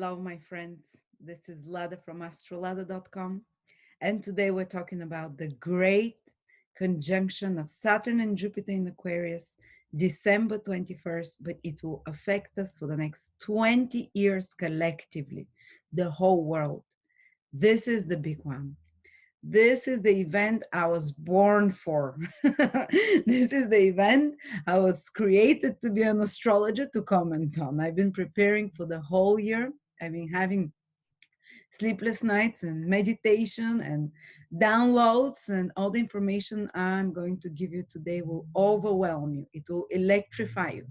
Hello, my friends. This is Lada from astrolada.com. And today we're talking about the great conjunction of Saturn and Jupiter in Aquarius, December 21st, but it will affect us for the next 20 years collectively, the whole world. This is the big one. This is the event I was born for. This is the event I was created to be an astrologer to comment on. I've been preparing for the whole year. I've been having sleepless nights and meditation and downloads, and all the information I'm going to give you today will overwhelm you. It will electrify you.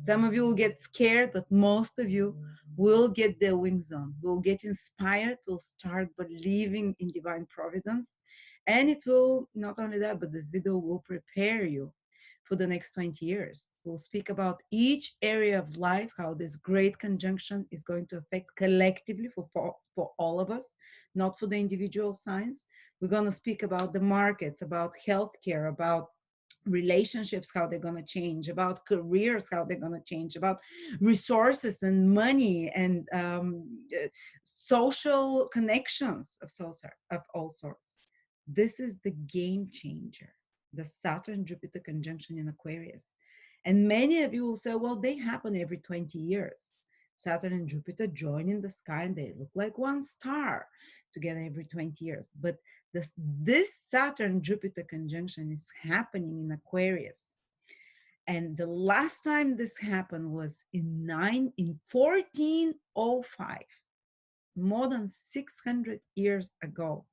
Some of you will get scared, but most of you will get their wings on, will get inspired, will start believing in divine providence. And it will, not only that, but this video will prepare you for the next 20 years. We'll speak about each area of life, how this great conjunction is going to affect collectively for all of us, not for the individual signs. We're going to speak about the markets, about healthcare, about relationships, how they're going to change, about careers, how they're going to change, about resources and money and social connections of all sorts. This is the game changer, the Saturn Jupiter conjunction in Aquarius. And many of you will say, well, they happen every 20 years. Saturn and Jupiter join in the sky and they look like one star together every 20 years. But this Saturn Jupiter conjunction is happening in Aquarius. And the last time this happened was in 1405, more than 600 years ago.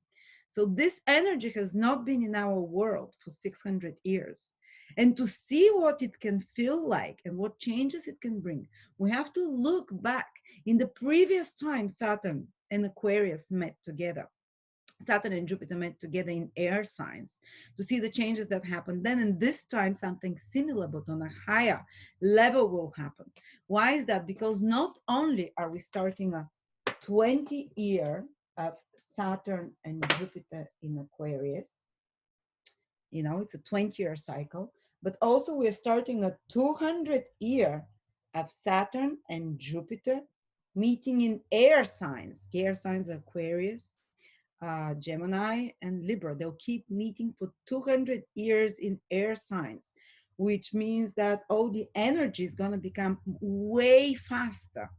So this energy has not been in our world for 600 years. And to see what it can feel like and what changes it can bring, we have to look back in the previous time Saturn and Aquarius met together. Saturn and Jupiter met together in air signs to see the changes that happened then. And this time, something similar, but on a higher level, will happen. Why is that? Because not only are we starting a 20-year of Saturn and Jupiter in Aquarius, it's a 20-year cycle, but also we're starting a 200-year of Saturn and Jupiter meeting in air signs. Air signs are Aquarius, Gemini, and Libra. They'll keep meeting for 200 years in air signs, which means that all the energy is going to become way faster.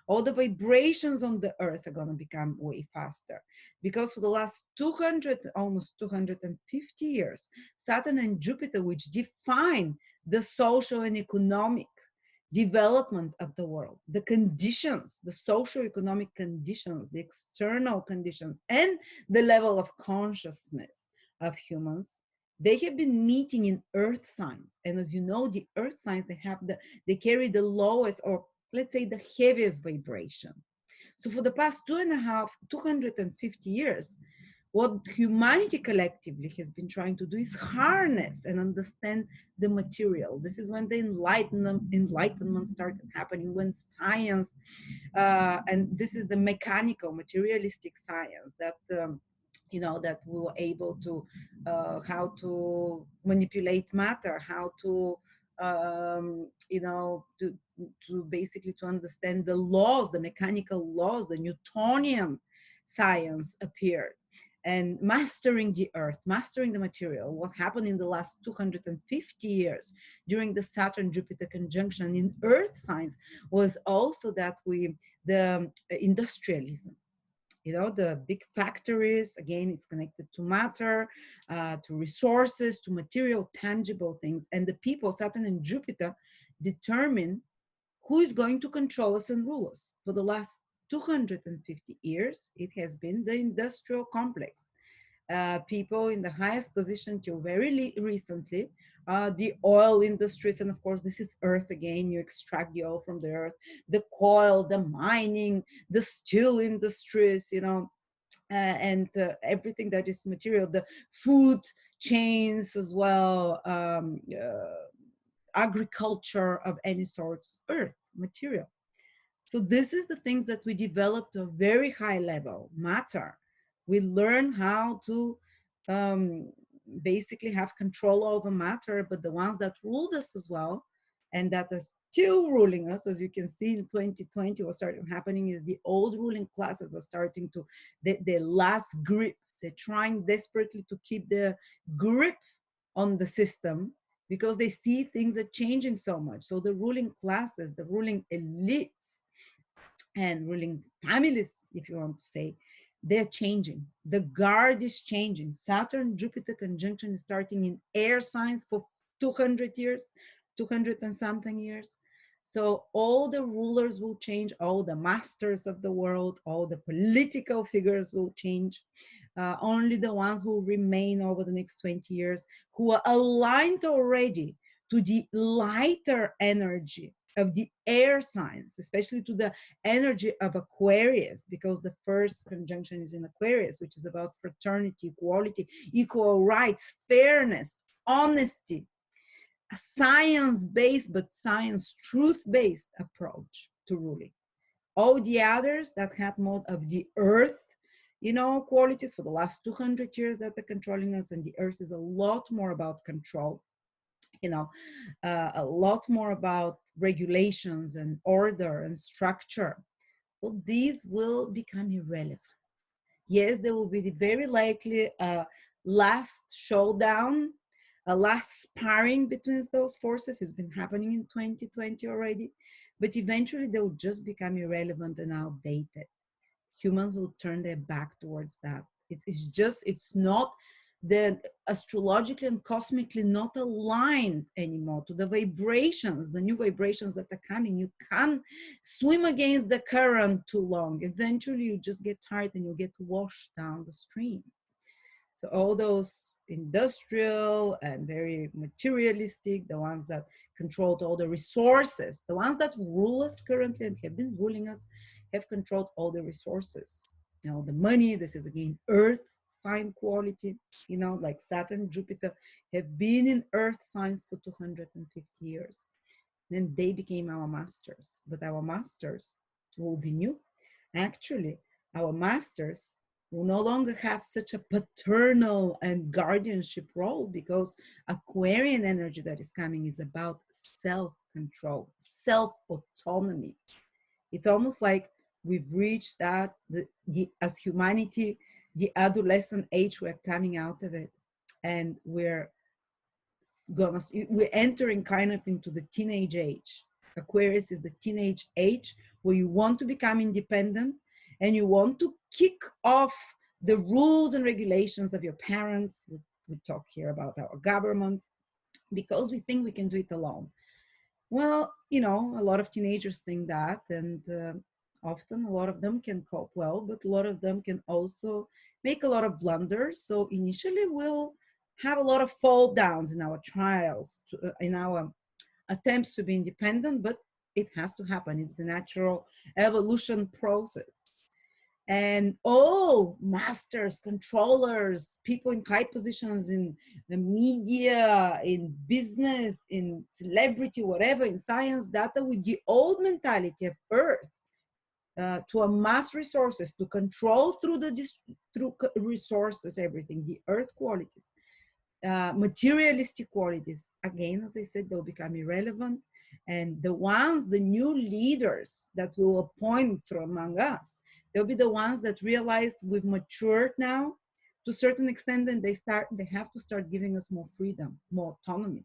All the vibrations on the earth are going to become way faster, because for the last 200, almost 250 years, Saturn and Jupiter, which define the social and economic development of the world, the conditions, the socio-economic conditions, the external conditions, and the level of consciousness of humans, they have been meeting in earth signs. And as you know, the earth signs, they carry the lowest, or let's say the heaviest vibration. So for the past 250 years, what humanity collectively has been trying to do is harness and understand the material. This is when the enlightenment started happening, when science, and this is the mechanical, materialistic science that that we were able to, how to manipulate matter, how to, to basically to understand the laws, the mechanical laws, the Newtonian science appeared. And mastering the earth, mastering the material. What happened in the last 250 years during the Saturn-Jupiter conjunction in earth signs was also that the industrialism, the big factories, again, it's connected to matter, to resources, to material, tangible things. And the people, Saturn and Jupiter, determine who is going to control us and rule us. For the last 250 years, it has been the industrial complex. People in the highest position till very recently, the oil industries, and of course, this is earth again, you extract the oil from the earth, the coal, the mining, the steel industries, and everything that is material, the food chains as well, agriculture of any sorts, earth, material. So this is the things that we develop to a very high level, matter. We learn how to basically have control over matter, but the ones that ruled us as well, and that is still ruling us. As you can see in 2020, what's starting happening is the old ruling classes are starting to, the last grip. They're trying desperately to keep the grip on the system because they see things are changing so much. So the ruling classes, the ruling elites, and ruling families, if you want to say, they're changing. The guard is changing. Saturn Jupiter conjunction is starting in air signs for 200 years, 200 and something years. So all the rulers will change, all the masters of the world, all the political figures will change. Only the ones who remain over the next 20 years, who are aligned already to the lighter energy of the air signs, especially to the energy of Aquarius, because the first conjunction is in Aquarius, which is about fraternity, equality, equal rights, fairness, honesty, a science-based but science truth-based approach to ruling. All the others that had more of the earth, you know, qualities for the last 200 years that are controlling us, and the earth is a lot more about control, you know, a lot more about regulations and order and structure. Well, these will become irrelevant. Yes, there will be the very likely last showdown, a last sparring between those forces. Has been happening in 2020 already, but eventually they will just become irrelevant and outdated. Humans will turn their back towards that. It's not the astrologically and cosmically not aligned anymore to the vibrations, the new vibrations that are coming. You can't swim against the current too long. Eventually you just get tired and you get washed down the stream. So all those industrial and very materialistic, the ones that controlled all the resources, the ones that rule us currently and have been ruling us, have controlled all the resources. You know, the money, this is again earth sign quality, you know, like Saturn, Jupiter have been in earth signs for 250 years. Then they became our masters, but our masters will be new. Actually, our masters will no longer have such a paternal and guardianship role, because Aquarian energy that is coming is about self-control, self-autonomy. It's almost like we've reached that, as humanity, the adolescent age, we're coming out of it, and we're entering kind of into the teenage age. Aquarius is the teenage age where you want to become independent and you want to kick off the rules and regulations of your parents. We talk here about our governments, because we think we can do it alone. Well, you know, a lot of teenagers think that, and often a lot of them can cope well, but a lot of them can also make a lot of blunders. So initially we'll have a lot of fall downs in our trials, in our attempts to be independent, but it has to happen. It's the natural evolution process. And all masters, controllers, people in high positions in the media, in business, in celebrity, whatever, in science, data, with the old mentality of earth, to amass resources, to control through resources, everything, the earth qualities, materialistic qualities, again, as I said, they'll become irrelevant. And the new leaders that we'll appoint through among us, they'll be the ones that realize we've matured now to a certain extent, and they have to start giving us more freedom, more autonomy.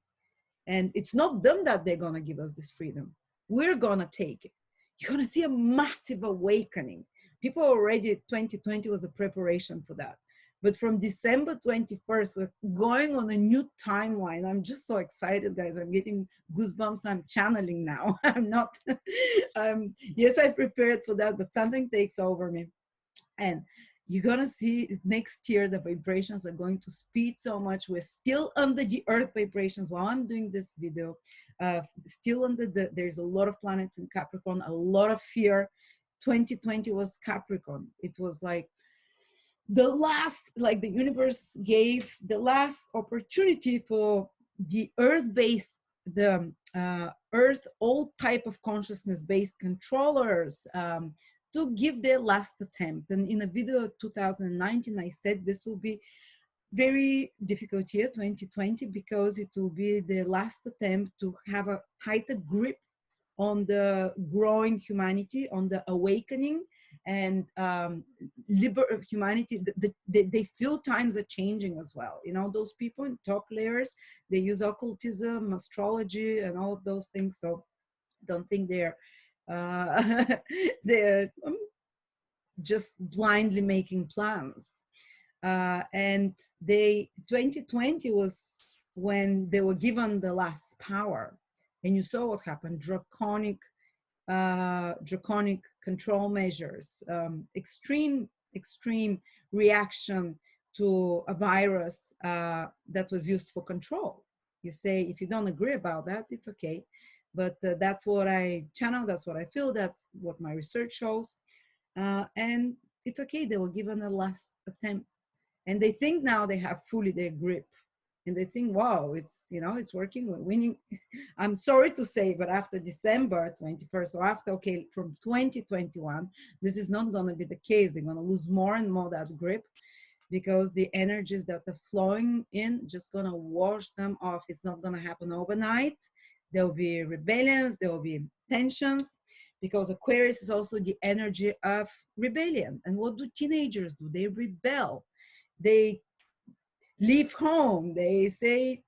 And it's not them that they're going to give us this freedom. We're going to take it. You're going to see a massive awakening. People already, 2020 was a preparation for that. But from December 21st, we're going on a new timeline. I'm just so excited, guys. I'm getting goosebumps. I'm channeling now. I'm not, yes, I've prepared for that, but something takes over me. And you're going to see next year, the vibrations are going to speed so much. We're still under the earth vibrations while I'm doing this video. Still under there's a lot of planets in Capricorn, a lot of fear. 2020 was Capricorn. It was like, the last, like the universe gave the last opportunity for the earth-based, the earth, all type of consciousness-based controllers to give their last attempt. And in a video 2019, I said this will be very difficult year, 2020, because it will be the last attempt to have a tighter grip on the growing humanity, on the awakening, and humanity. They feel times are changing as well. You know, those people in top layers, they use occultism, astrology, and all of those things. So don't think they're they're just blindly making plans. And 2020 was when they were given the last power, and you saw what happened: draconic control measures, extreme reaction to a virus that was used for control. You say, if you don't agree about that, it's okay, but that's what I channel, that's what I feel, that's what my research shows, and it's okay. They were given a last attempt, and they think now they have fully their grip, and they think, wow, it's, you know, it's working, we're winning. I'm sorry to say, but after December 21st, or after, okay, from 2021, this is not going to be the case. They're going to lose more and more that grip, because the energies that are flowing in just going to wash them off. It's not going to happen overnight. There will be rebellions, there will be tensions, because Aquarius is also the energy of rebellion. And what do teenagers do? They rebel. They leave home. They say,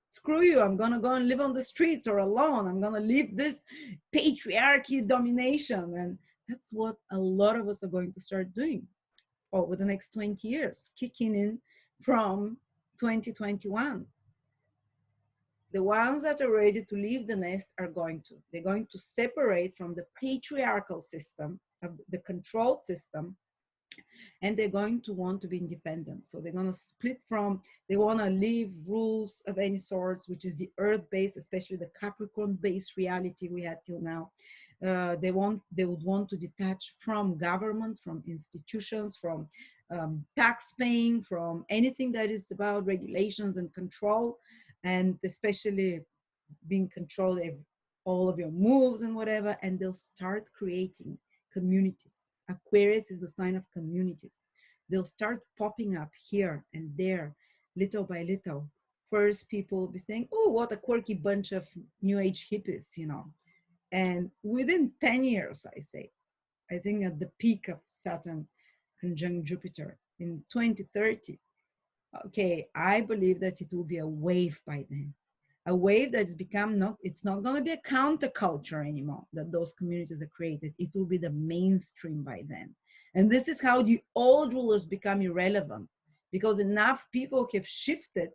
screw you, I'm going to go and live on the streets or alone. I'm going to leave this patriarchy domination. And that's what a lot of us are going to start doing over the next 20 years, kicking in from 2021. The ones that are ready to leave the nest are they're going to separate from the patriarchal system, of the controlled system, and they're going to want to be independent. So they're going to split from, they want to leave rules of any sorts, which is the earth-based, especially the Capricorn-based reality we had till now. They would want to detach from governments, from institutions, from tax paying, from anything that is about regulations and control, and especially being controlled all of your moves and whatever. And they'll start creating communities. Aquarius is the sign of communities. They'll start popping up here and there, little by little. First, people will be saying, oh, what a quirky bunch of new age hippies, you know. And within 10 years, I think at the peak of Saturn conjunct Jupiter in 2030, okay, I believe that it will be a wave by then. A wave that has become it's not going to be a counterculture anymore that those communities are created. It will be the mainstream by then. And this is how the old rulers become irrelevant, because enough people have shifted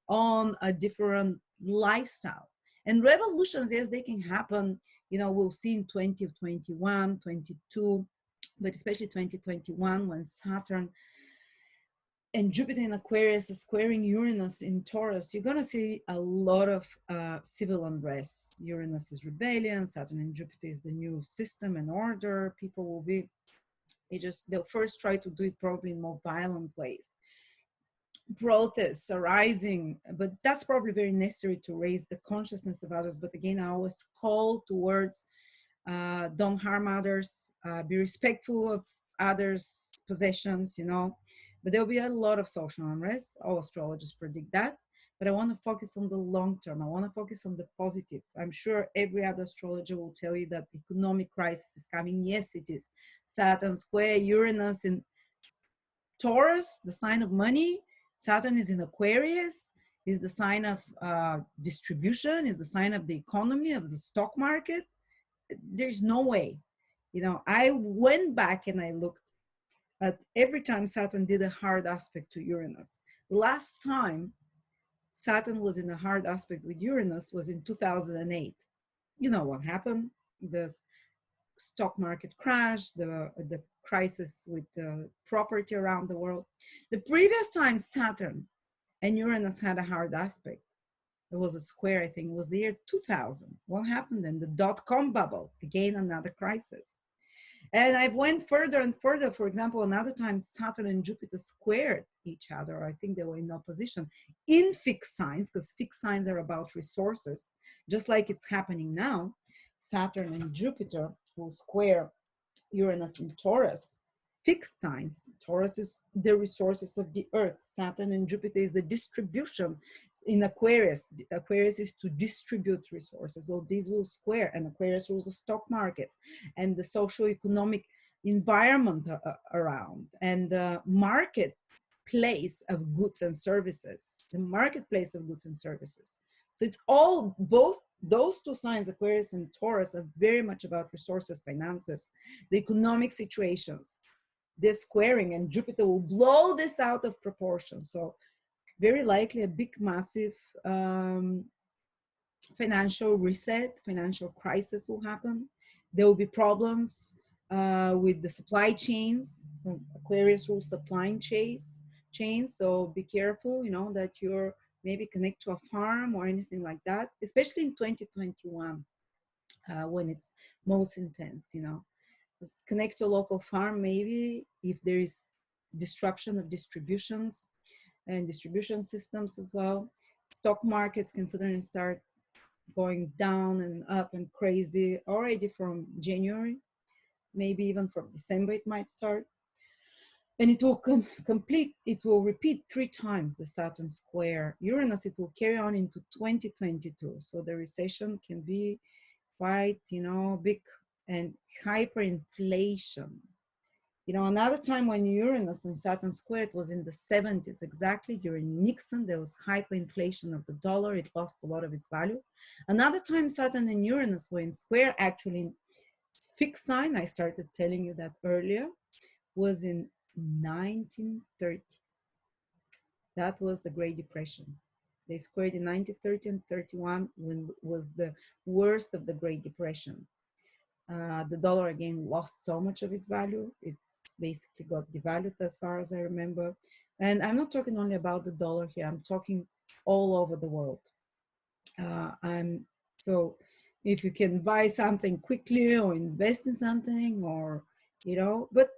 on a different lifestyle. And revolutions, yes, they can happen. You know, we'll see in 2021, 22, but especially 2021, when Saturn and Jupiter in Aquarius is squaring Uranus in Taurus, you're going to see a lot of civil unrest. Uranus is rebellion, Saturn and Jupiter is the new system and order. People will be, they'll first try to do it probably in more violent ways. Protests arising, but that's probably very necessary to raise the consciousness of others. But again, I always call towards don't harm others, be respectful of others' possessions, you know. But there'll be a lot of social unrest. All astrologers predict that. But I want to focus on the long term. I want to focus on the positive. I'm sure every other astrologer will tell you that economic crisis is coming. Yes, it is. Saturn square Uranus in Taurus, the sign of money. Saturn is in Aquarius, is the sign of distribution, is the sign of the economy, of the stock market. There's no way. You know, I went back and I looked at every time Saturn did a hard aspect to Uranus. Last time Saturn was in a hard aspect with Uranus was in 2008. You know what happened? The stock market crash, the crisis with the property around the world. The previous time Saturn and Uranus had a hard aspect, it was a square, I think it was the year 2000. What happened then? The dot-com bubble, again, another crisis. And I've went further and further. For example, another time Saturn and Jupiter squared each other. I think they were in opposition in fixed signs, because fixed signs are about resources, just like it's happening now. Saturn and Jupiter will square Uranus in Taurus. fixed signs. Taurus is the resources of the earth. Saturn and Jupiter is the distribution. In Aquarius, Aquarius is to distribute resources. Well, these will square, and Aquarius rules the stock market and the socio-economic environment around, and the marketplace of goods and services. The marketplace of goods and services. So it's all, both those two signs, Aquarius and Taurus, are very much about resources, finances, the economic situations. This squaring, and Jupiter will blow this out of proportion. So very likely a big, massive financial reset, financial crisis will happen. There will be problems with the supply chains. Aquarius rules supply chains, so be careful, you know, that you're maybe connect to a farm or anything like that, especially in 2021 when it's most intense, you know. Let's connect to a local farm, maybe, if there is disruption of distributions and distribution systems as well. Stock markets can suddenly start going down and up and crazy already from January, maybe even from December it might start. And it will it will repeat 3 times the Saturn square Uranus. It will carry on into 2022. So the recession can be quite, you know, big, and hyperinflation. You know, another time when Uranus and Saturn squared was in the 70s, exactly during Nixon. There was hyperinflation of the dollar. It lost a lot of its value. Another time Saturn and Uranus were in square, actually in fixed sign, I started telling you that earlier, was in 1930. That was the Great Depression. They squared in 1930 and 31, when was the worst of the Great Depression. The dollar again lost so much of its value. It basically got devalued, as far as I remember. And I'm not talking only about the dollar here. I'm talking all over the world. So if you can buy something quickly or invest in something, or, you know, but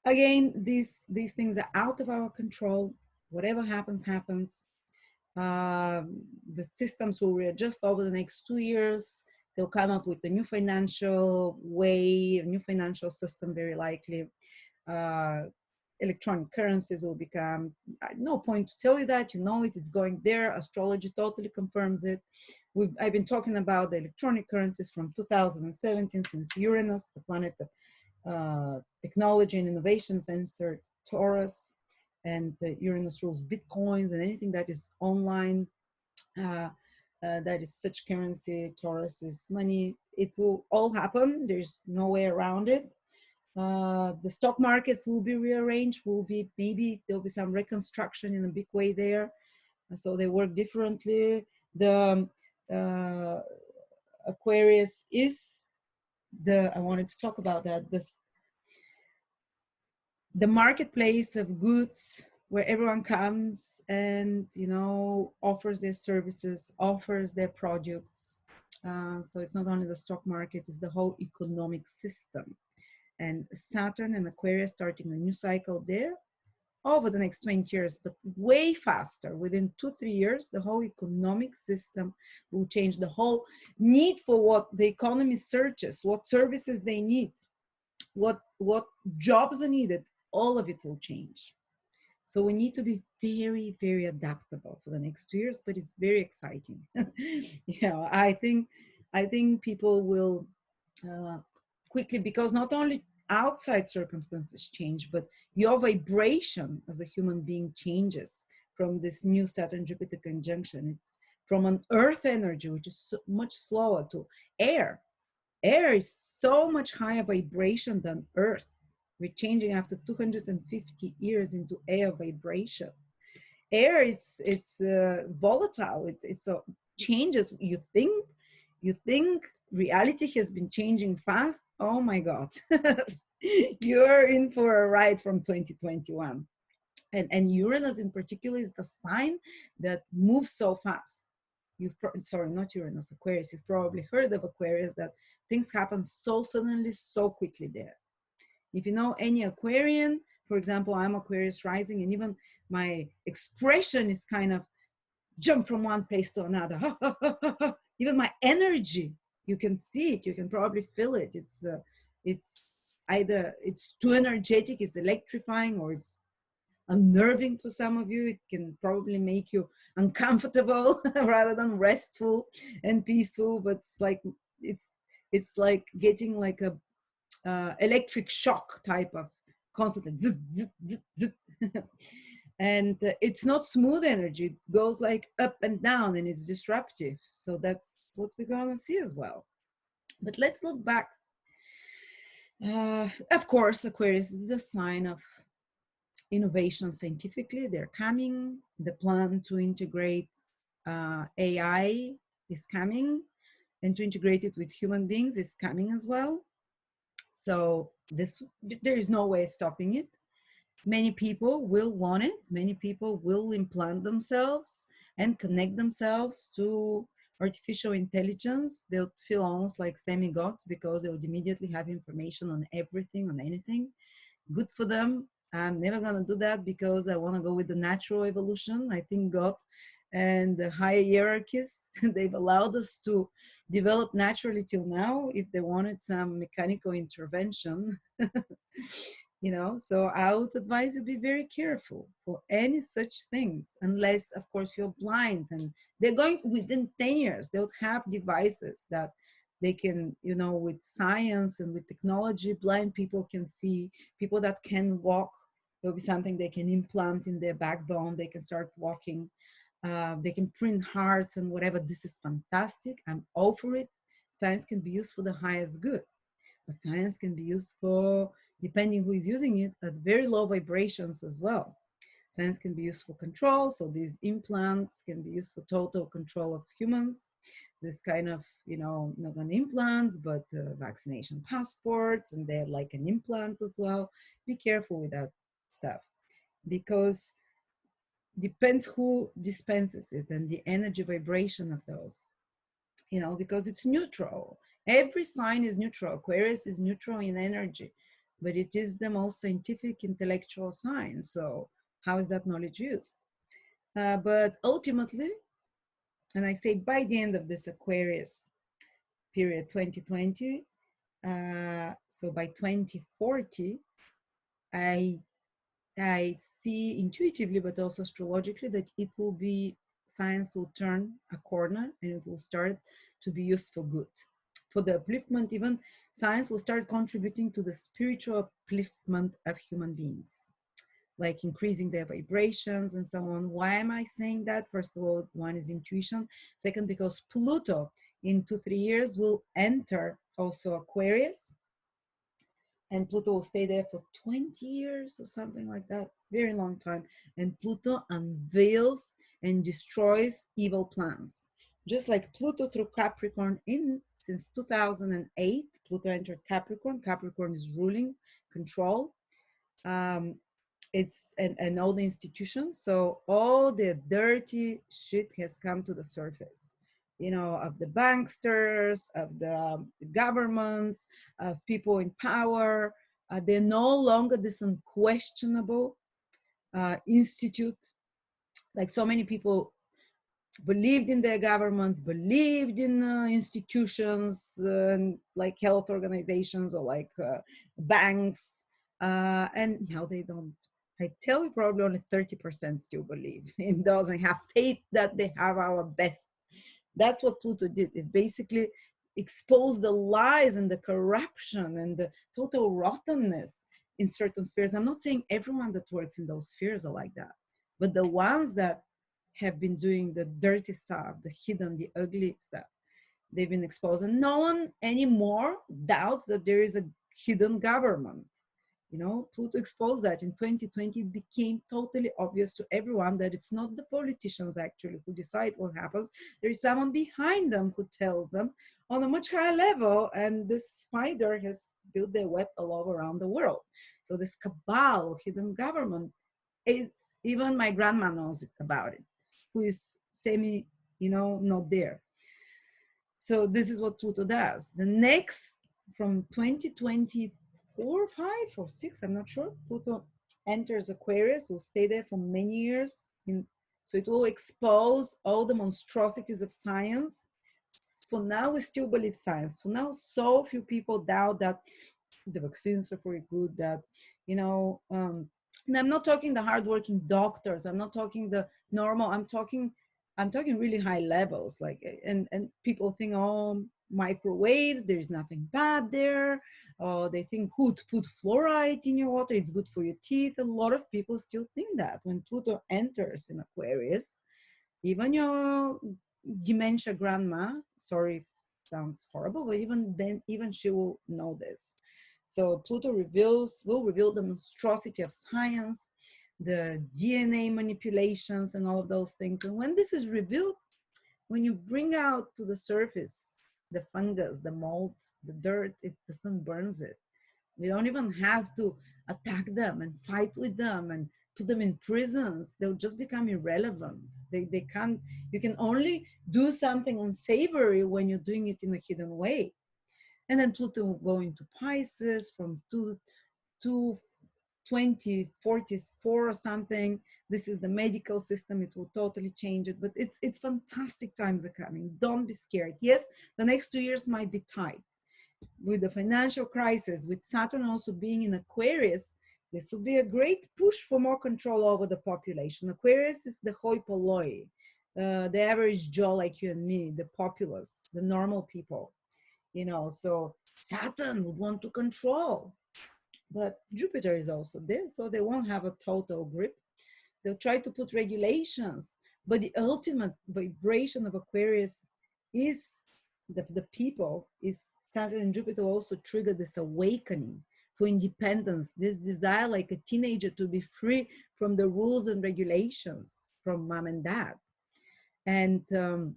again, these things are out of our control. Whatever happens, happens. The systems will readjust over the next 2 years. They'll come up with a new financial way, a new financial system, very likely. Electronic currencies will become, no point to tell you that, you know it, it's going there. Astrology totally confirms it. I've been talking about the electronic currencies from 2017, since Uranus, the planet of technology and innovations, entered Taurus, and the Uranus rules Bitcoins and anything that is online. That is such currency. Taurus is money. It will all happen. There's no way around it. The stock markets will be rearranged. Maybe there'll be some reconstruction in a big way there. So they work differently. The Aquarius is I wanted to talk about that. The marketplace of goods, where everyone comes and, you know, offers their services, offers their products. So it's not only the stock market, it's the whole economic system. And Saturn and Aquarius starting a new cycle there over the next 20 years, but way faster. Within 2-3 years, the whole economic system will change. The whole need for what the economy searches, what services they need, what jobs are needed, all of it will change. So we need to be very, very adaptable for the next 2 years, but it's very exciting. Yeah, I think people will quickly, because not only outside circumstances change, but your vibration as a human being changes from this new Saturn Jupiter conjunction. It's from an earth energy, which is so much slower, to air. Air is so much higher vibration than earth. We're changing after 250 years into air vibration. Air it's volatile. It's changes. You think reality has been changing fast. Oh my God, you're in for a ride from 2021. And Uranus in particular is the sign that moves so fast. Sorry, not Uranus, Aquarius. You've probably heard of Aquarius, that things happen so suddenly, so quickly there. If you know any Aquarian, for example, I'm Aquarius rising, and even my expression is kind of jump from one place to another. Even my energy, you can see it, you can probably feel it. It's either it's too energetic, it's electrifying, or it's unnerving for some of you. It can probably make you uncomfortable rather than restful and peaceful. But it's it's like getting like a electric shock type of constantly zzz, zzz, zzz, zzz. And it's not smooth energy. It goes like up and down, and it's disruptive. So that's what we're gonna see as well. But let's look back. Of course, Aquarius is the sign of innovation scientifically. They're coming. The plan to integrate AI is coming, and to integrate it with human beings is coming as well. So there is no way stopping it. Many people will want it. Many people will implant themselves and connect themselves to artificial intelligence. They'll feel almost like semi-gods because they would immediately have information on everything, on anything. Good for them. I'm never going to do that because I want to go with the natural evolution. I think God and the higher hierarchies, they've allowed us to develop naturally till now. If they wanted some mechanical intervention, you know, so I would advise you be very careful for any such things, unless, of course, you're blind. And they're going within 10 years, they'll have devices that they can, you know, with science and with technology, blind people can see, people that can walk, there'll be something they can implant in their backbone, they can start walking, they can print hearts and whatever. This is fantastic. I'm all for it. Science can be used for the highest good, but science can be used for, depending who is using it, at very low vibrations as well. Science can be used for control. So these implants can be used for total control of humans. This kind of, you know, not on implants, but vaccination passports, and they're like an implant as well. Be careful with that stuff, because depends who dispenses it and the energy vibration of those, you know, because it's neutral. Every sign is neutral. Aquarius is neutral in energy, but it is the most scientific, intellectual sign. So how is that knowledge used? But ultimately, and I say by the end of this Aquarius period, 2020, so by 2040, I see intuitively, but also astrologically, that it will be, science will turn a corner and it will start to be used for good, for the upliftment. Even science will start contributing to the spiritual upliftment of human beings, like increasing their vibrations and so on. Why am I saying that? First of all, one is intuition. Second, because Pluto in 2-3 years will enter also Aquarius, and Pluto will stay there for 20 years or something like that, very long time. And Pluto unveils and destroys evil plans. Just like Pluto through Capricorn since 2008, Pluto entered Capricorn. Capricorn is ruling, control. It's and all the institutions. So all the dirty shit has come to the surface, you know, of the banksters, of the governments, of people in power. They're no longer this unquestionable institute. Like so many people believed in their governments, believed in institutions, like health organizations or like banks, and now they don't. I tell you, probably only 30% still believe in those and have faith that they have our best. That's what Pluto did. It basically exposed the lies and the corruption and the total rottenness in certain spheres. I'm not saying everyone that works in those spheres are like that, but the ones that have been doing the dirty stuff, the hidden, the ugly stuff, they've been exposed. And no one anymore doubts that there is a hidden government. You know, Pluto exposed that in 2020. It became totally obvious to everyone that it's not the politicians actually who decide what happens. There is someone behind them who tells them on a much higher level. And this spider has built their web all over around the world. So this cabal, hidden government, it's even my grandma knows about it, who is semi, you know, not there. So this is what Pluto does. The next, from 2024, 5 or 6, I'm not sure, Pluto enters Aquarius, will stay there for many years. So it will expose all the monstrosities of science. For now, we still believe science. For now, so few people doubt that the vaccines are very good, that, you know, and I'm not talking the hardworking doctors, I'm not talking the normal, I'm talking really high levels, like, and people think, oh, microwaves, there is nothing bad there. Oh, they think, who'd put fluoride in your water, it's good for your teeth. A lot of people still think that when Pluto enters in Aquarius, even your dementia grandma, sorry, sounds horrible, but even then, even she will know this. So Pluto will reveal the monstrosity of science, the DNA manipulations, and all of those things. And when this is revealed, when you bring out to the surface the fungus, the mold, the dirt, it doesn't burns it. We don't even have to attack them and fight with them and put them in prisons. They'll just become irrelevant. They can't, you can only do something unsavory when you're doing it in a hidden way. And then Pluto will go into Pisces from 2044 or something. This is the medical system. It will totally change it, but it's fantastic times are coming. Don't be scared. Yes, the next 2 years might be tight with the financial crisis, with Saturn also being in Aquarius. This will be a great push for more control over the population. Aquarius is the hoi polloi, the average Joe like you and me, the populace, the normal people, you know. So Saturn would want to control, but Jupiter is also there, so they won't have a total grip. They'll try to put regulations, but the ultimate vibration of Aquarius is the people, is Saturn and Jupiter also trigger this awakening for independence, this desire like a teenager to be free from the rules and regulations from mom and dad, and to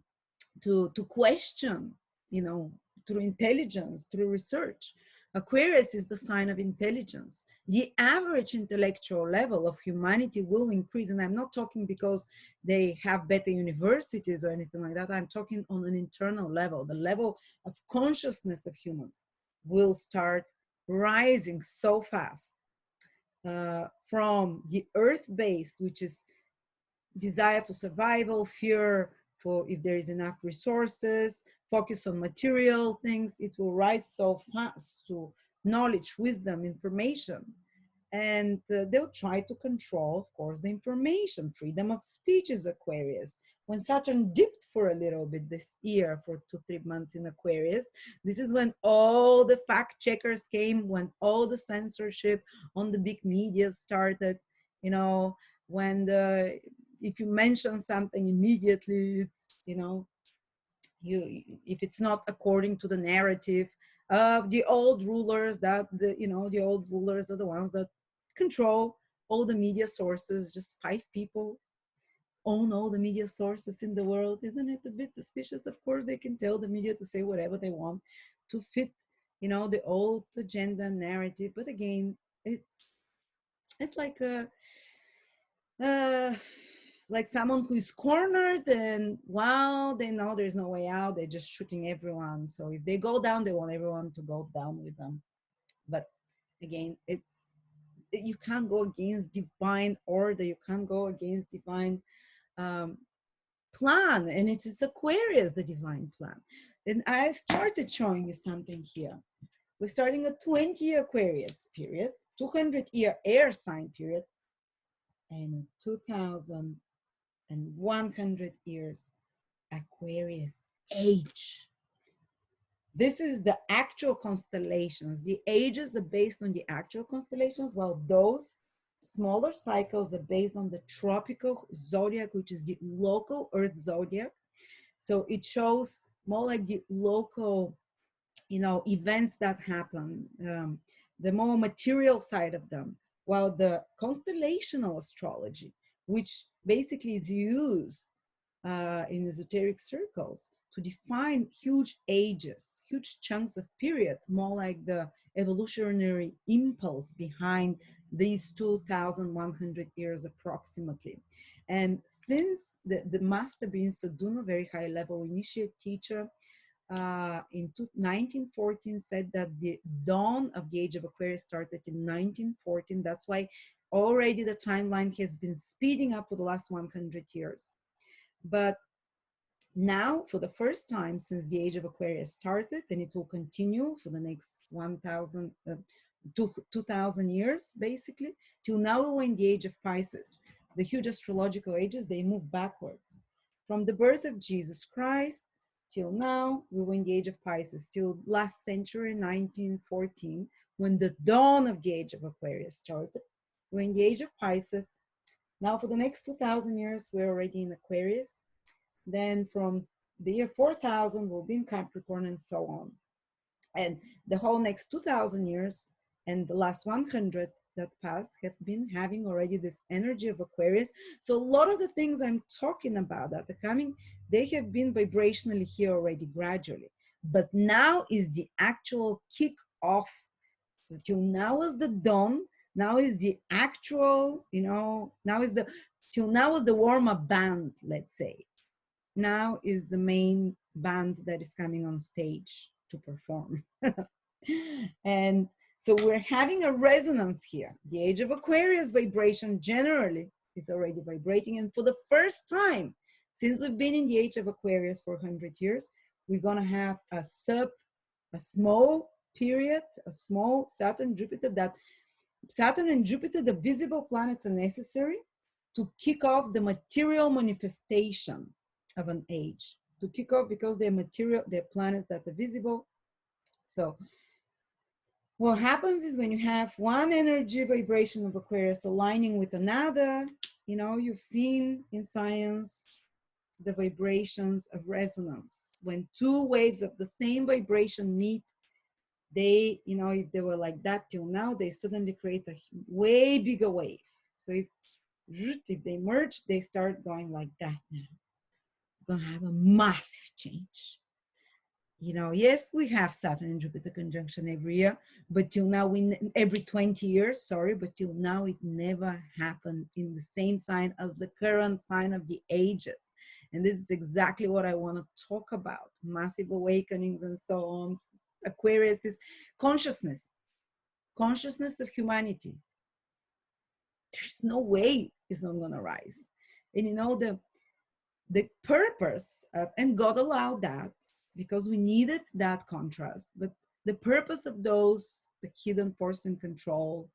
question, you know, through intelligence, through research. Aquarius is the sign of intelligence. The average intellectual level of humanity will increase. And I'm not talking because they have better universities or anything like that. I'm talking on an internal level. The level of consciousness of humans will start rising so fast, from the earth-based, which is desire for survival, fear for if there is enough resources, focus on material things, it will rise so fast to knowledge, wisdom, information. And they'll try to control, of course, the information. Freedom of speech is Aquarius. When Saturn dipped for a little bit this year for 2-3 months in Aquarius, this is when all the fact checkers came, when all the censorship on the big media started, you know, when the if you mention something immediately, it's, you know, you, if it's not according to the narrative of the old rulers, that the, you know, the old rulers are the ones that control all the media sources. Just 5 people own all the media sources in the world. Isn't it a bit suspicious? Of course they can tell the media to say whatever they want to fit, you know, the old agenda narrative. But again, it's uh, like someone who is cornered, and while they know there's no way out, they're just shooting everyone. So if they go down, they want everyone to go down with them. But again, you can't go against divine order. You can't go against divine um, plan, and it is Aquarius, the divine plan. And I started showing you something here. We're starting a 20-year Aquarius period, 200-year air sign period, and 2,100 years Aquarius age. This is the actual constellations. The ages are based on the actual constellations, while those smaller cycles are based on the tropical zodiac, which is the local Earth zodiac. So it shows more like the local, you know, events that happen, the more material side of them, while the constellational astrology, which basically is used in esoteric circles to define huge ages, huge chunks of period, more like the evolutionary impulse behind these 2,100 years approximately. And since the master being Sadhuna, very high level initiate teacher, in 1914 said that the dawn of the age of Aquarius started in 1914. That's why already the timeline has been speeding up for the last 100 years. But Now, for the first time since the age of Aquarius started, and it will continue for the next 2,000 years, basically, till now we're in the age of Pisces. The huge astrological ages, they move backwards. From the birth of Jesus Christ till now, we were in the age of Pisces, till last century, 1914, when the dawn of the age of Aquarius started. We're in the age of Pisces. Now, for the next 2,000 years, we're already in Aquarius. Then from the year 4000, we'll be in Capricorn, and so on. And the whole next 2,000 years and the last 100 that passed have been having already this energy of Aquarius. So a lot of the things I'm talking about that are coming, they have been vibrationally here already gradually. But now is the actual kick off. So till now is the dawn. Now is the actual, till now is the warm-up band, let's say. Now is the main band that is coming on stage to perform. And so we're having a resonance here. The age of Aquarius vibration generally is already vibrating. And for the first time since we've been in the age of Aquarius for 100 years, we're going to have a small period, a small Saturn, Jupiter, that Saturn and Jupiter, the visible planets, are necessary to kick off the material manifestation of an age, to kick off, because they're material, they're planets that are visible. So what happens is when you have one energy vibration of Aquarius aligning with another, you've seen in science the vibrations of resonance. When two waves of the same vibration meet, they, if they were like that till now, they suddenly create a way bigger wave. So if they merge, they start going like that now. We're gonna have a massive change. Yes, we have Saturn and Jupiter conjunction every year, but till now, every 20 years, sorry, but till now it never happened in the same sign as the current sign of the ages. And this is exactly what I want to talk about: massive awakenings and so on. Aquarius is consciousness of humanity. There's no way it's not going to rise. And the purpose of, and God allowed that because we needed that contrast, but the purpose of those, the hidden force and control,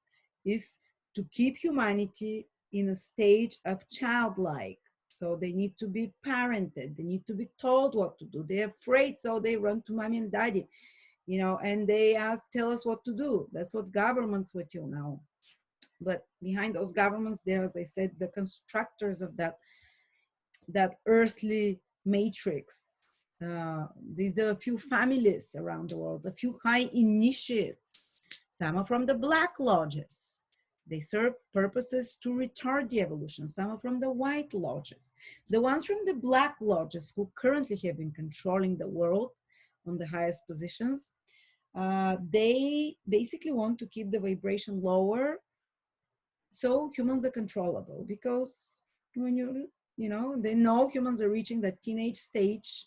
is to keep humanity in a stage of childlike. So they need to be parented, they need to be told what to do. They're afraid, so they run to mommy and daddy, and they tell us what to do. That's what governments were till now. But behind those governments, there, as I said, the constructors of that earthly matrix. There are a few families around the world, a few high initiates. Some are from the Black Lodges. They serve purposes to retard the evolution. Some are from the White Lodges. The ones from the Black Lodges, who currently have been controlling the world on the highest positions, they basically want to keep the vibration lower so humans are controllable, because when they know humans are reaching that teenage stage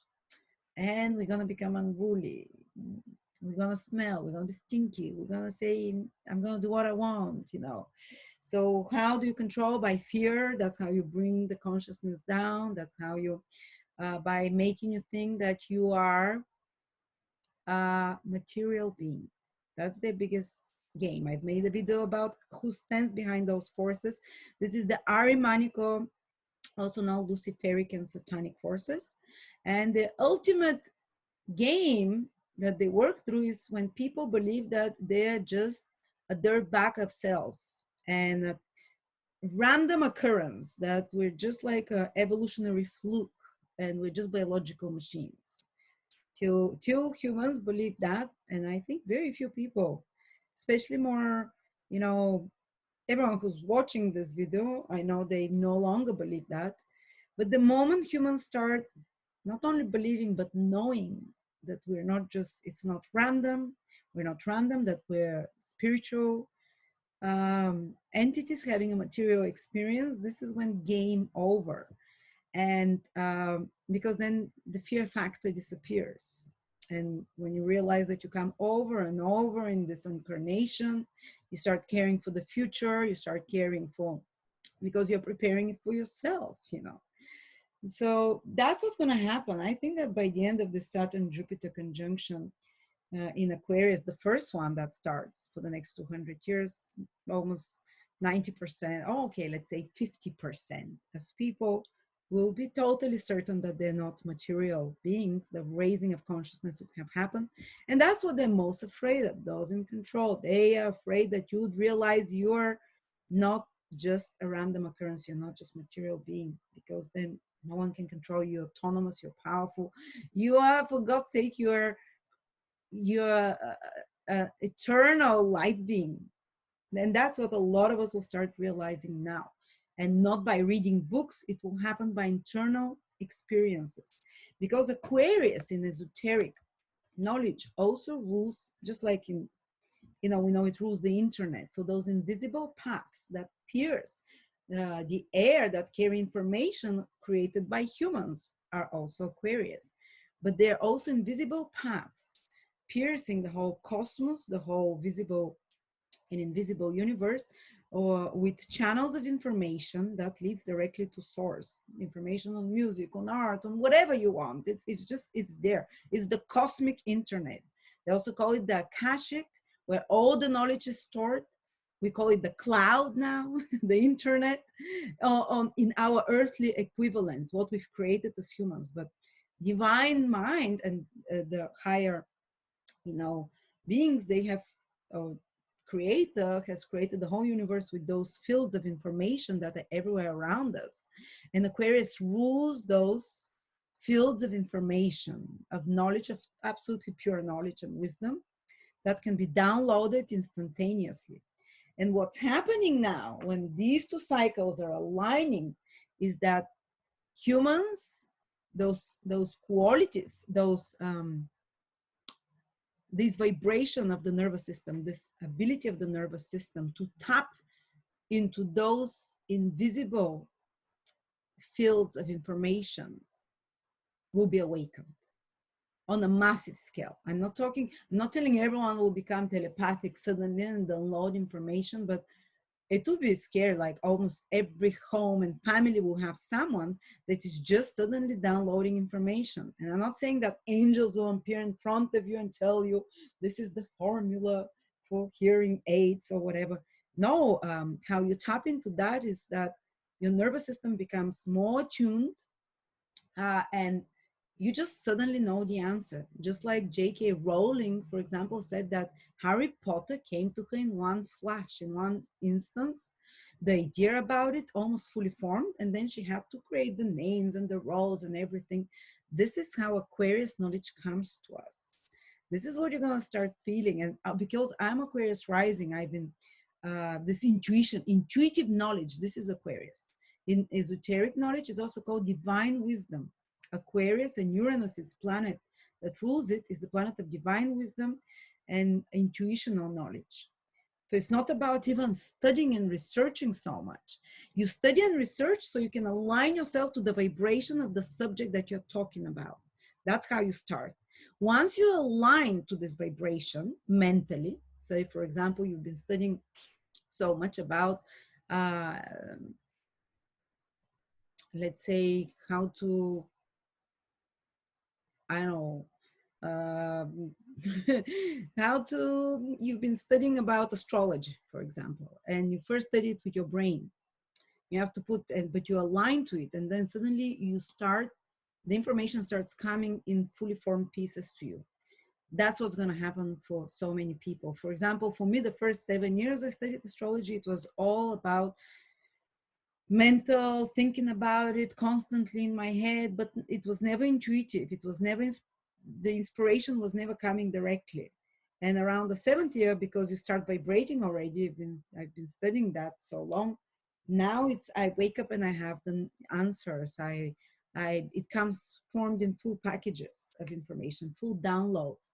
and we're going to become unruly. We're going to smell, we're going to be stinky, we're going to say, I'm going to do what I want, So how do you control? By fear. That's how you bring the consciousness down. That's how you, by making you think that you are a material being. That's the biggest game. I've made a video about who stands behind those forces. This is the Arimanico, also known Luciferic and Satanic forces. And the ultimate game that they work through is when people believe that they're just a dirt bag of cells and a random occurrence, that we're just like an evolutionary fluke and we're just biological machines. Till humans believe that, and I think very few people, especially more, everyone who's watching this video, I know they no longer believe that. But the moment humans start not only believing, but knowing that we're not just, it's not random, that we're spiritual entities having a material experience, this is when game over. And because then the fear factor disappears. And when you realize that you come over and over in this incarnation, you start caring for the future, you start caring for, because you're preparing it for yourself, So that's what's going to happen. I think that by the end of the Saturn Jupiter conjunction in Aquarius, the first one that starts for the next 200 years, almost 90%, oh, okay, let's say 50% of people will be totally certain that they're not material beings. The raising of consciousness would have happened. And that's what they're most afraid of, those in control. They are afraid that you would realize you're not just a random occurrence, you're not just material being, because then no one can control you. You're autonomous, you're powerful. You are, for God's sake, you're eternal light being. And that's what a lot of us will start realizing now. And not by reading books, it will happen by internal experiences. Because Aquarius in esoteric knowledge also rules, just like in, we know it rules the internet. So those invisible paths that pierce the air that carry information created by humans are also Aquarius. But they're also invisible paths piercing the whole cosmos, the whole visible and invisible universe, or with channels of information that leads directly to source. Information on music, on art, on whatever you want. It's there. It's the cosmic internet. They also call it the Akashic, where all the knowledge is stored. We call it the cloud now, the internet, in our earthly equivalent, what we've created as humans. But divine mind and the higher, beings, they have, creator has created the whole universe with those fields of information that are everywhere around us. And Aquarius rules those fields of information, of knowledge, of absolutely pure knowledge and wisdom that can be downloaded instantaneously. And what's happening now when these two cycles are aligning is that humans, those qualities, this vibration of the nervous system, this ability of the nervous system to tap into those invisible fields of information will be awakened on a massive scale. I'm not telling everyone will become telepathic suddenly and download information, but it would be scary. Like almost every home and family will have someone that is just suddenly downloading information. And I'm not saying that angels will appear in front of you and tell you this is the formula for hearing aids or whatever. No, how you tap into that is that your nervous system becomes more attuned, and you just suddenly know the answer. Just like J.K. Rowling, for example, said that Harry Potter came to her in one flash, in one instance, the idea about it almost fully formed, and then she had to create the names and the roles and everything. This is how Aquarius knowledge comes to us. This is what you're going to start feeling. And because I'm Aquarius rising, I've been, this intuitive knowledge, this is Aquarius. In esoteric knowledge is also called divine wisdom. Aquarius and Uranus, its planet that rules it, is the planet of divine wisdom and intuitional knowledge. So it's not about even studying and researching so much. You study and research so you can align yourself to the vibration of the subject that you're talking about. That's how you start. Once you align to this vibration mentally, say, for example, you've been studying so much about, let's say, how to, I don't know, you've been studying about astrology, for example, and you first study it with your brain. You have to but you align to it, and then suddenly the information starts coming in fully formed pieces to you. That's what's going to happen for so many people. For example, for me, the first 7 years I studied astrology, it was all about mental, thinking about it constantly in my head, but it was never intuitive. It was never, the inspiration was never coming directly. And around the 7th year, because you start vibrating already, I've been studying that so long. Now I wake up and I have the answers. It comes formed in full packages of information, full downloads.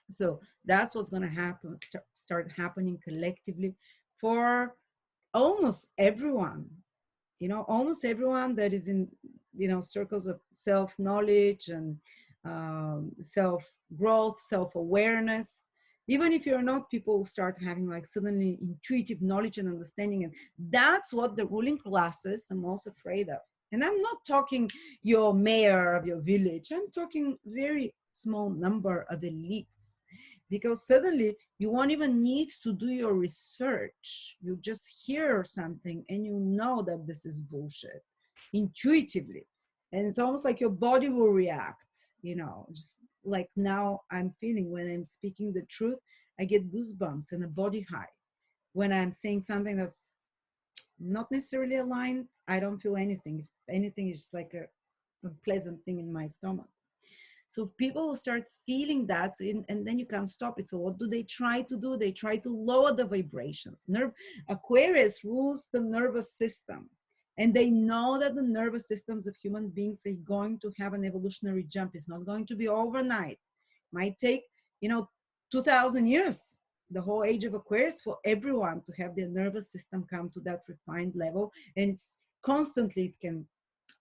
So that's what's going to happen, start happening collectively for almost everyone. Almost everyone that is in, circles of self-knowledge and self-growth, self-awareness. Even if you're not, people will start having like suddenly intuitive knowledge and understanding. And that's what the ruling classes are most afraid of. And I'm not talking your mayor of your village. I'm talking very small number of elites, because suddenly you won't even need to do your research. You just hear something and you know that this is bullshit intuitively. And it's almost like your body will react, you know, just like now I'm feeling when I'm speaking the truth, I get goosebumps and a body high. When I'm saying something that's not necessarily aligned, I don't feel anything. If anything, is like a pleasant thing in my stomach. So people will start feeling that, and then you can't stop it. So what do they try to do? They try to lower the vibrations. Aquarius rules the nervous system. And they know that the nervous systems of human beings are going to have an evolutionary jump. It's not going to be overnight. It might take, 2,000 years, the whole age of Aquarius, for everyone to have their nervous system come to that refined level. And it's constantly, it can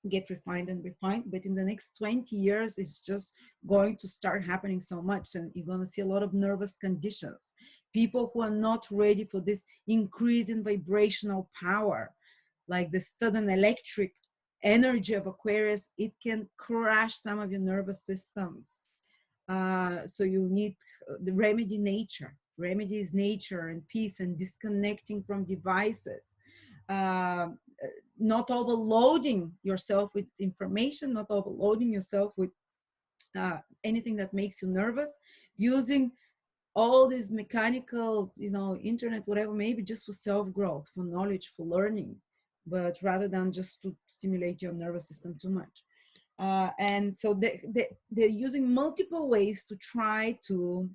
get refined and refined, but in the next 20 years it's just going to start happening so much, and you're going to see a lot of nervous conditions, people who are not ready for this increase in vibrational power, like the sudden electric energy of Aquarius. It can crash some of your nervous systems. So you need the remedy is nature and peace and disconnecting from devices, uh, not overloading yourself with information, not overloading yourself with anything that makes you nervous, using all these mechanical, internet, whatever, maybe just for self-growth, for knowledge, for learning, but rather than just to stimulate your nervous system too much. And so they're using multiple ways to try to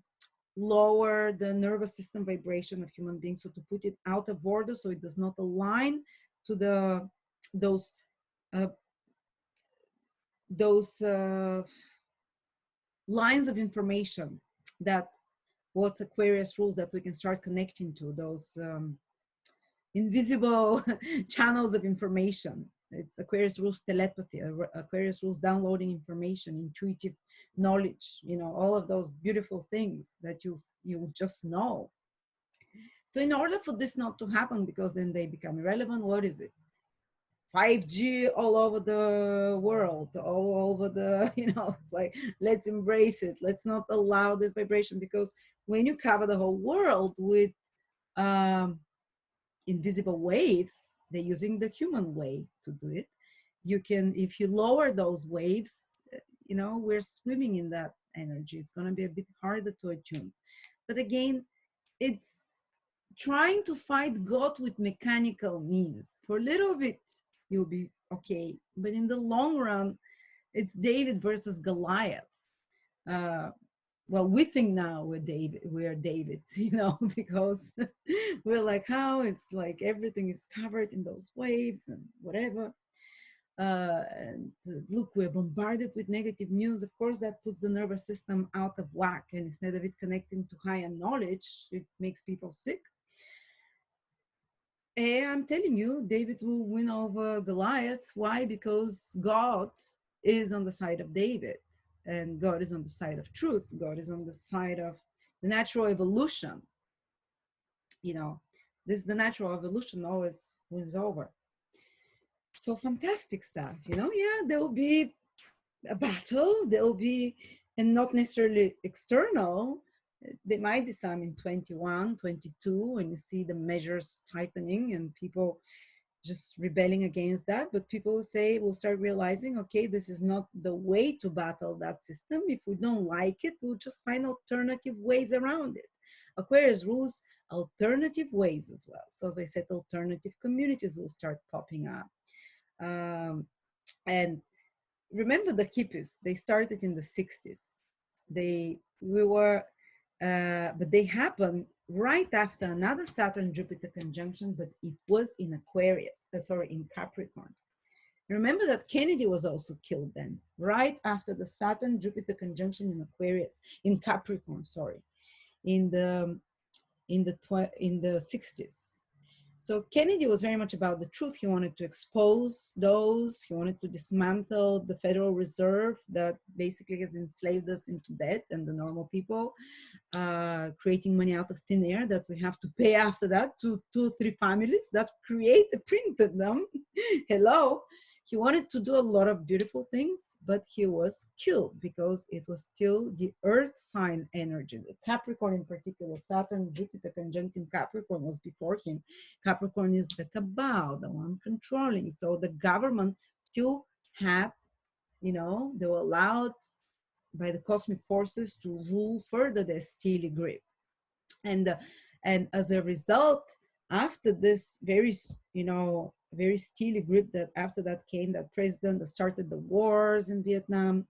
lower the nervous system vibration of human beings, so to put it out of order, so it does not align to those uh, those lines of information, that what's Aquarius rules, that we can start connecting to those invisible channels of information. It's Aquarius rules telepathy, Aquarius rules downloading information, intuitive knowledge, all of those beautiful things that you just know. So in order for this not to happen, because then they become irrelevant, what is it? 5G all over the world, all over the, it's like, let's embrace it. Let's not allow this vibration, because when you cover the whole world with invisible waves, they're using the human way to do it. You can, if you lower those waves, we're swimming in that energy. It's going to be a bit harder to attune. But again, it's trying to fight God with mechanical means. For a little bit, you'll be okay. But in the long run, it's David versus Goliath. Well, we think now we're David, because we're like, how it's like everything is covered in those waves and whatever. And look, we're bombarded with negative news. Of course, that puts the nervous system out of whack. And instead of it connecting to higher knowledge, it makes people sick. And I'm telling you, David will win over Goliath. Why? Because God is on the side of David, and God is on the side of truth. God is on the side of the natural evolution. The natural evolution always wins over. So fantastic stuff, yeah, there will be a battle, there will be, and not necessarily external. There might be some in 21, 22, when you see the measures tightening and people just rebelling against that. But people will start realizing, okay, this is not the way to battle that system. If we don't like it, we'll just find alternative ways around it. Aquarius rules alternative ways as well. So as I said, alternative communities will start popping up. And remember the hippies, they started in the 60s. But they happened right after another Saturn Jupiter conjunction, but it was in Aquarius, in Capricorn. Remember that Kennedy was also killed then, right after the Saturn Jupiter conjunction in Aquarius, in Capricorn, in the 60s. So Kennedy was very much about the truth. He wanted to expose those. He wanted to dismantle the Federal Reserve that basically has enslaved us into debt and the normal people, creating money out of thin air that we have to pay after that to 2 or 3 families that printed them. Hello. He wanted to do a lot of beautiful things, but he was killed because it was still the earth sign energy. The Capricorn in particular, Saturn, Jupiter conjuncting Capricorn was before him. Capricorn is the cabal, the one controlling. So the government still had, they were allowed by the cosmic forces to rule further their steely grip. And and as a result, after this very steely grip, that after that came that president that started the wars in Vietnam,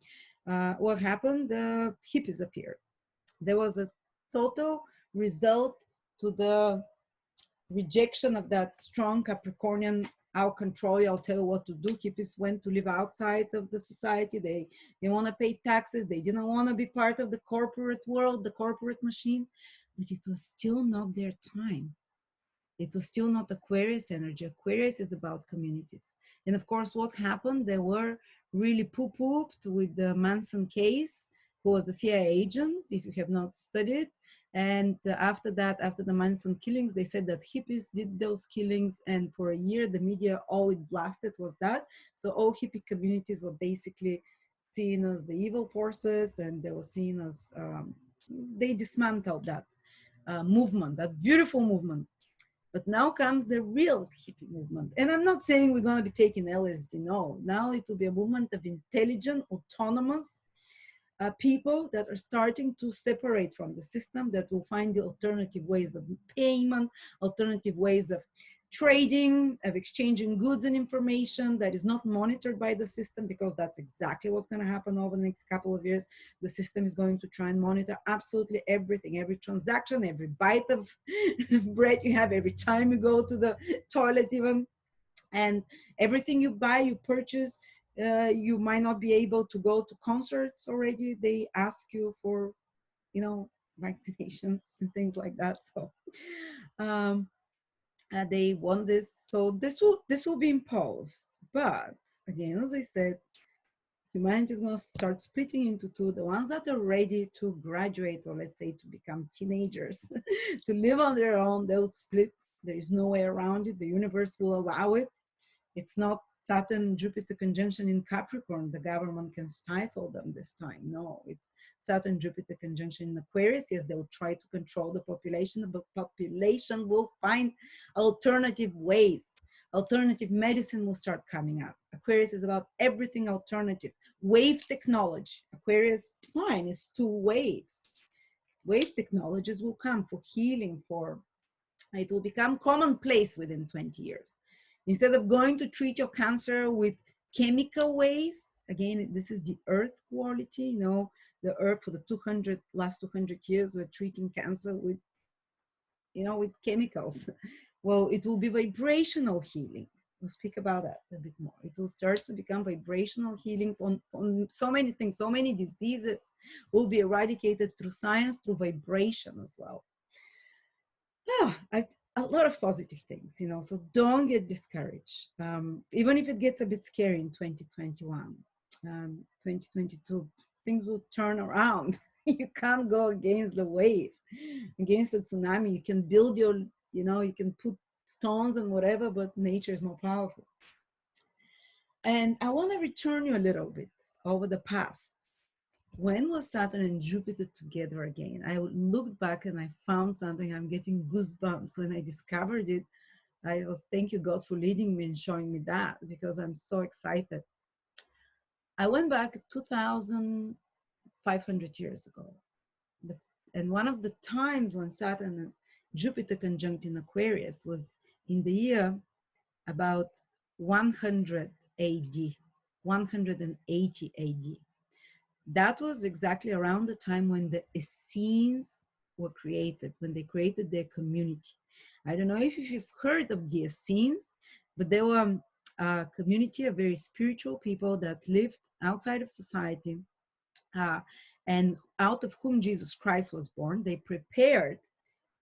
what happened? The hippies appeared. There was a total result to the rejection of that strong Capricornian, I'll control you, I'll tell you what to do. Hippies went to live outside of the society. They didn't want to pay taxes. They didn't want to be part of the corporate world, the corporate machine. But it was still not their time. It was still not Aquarius energy. Aquarius is about communities. And of course, what happened? They were really poo-pooped with the Manson case, who was a CIA agent, if you have not studied. And after that, after the Manson killings, they said that hippies did those killings. And for a year, the media, all it blasted was that. So all hippie communities were basically seen as the evil forces, and they were seen as, they dismantled that movement, that beautiful movement. But now comes the real hippie movement. And I'm not saying we're going to be taking LSD. No, now it will be a movement of intelligent, autonomous people that are starting to separate from the system, that will find the alternative ways of payment, alternative ways of trading, of exchanging goods and information that is not monitored by the system, because that's exactly what's going to happen over the next couple of years. The system is going to try and monitor absolutely everything, every transaction, every bite of bread you have, every time you go to the toilet even, and everything you buy, you purchase. You might not be able to go to concerts already. They ask you for, vaccinations and things like that. So they want this. So this will be imposed. But again, as I said, humanity is going to start splitting into two. The ones that are ready to graduate, or let's say to become teenagers, to live on their own, they'll split. There is no way around it. The universe will allow it. It's not Saturn Jupiter conjunction in Capricorn. The government can stifle them this time. No, it's Saturn Jupiter conjunction in Aquarius. Yes, they will try to control the population, but population will find alternative ways. Alternative medicine will start coming up. Aquarius is about everything alternative. Wave technology. Aquarius sign is 2 waves. Wave technologies will come for healing, it will become commonplace within 20 years. Instead of going to treat your cancer with chemical ways, again, this is the earth quality, the earth for the last 200 years, we're treating cancer with, with chemicals. Well, it will be vibrational healing. We'll speak about that a bit more. It will start to become vibrational healing on so many things. So many diseases will be eradicated through science, through vibration as well. A lot of positive things, so don't get discouraged. Even if it gets a bit scary in 2021, 2022, things will turn around. You can't go against the wave, against the tsunami. You can build you can put stones and whatever, but nature is more powerful. And I want to return you a little bit over the past. When was Saturn and Jupiter together again? I looked back and I found something. I'm getting goosebumps when I discovered it. Thank you, God, for leading me and showing me that, because I'm so excited. I went back 2,500 years ago. And one of the times when Saturn and Jupiter conjunct in Aquarius was in the year about 100 AD, 180 AD. That was exactly around the time when the Essenes were created, when they created their community. I don't know if you've heard of the Essenes, but they were a community of very spiritual people that lived outside of society, and out of whom Jesus Christ was born. They prepared,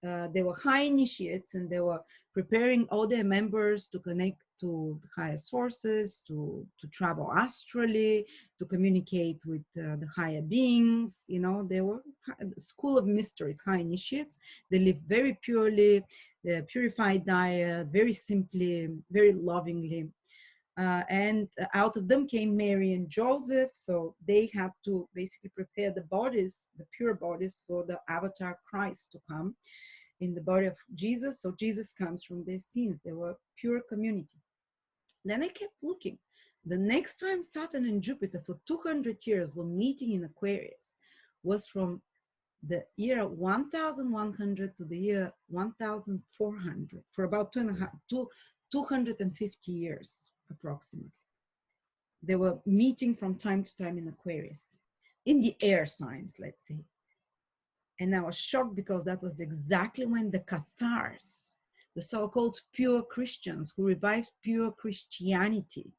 they were high initiates, and they were preparing all their members to connect to the higher sources, to travel astrally, to communicate with the higher beings. They were a school of mysteries, high initiates. They lived very purely, purified diet, very simply, very lovingly. And out of them came Mary and Joseph. So they had to basically prepare the bodies, the pure bodies, for the avatar Christ to come in the body of Jesus. So Jesus comes from these scenes. They were pure community. Then I kept looking. The next time Saturn and Jupiter for 200 years were meeting in Aquarius was from the year 1100 to the year 1400, for about 250 years approximately. They were meeting from time to time in Aquarius, in the air signs, let's say. And I was shocked because that was exactly when the Cathars, the so-called pure Christians who revived pure Christianity,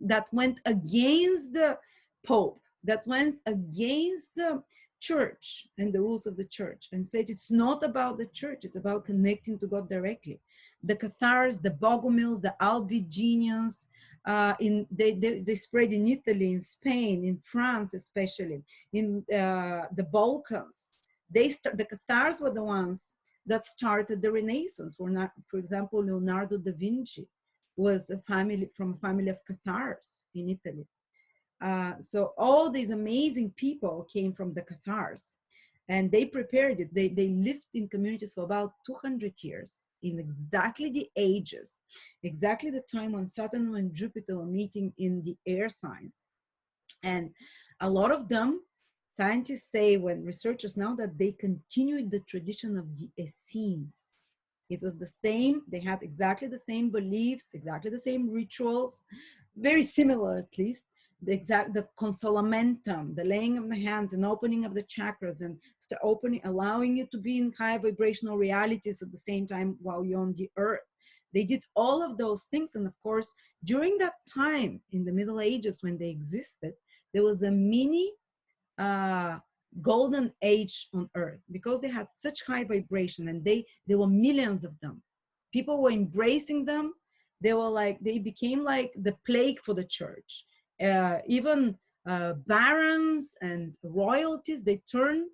that went against the Pope, that went against the church and the rules of the church, and said it's not about the church, it's about connecting to God directly. The Cathars, the Bogomils, the Albigenians, they spread in Italy, in Spain, in France especially, in the Balkans. The Cathars were the ones that started the Renaissance. For example, Leonardo da Vinci was from a family of Cathars in Italy. So all these amazing people came from the Cathars, and they prepared it. They lived in communities for about 200 years in exactly the ages, exactly the time when Saturn and Jupiter were meeting in the air signs. And a lot of them, scientists say, when researchers know, that they continued the tradition of the Essenes. It was the same, they had exactly the same beliefs, exactly the same rituals, very similar at least. The consolamentum, the laying of the hands and opening of the chakras, and allowing you to be in high vibrational realities at the same time while you're on the earth. They did all of those things. And of course, during that time in the Middle Ages when they existed, there was a mini golden age on earth, because they had such high vibration, and there were millions of them. People were embracing them. They became like the plague for the church. Even barons and royalties, they turned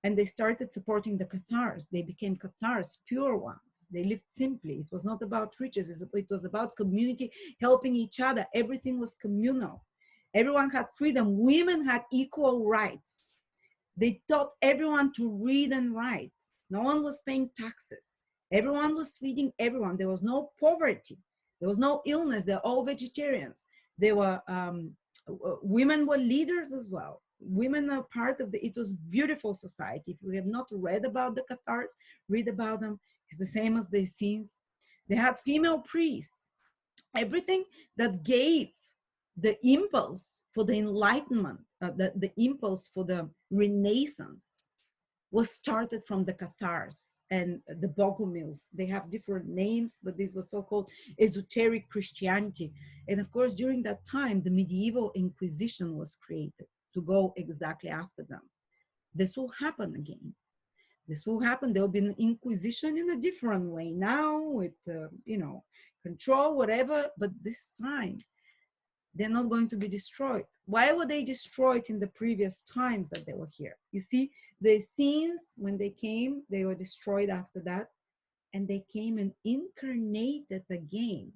and they started supporting the Cathars. They became Cathars, pure ones. They lived simply. It was not about riches. It was about community, helping each other. Everything was communal. Everyone had freedom. Women had equal rights. They taught everyone to read and write. No one was paying taxes. Everyone was feeding everyone. There was no poverty. There was no illness. They're all vegetarians. Women were leaders as well. Women are part of it was beautiful society. If you have not read about the Cathars, read about them. It's the same as the Essenes. They had female priests. Everything that gave the impulse for the enlightenment, the impulse for the Renaissance, was started from the Cathars and the Bogomils. They have different names, but this was so-called esoteric Christianity. And of course, during that time, the medieval Inquisition was created to go exactly after them. This will happen again. This will happen. There will be an Inquisition in a different way now, with control, whatever. But this time, they're not going to be destroyed. Why were they destroyed in the previous times that they were here? You see, the Essenes, when they came, they were destroyed after that, and they came and incarnated again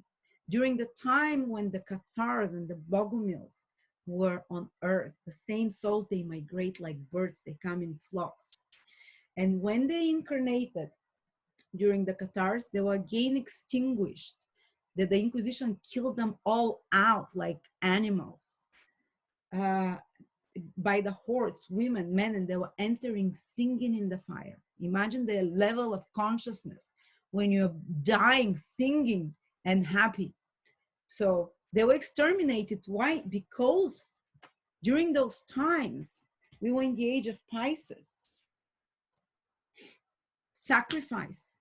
during the time when the Cathars and the Bogomils were on earth. The same souls, they migrate like birds. They come in flocks. And when they incarnated during the Cathars, they were again extinguished. That the Inquisition killed them all out like animals, by the hordes, women, men, and they were entering singing in the fire. Imagine the level of consciousness when you're dying, singing and happy. So they were exterminated. Why? Because during those times, we were in the age of Pisces. Sacrifice.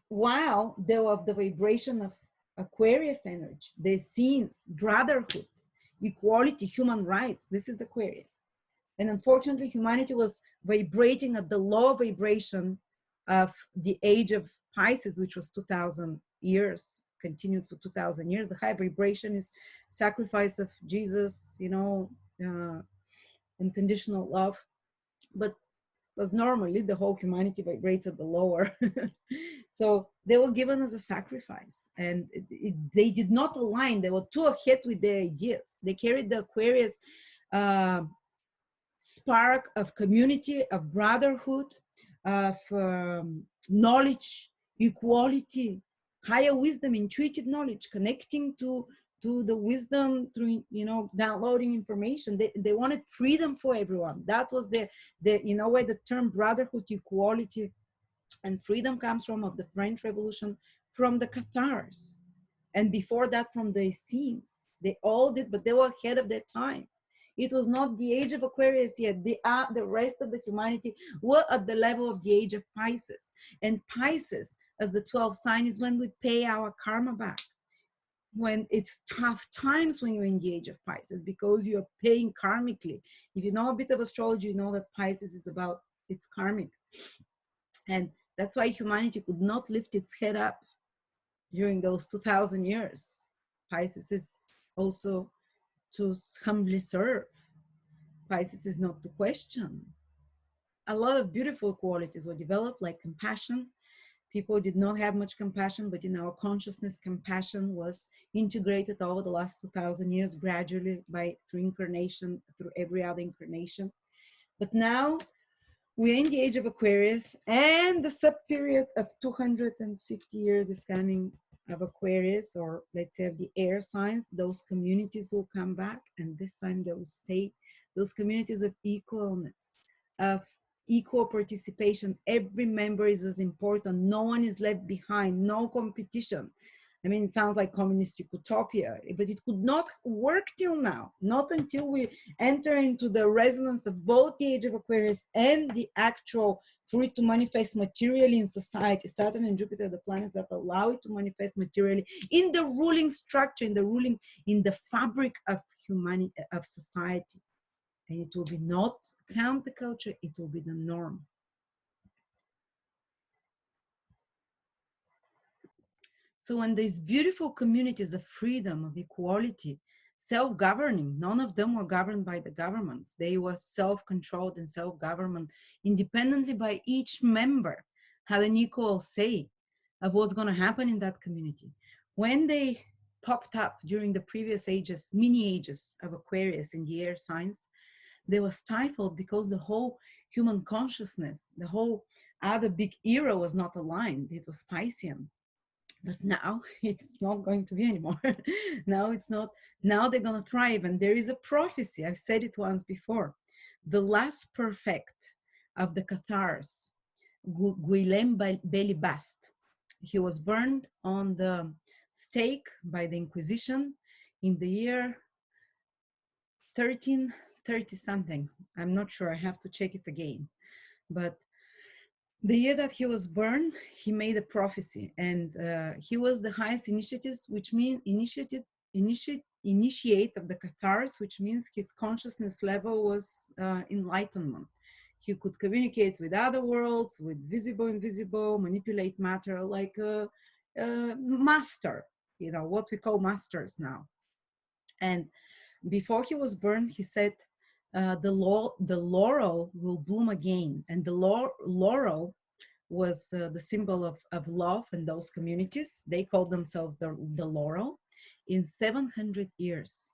While they were of the vibration of Aquarius energy, the scenes, brotherhood, equality, human rights. This is Aquarius. And unfortunately, humanity was vibrating at the low vibration of the age of Pisces, which was 2000 years, continued for 2000 years. The high vibration is sacrifice of Jesus, unconditional love. But because normally the whole humanity vibrates at the lower. So they were given as a sacrifice, and they did not align. They were too ahead with their ideas. They carried the Aquarius spark of community, of brotherhood, of knowledge, equality, higher wisdom, intuitive knowledge, connecting to the wisdom through, you know, downloading information. They wanted freedom for everyone. That was the you know, where the term brotherhood, equality, and freedom comes from, of the French Revolution, from the Cathars, and before that from the Essenes. They all did, but they were ahead of their time. It was not the age of Aquarius yet. The rest of the humanity were at the level of the age of Pisces. And Pisces, as the 12th sign, is when we pay our karma back. When it's tough times when you're in the age of Pisces, because you're paying karmically. If you know a bit of astrology, you know that Pisces is about, it's karmic. And that's why humanity could not lift its head up during those 2000 years. Pisces is also to humbly serve. Pisces is not to question. A lot of beautiful qualities were developed, like compassion. People did not have much compassion, but in our consciousness, compassion was integrated over the last 2000 years gradually through incarnation, through every other incarnation. But now we're in the age of Aquarius, and the sub period of 250 years is coming of Aquarius, or let's say of the air signs. Those communities will come back, and this time they will stay. Those communities of equalness, of equal participation. Every member is as important. No one is left behind. No competition. I mean, it sounds like communistic utopia, but it could not work till now, not until we enter into the resonance of both the age of Aquarius and the actual, for it to manifest materially in society. Saturn and Jupiter, the planets that allow it to manifest materially in the ruling structure, in the fabric of humanity, of society. And it will be not counterculture, it will be the norm. So when these beautiful communities of freedom, of equality, self-governing, none of them were governed by the governments. They were self-controlled and self-government independently by each member, had an equal say of what's going to happen in that community. When they popped up during the previous ages, mini ages of Aquarius in the air signs, they were stifled because the whole human consciousness, the whole other big era was not aligned. It was Piscean. But now it's not going to be anymore. Now it's not. Now they're going to thrive. And there is a prophecy. I've said it once before. The last perfect of the Cathars, Guillem Belibast, he was burned on the stake by the Inquisition in the year 1330 something. I'm not sure. I have to check it again. But the year that he was born, he made a prophecy, and he was the highest initiative, which means initiate of the Cathars, which means his consciousness level was enlightenment. He could communicate with other worlds, with visible, invisible, manipulate matter, like a master, you know, what we call masters now. And before he was burned, he said, the laurel will bloom again. And the laurel was the symbol of love in those communities. They called themselves the laurel in 700 years.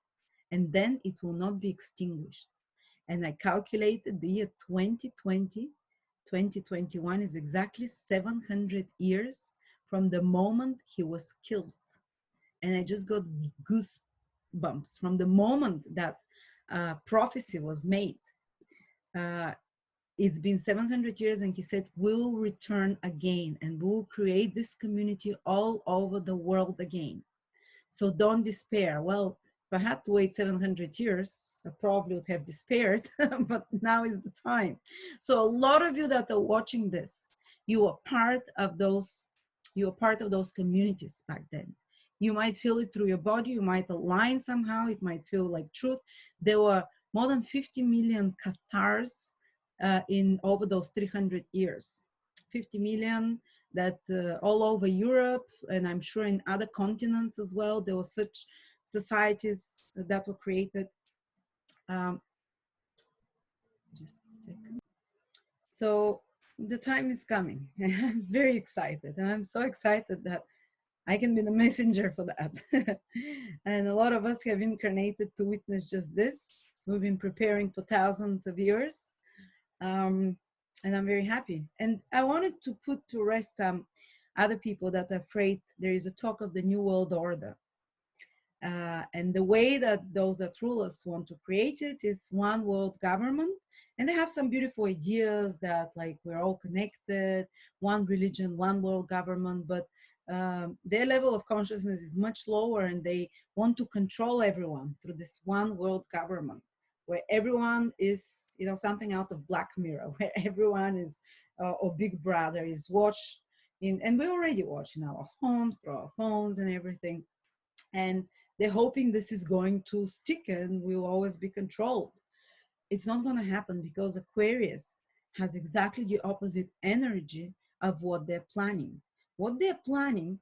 And then it will not be extinguished. And I calculated the year 2020, 2021 is exactly 700 years from the moment he was killed. And I just got goosebumps from the moment that prophecy was made. It's been 700 years, and he said, we'll return again, and we'll create this community all over the world again. So don't despair. Well, if I had to wait 700 years, I probably would have despaired, but now is the time. So a lot of you that are watching this, you are part of those communities back then. You might feel it through your body, you might align somehow, it might feel like truth. There were more than 50 million Cathars in over those 300 years. 50 million that all over Europe, and I'm sure in other continents as well, there were such societies that were created. Just a second. So the time is coming. I'm very excited, and I'm so excited that I can be the messenger for that. And a lot of us have incarnated to witness just this. We've been preparing for thousands of years. Um, and I'm very happy. And I wanted to put to rest some other people that are afraid there is a talk of the New World Order. And the way that those that rule us want to create it is one world government. And they have some beautiful ideas that, like, we're all connected, one religion, one world government, but their level of consciousness is much lower, and they want to control everyone through this one world government, where everyone is, you know, something out of Black Mirror, where everyone is, or Big Brother is watched in, and we already watch in our homes, through our phones and everything. And they're hoping this is going to stick and will always be controlled. It's not going to happen, because Aquarius has exactly the opposite energy of what they're planning. What they're planning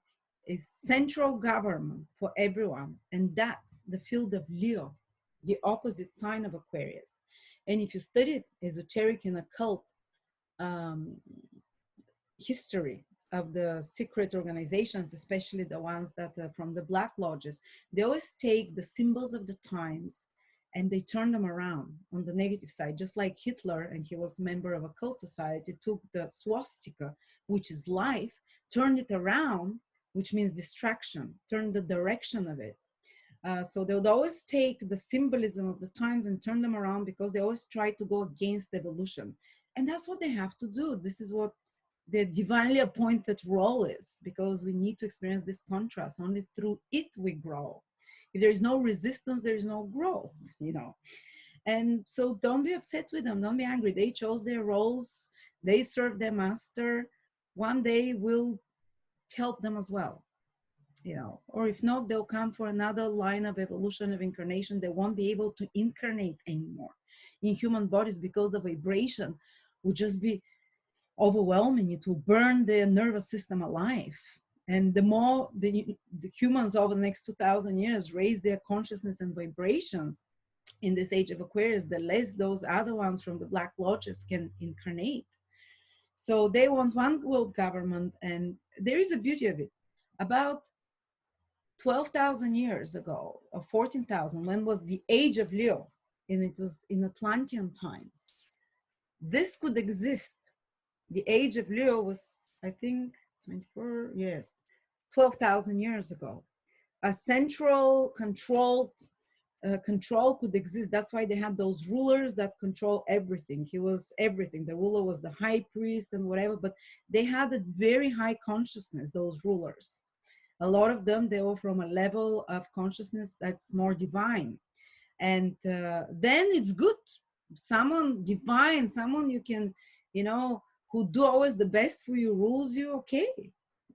is central government for everyone, and that's the field of Leo, the opposite sign of Aquarius. And if you study esoteric and occult um, history of the secret organizations, especially the ones that are from the Black Lodges, they always take the symbols of the times and they turn them around on the negative side, just like Hitler, and he was a member of a cult society, took the swastika, which is life, turned it around, which means distraction, turned the direction of it. So they would always take the symbolism of the times and turn them around, because they always try to go against evolution. And that's what they have to do. This is what the divinely appointed role is, because we need to experience this contrast. Only through it we grow. If there is no resistance, there is no growth, you know. And so don't be upset with them. Don't be angry. They chose their roles. They serve their master. One day we'll help them as well, you know. Or if not, they'll come for another line of evolution, of incarnation. They won't be able to incarnate anymore in human bodies, because the vibration will just be overwhelming. It will burn their nervous system alive. And the more the humans over the next 2,000 years raise their consciousness and vibrations in this age of Aquarius, the less those other ones from the Black Lodges can incarnate. So they want one world government, and there is a beauty of it. About 12,000 years ago, or 14,000, when was the age of Leo, and it was in Atlantean times, this could exist. The age of Leo was, I think, 24, yes, 12,000 years ago. A central control could exist. That's why they had those rulers that control everything. He was everything. The ruler was the high priest and whatever, but they had a very high consciousness, those rulers. A lot of them, they were from a level of consciousness that's more divine. And then it's good. Someone divine, someone you can, you know, who do always the best for you, rules you, okay,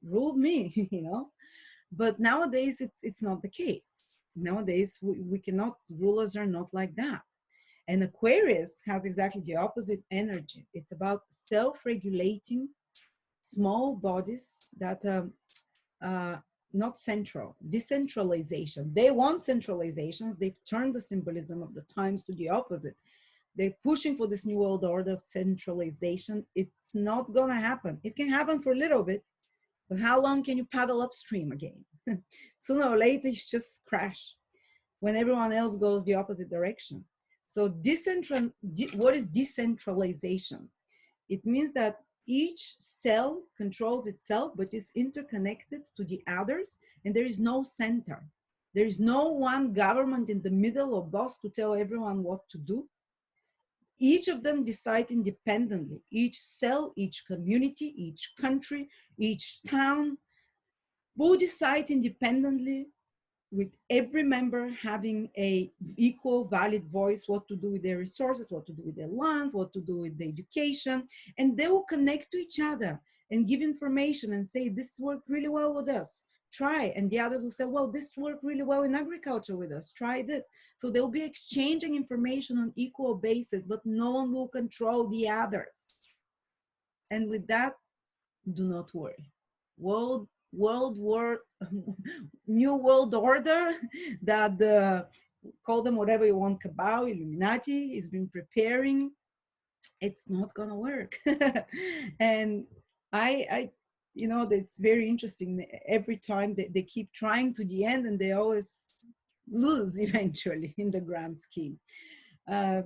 rule me, you know. But nowadays it's not the case. Nowadays we cannot, rulers are not like that. And Aquarius has exactly the opposite energy. It's about self-regulating small bodies that not central, decentralization. They want centralizations. They've turned the symbolism of the times to the opposite. They're pushing for this new world order of centralization. It's not going to happen. It can happen for a little bit, but how long can you paddle upstream again? Sooner or later, you just crash when everyone else goes the opposite direction. So what is decentralization? It means that each cell controls itself, but is interconnected to the others, and there is no center. There is no one government in the middle or boss to tell everyone what to do. Each of them decide independently. Each cell, each community, each country, each town will decide independently, with every member having a equal valid voice, what to do with their resources, what to do with their land, what to do with the education. And they will connect to each other and give information and say, this worked really well with us, try. And the others will say, well, this worked really well in agriculture with us, try this. So they'll be exchanging information on equal basis, but no one will control the others. And with that, do not worry. New world order, that call them whatever you want, cabal, Illuminati, has been preparing it's not gonna work. And I you know, it's very interesting. Every time they keep trying to the end, and they always lose eventually in the grand scheme,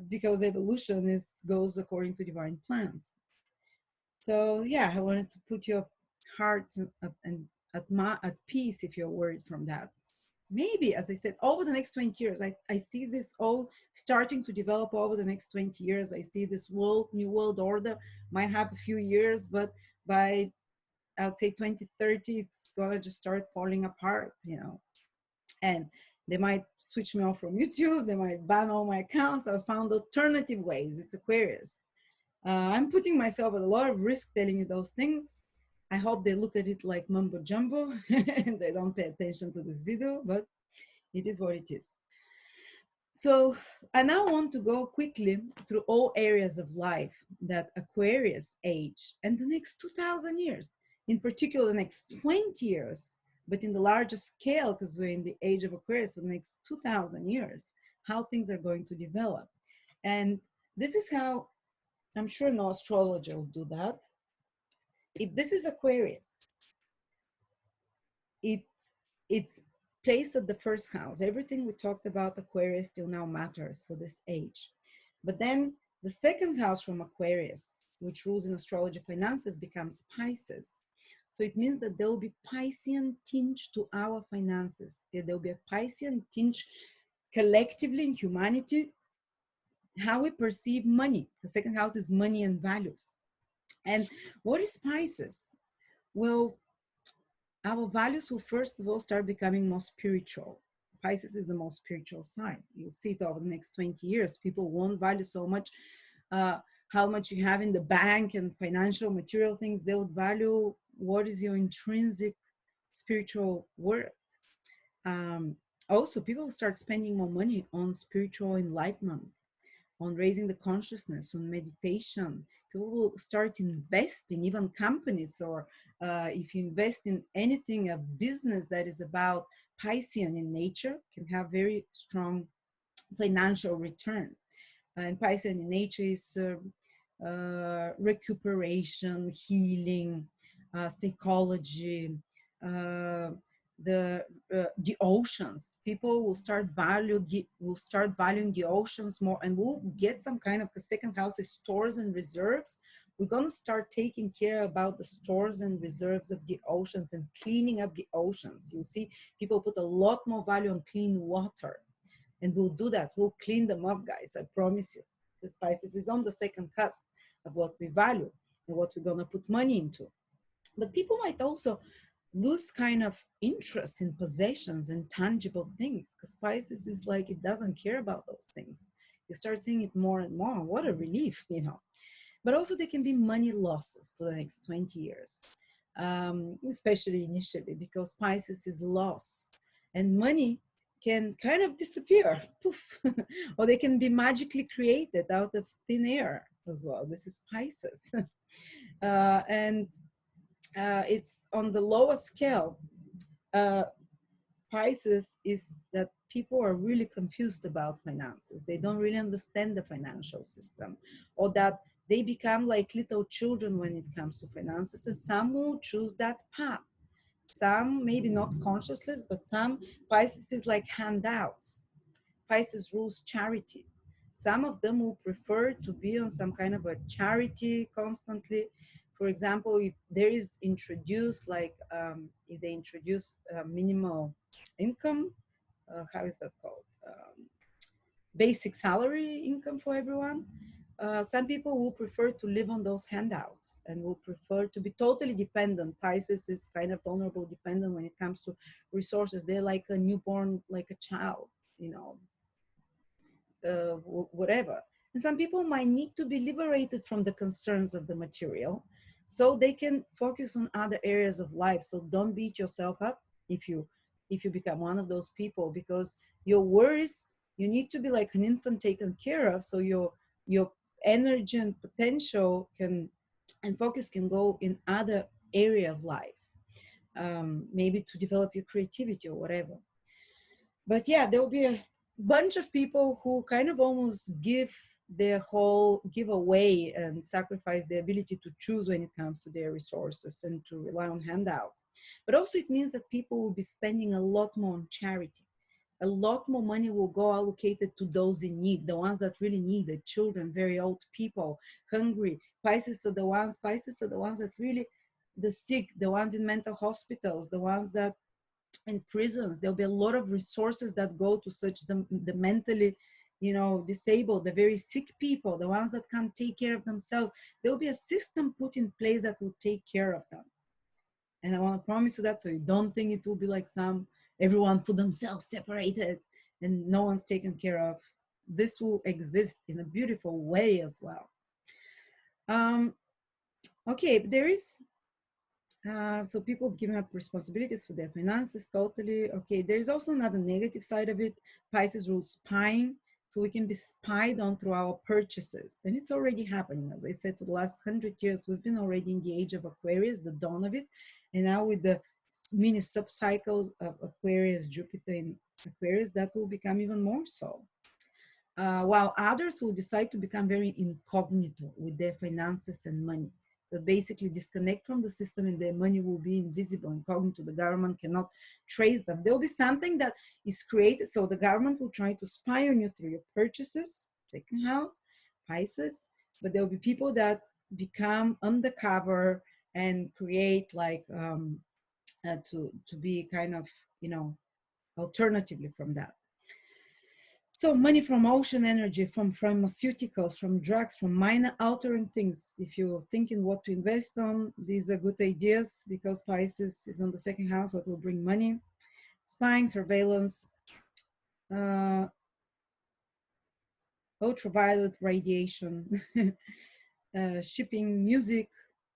because evolution is goes according to divine plans. So yeah, I wanted to put your hearts at peace if you're worried from that. Maybe, as I said, over the next 20 years, I see this all starting to develop over the next 20 years. I see this new world order might have a few years, but by, I'll say 2030, it's gonna just start falling apart, you know. And they might switch me off from YouTube, they might ban all my accounts. I've found alternative ways. It's Aquarius. I'm putting myself at a lot of risk telling you those things. I hope they look at it like mumbo jumbo and they don't pay attention to this video, but it is what it is. So I now want to go quickly through all areas of life that Aquarius age and the next 2000 years, in particular the next 20 years, but in the larger scale, because we're in the age of Aquarius for the next 2000 years, how things are going to develop. And this is how, I'm sure no astrologer will do that. If this is Aquarius, it's placed at the first house. Everything we talked about Aquarius still now matters for this age. But then the second house from Aquarius, which rules in astrology finances, becomes Pisces. So it means that there will be Piscean tinge to our finances. There will be a Piscean tinge collectively in humanity, how we perceive money. The second house is money and values. And what is Pisces? Well, our values will first of all start becoming more spiritual. Pisces is the most spiritual sign. You'll see it over the next 20 years. People won't value so much how much you have in the bank and financial material things. They would value what is your intrinsic spiritual worth. Also, people start spending more money on spiritual enlightenment, on raising the consciousness, on meditation. People will start investing, even companies, or if you invest in anything, a business that is about Piscean in nature can have very strong financial return. And Piscean in nature is recuperation, healing, psychology, the oceans. People will start valuing the oceans more, and we'll get some kind of, the second house is stores and reserves. We're going to start taking care about the stores and reserves of the oceans and cleaning up the oceans. You see, people put a lot more value on clean water, and we'll do that. We'll clean them up, guys. I promise you. The Pisces is on the second cusp of what we value and what we're going to put money into. But people might also lose kind of interest in possessions and tangible things, because Pisces is like, it doesn't care about those things. You start seeing it more and more. What a relief, you know. But also there can be money losses for the next 20 years, especially initially, because Pisces is loss, and money can kind of disappear, poof, or they can be magically created out of thin air as well. This is Pisces. And it's on the lower scale. Pisces is that people are really confused about finances. They don't really understand the financial system, or that they become like little children when it comes to finances, and some will choose that path. Some, maybe not consciously, but some, Pisces is like handouts. Pisces rules charity. Some of them will prefer to be on some kind of a charity constantly. For example, if there is introduced, like if they introduce minimal income, how is that called? Basic salary income for everyone. Some people will prefer to live on those handouts and will prefer to be totally dependent. Pisces is kind of vulnerable, dependent when it comes to resources. They're like a newborn, like a child, you know, whatever. And some people might need to be liberated from the concerns of the material so they can focus on other areas of life. So don't beat yourself up if you become one of those people, because your worries, you need to be like an infant taken care of, so your energy and potential can and focus can go in other area of life, maybe to develop your creativity or whatever. But yeah, there will be a bunch of people who kind of almost give their whole give away and sacrifice the ability to choose when it comes to their resources and to rely on handouts. But also it means that people will be spending a lot more on charity. A lot more money will go allocated to those in need, the ones that really need it, children, very old people, hungry. Pisces are the ones that really, the sick, the ones in mental hospitals, the ones that in prisons. There'll be a lot of resources that go to such the mentally, disabled, the very sick people, the ones that can't take care of themselves. There'll be a system put in place that will take care of them. And I want to promise you that, so you don't think it will be like everyone for themselves separated and no one's taken care of. This will exist in a beautiful way as well. Okay, there is so people giving up responsibilities for their finances, totally. Okay, there is also another negative side of it. Pisces rules spying. So we can be spied on through our purchases. And it's already happening. As I said, for the last 100 years, we've been already in the age of Aquarius, the dawn of it. And now with the mini subcycles of Aquarius, Jupiter in Aquarius, that will become even more so. While others will decide to become very incognito with their finances and money. That basically disconnect from the system and their money will be invisible, incognito. The government cannot trace them. There will be something that is created. So the government will try to spy on you through your purchases, second house, Pisces, but there will be people that become undercover and create like to be kind of, alternatively from that. So money from ocean energy, from pharmaceuticals, from drugs, from minor altering things. If you're thinking what to invest on, these are good ideas because Pisces is on the second house, what will bring money. Spying, surveillance, ultraviolet radiation, shipping, music.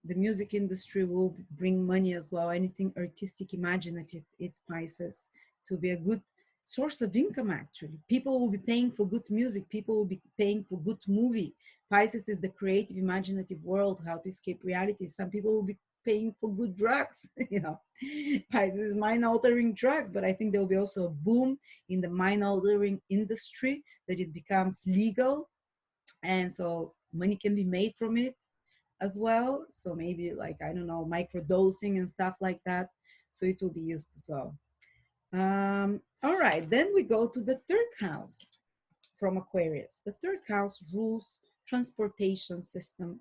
The music industry will bring money as well. Anything artistic, imaginative, it's Pisces to be a good source of income. Actually, people will be paying for good music, people will be paying for good movie. Pisces is the creative, imaginative world, how to escape reality. Some people will be paying for good drugs. Pisces is mind altering drugs, but I think there will be also a boom in the mind altering industry, that it becomes legal, and so money can be made from it as well. So maybe like, I don't know, microdosing and stuff like that, so it will be used as well. All right, then we go to the third house from Aquarius. The third house rules transportation system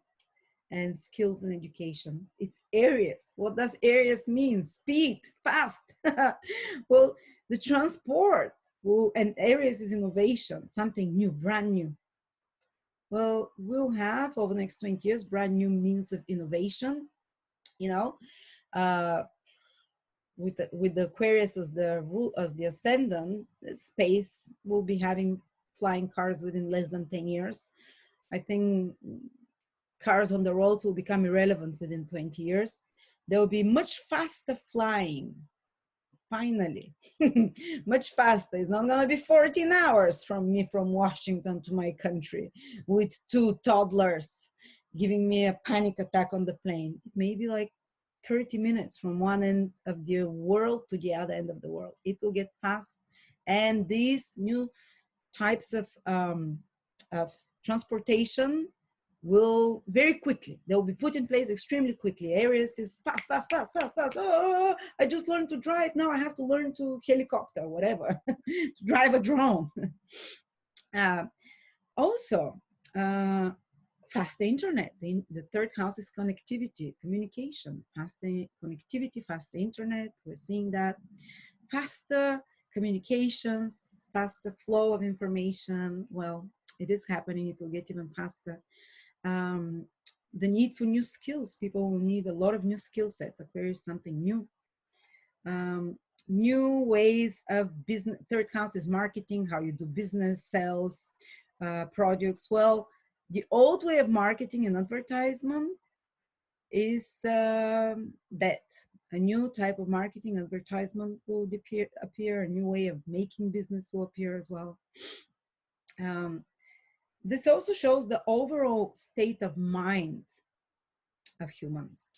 and skills and education. It's Aries. What does Aries mean? Speed, fast. Well, the transport and Aries is innovation, something new, brand new. Well, we'll have over the next 20 years brand new means of innovation, with the Aquarius as the ascendant. Space will be having flying cars within less than 10 years. I think cars on the roads will become irrelevant within 20 years. There will be much faster flying, finally. Much faster. It's not going to be 14 hours from Washington to my country with 2 toddlers giving me a panic attack on the plane. It may be like 30 minutes from one end of the world to the other end of the world. It will get fast. And these new types of transportation will very quickly, they'll be put in place extremely quickly. Aries is fast, fast, fast, fast, fast. Oh, I just learned to drive. Now I have to learn to helicopter, whatever, to drive a drone. Also, faster internet. The third house is connectivity, communication, faster connectivity, faster internet. We're seeing that. Faster communications, faster flow of information. Well, it is happening. It will get even faster. The need for new skills. People will need a lot of new skill sets. Aquarius is something new. New ways of business. Third house is marketing, how you do business, sales, products. Well, the old way of marketing and advertisement is that a new type of marketing advertisement will appear, a new way of making business will appear as well. This also shows the overall state of mind of humans.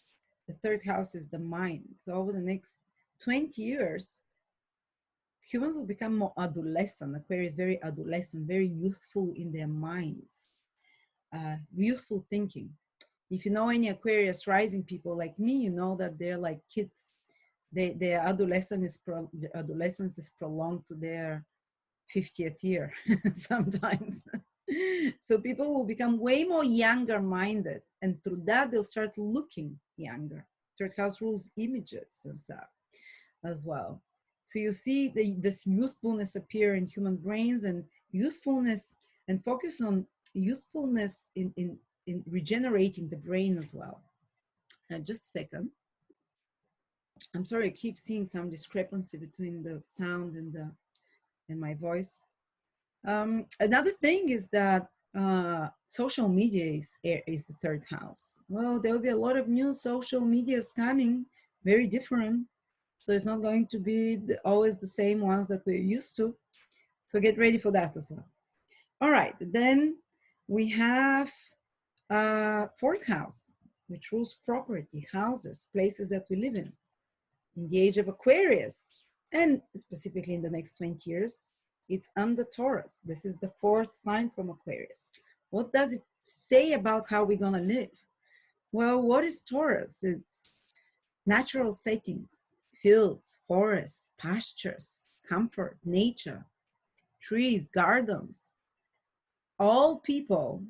The third house is the mind. So over the next 20 years, humans will become more adolescent. Aquarius is very adolescent, very youthful in their minds. youthful thinking. If you know any Aquarius rising people like me, you know that they're like kids. Their adolescence is prolonged to their 50th year sometimes. So people will become way more younger minded, and through that they'll start looking younger. Third house rules images and stuff as well. So you see this youthfulness appear in human brains, and youthfulness, and focus on youthfulness in regenerating the brain as well. Just a second. I'm sorry, I keep seeing some discrepancy between the sound and my voice. Another thing is that social media is the third house. Well, there will be a lot of new social medias coming, very different. So it's not going to be always the same ones that we're used to. So get ready for that as well. All right, then we have fourth house, which rules property, houses, places that we live in the age of Aquarius, and specifically in the next 20 years, it's under Taurus. This is the fourth sign from Aquarius. What does it say about how we're going to live? Well, what is Taurus? It's natural settings, fields, forests, pastures, comfort, nature, trees, gardens. All people,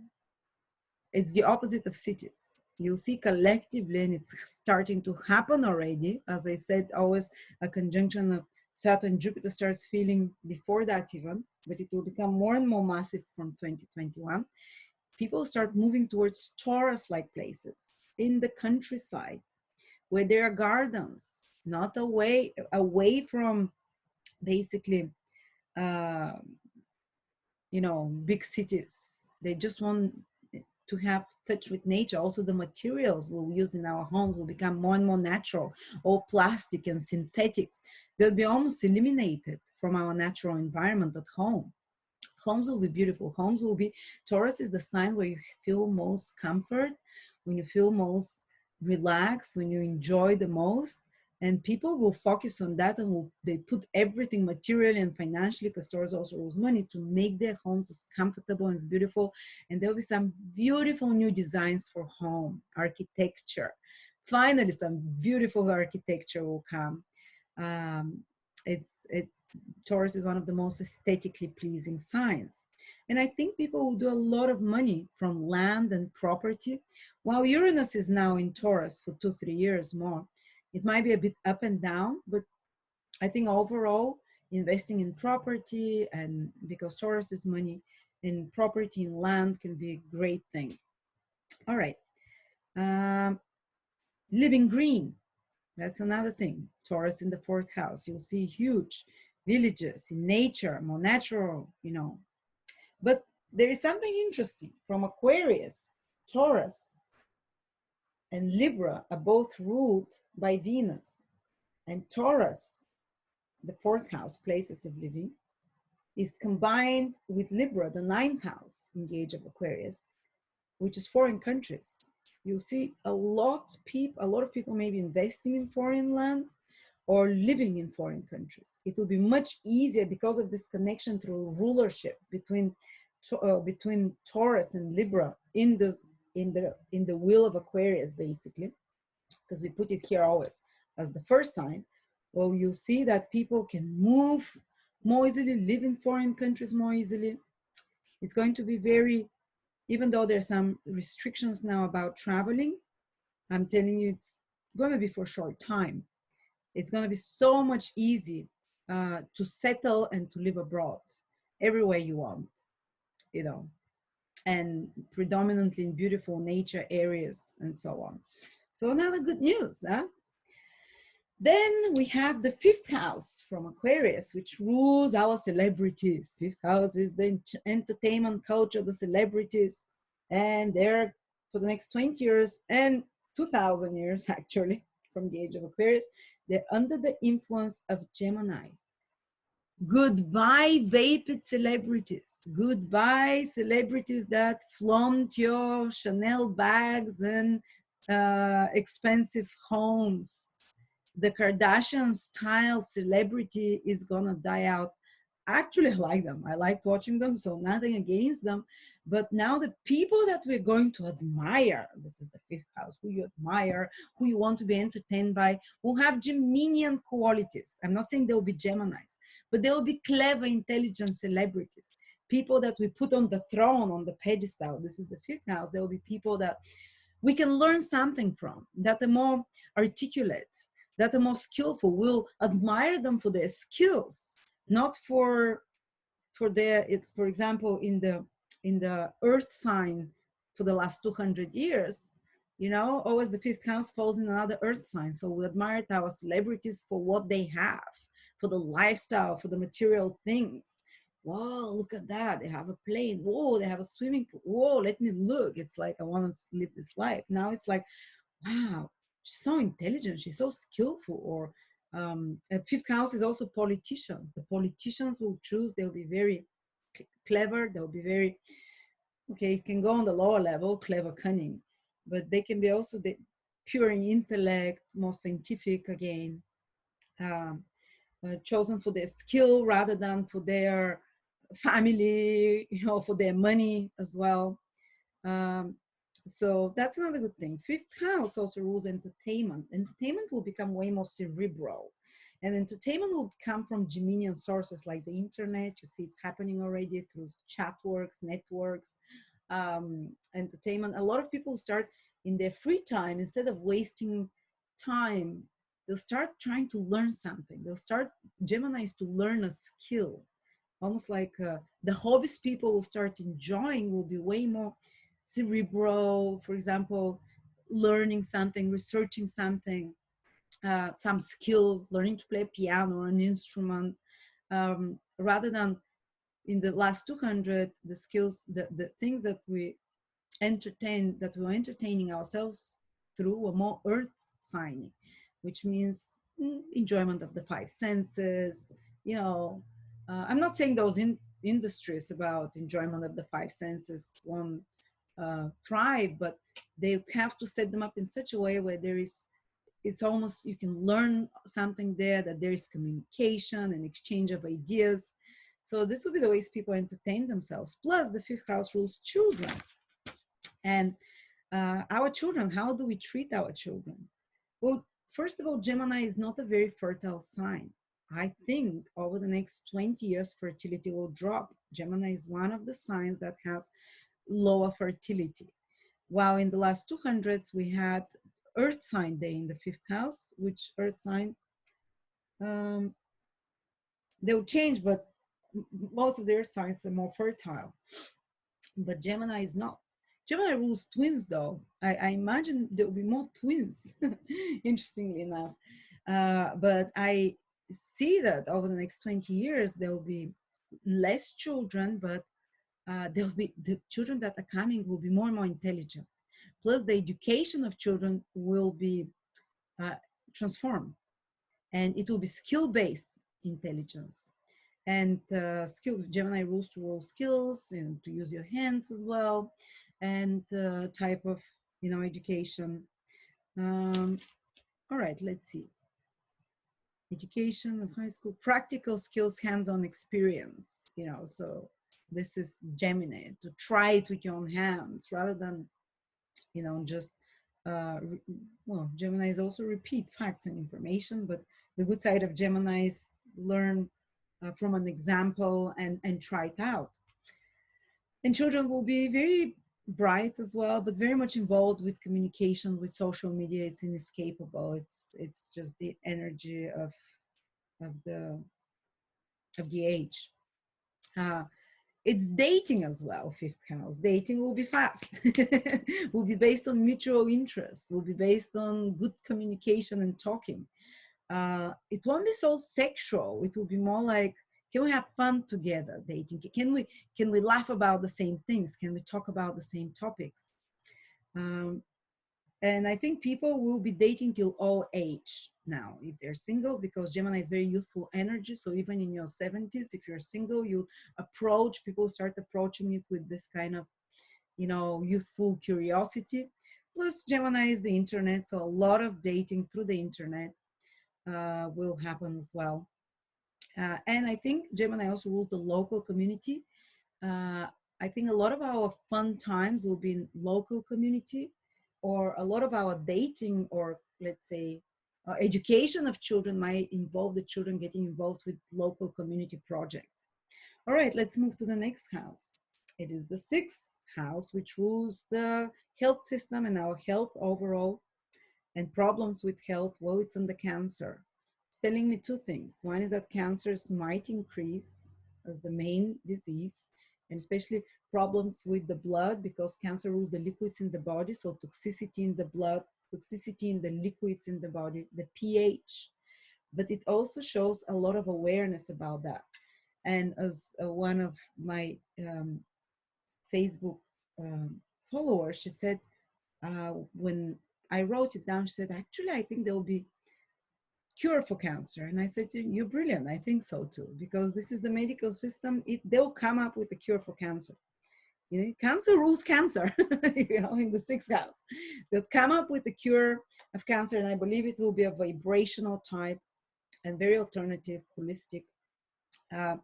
it's the opposite of cities. You see collectively, and it's starting to happen already. As I said, always a conjunction of Saturn Jupiter starts feeling before that even, but it will become more and more massive from 2021. People start moving towards Taurus-like places in the countryside, where there are gardens, not away from basically, big cities. They just want to have touch with nature. Also, the materials we'll use in our homes will become more and more natural. All plastic and synthetics, they'll be almost eliminated from our natural environment at home. Homes will be beautiful. Homes will be, Taurus is the sign where you feel most comfort, when you feel most relaxed, when you enjoy the most. And people will focus on that, and they put everything materially and financially, because Taurus also rules money, to make their homes as comfortable and as beautiful. And there'll be some beautiful new designs for home architecture. Finally, some beautiful architecture will come. It's Taurus is one of the most aesthetically pleasing signs. And I think people will do a lot of money from land and property. While Uranus is now in Taurus for 2-3 years more, it might be a bit up and down, but I think overall, investing in property, and because Taurus is money, in property and land can be a great thing. All right. Living green. That's another thing. Taurus in the fourth house. You'll see huge villages in nature, more natural, But there is something interesting from Aquarius, Taurus, and Libra are both ruled by Venus. And Taurus, the fourth house, places of living, is combined with Libra, the ninth house in the age of Aquarius, which is foreign countries. You'll see a lot of people may be investing in foreign lands or living in foreign countries. It will be much easier because of this connection through rulership between Taurus and Libra in the wheel of Aquarius, basically, because we put it here always as the first sign. Well, you see that people can move more easily, live in foreign countries more easily. It's going to be very, even though there's some restrictions now about traveling, I'm telling you, it's going to be for a short time. It's going to be so much easy to settle and to live abroad everywhere you want, and predominantly in beautiful nature areas and so on. So another good news, huh? Then we have the fifth house from Aquarius, which rules our celebrities. Fifth house is the entertainment culture, the celebrities, and they're for the next 20 years and 2,000 years, actually, from the age of Aquarius, they're under the influence of Gemini. Goodbye, vapid celebrities. Goodbye, celebrities that flaunt your Chanel bags and expensive homes. The Kardashian style celebrity is gonna die out actually like them. I liked watching them, so nothing against them. But now the people that we're going to admire, this is the fifth house, who you admire, who you want to be entertained by, will have Geminian qualities. I'm not saying they'll be Geminis, but they'll be clever, intelligent celebrities. People that we put on the throne, on the pedestal. This is the fifth house. There will be people that we can learn something from, that are more articulate, that are more skillful. We'll admire them for their skills, not for their, it's, for example, in the earth sign for the last 200 years, you know, always the fifth house falls in another earth sign. So we admire our celebrities for what they have, for the lifestyle, for the material things. Wow, look at that. They have a plane. Whoa, they have a swimming pool. Whoa, let me look. It's like, I want to live this life. Now it's like, wow, she's so intelligent. She's so skillful. Or fifth house is also politicians. The politicians will choose, they'll be very clever. They'll be very, okay, it can go on the lower level, clever, cunning, but they can be also the pure in intellect, more scientific again, chosen for their skill rather than for their family, you know, for their money as well. Um, so that's another good thing. Fifth house also rules entertainment. Entertainment will become way more cerebral, and entertainment will come from Geminian sources like the internet. You see, it's happening already through chat works, networks, entertainment. A lot of people start in their free time, instead of wasting time, they'll start trying to learn something. They'll start, Geminis, to learn a skill. Almost like the hobbies people will start enjoying will be way more cerebral. For example, learning something, researching something, some skill, learning to play piano or an instrument, rather than in the last 200, the skills, the things that we entertain, that we're entertaining ourselves through, a more earth signing, which means enjoyment of the five senses, you know. I'm not saying those industries about enjoyment of the five senses won't thrive, but they have to set them up in such a way where there is, it's almost, you can learn something there, that there is communication and exchange of ideas. So this will be the ways people entertain themselves. Plus the fifth house rules children. And our children, how do we treat our children? Well, first of all, Gemini is not a very fertile sign. I think over the next 20 years, fertility will drop. Gemini is one of the signs that has lower fertility. While in the last 200s, we had Earth sign day in the fifth house, which Earth sign, they'll change, but most of the Earth signs are more fertile. But Gemini is not. Gemini rules twins, though. I imagine there will be more twins, interestingly enough. But I see that over the next 20 years, there will be less children, but there will be, the children that are coming will be more and more intelligent. Plus, the education of children will be transformed, and it will be skill-based intelligence. And skills, Gemini rules to roll skills and to use your hands as well, and type of, you know, education. All right, let's see. Education of high school, practical skills, hands-on experience, you know, so this is Gemini, to try it with your own hands rather than, you know, just, well, Gemini is also repeat facts and information, but the good side of Gemini is learn from an example and try it out. And children will be very bright as well, but very much involved with communication, with social media. It's inescapable. It's just the energy of the age. It's dating as well, fifth house. Dating will be fast, will be based on mutual interest, will be based on good communication and talking. It won't be so sexual. It will be more like, can we have fun together dating? Can we laugh about the same things? Can we talk about the same topics? And I think people will be dating till all age now if they're single, because Gemini is very youthful energy. So even in your 70s, if you're single, you approach, people start approaching it with this kind of, you know, youthful curiosity. Plus Gemini is the internet, so a lot of dating through the internet will happen as well. And I think Gemini also rules the local community. uh, I think a lot of our fun times will be in local community, or a lot of our dating, or let's say education of children might involve the children getting involved with local community projects. All right, let's move to the next house. It is the sixth house, which rules the health system and our health overall, and problems with health. Well, it's under Cancer. It's telling me two things. One is that cancers might increase as the main disease, and especially problems with the blood, because cancer rules the liquids in the body. So toxicity in the blood, toxicity in the liquids in the body, the pH. But it also shows a lot of awareness about that. And as one of my Facebook um, followers, she said, when I wrote it down, she said, actually, I think there will be cure for cancer. And I said, you're brilliant. I think so too, because this is the medical system. They'll come up with a cure for cancer. You know, cancer rules cancer, you know, in the sixth house. They'll come up with a cure of cancer. And I believe it will be a vibrational type and very alternative, holistic. Uh,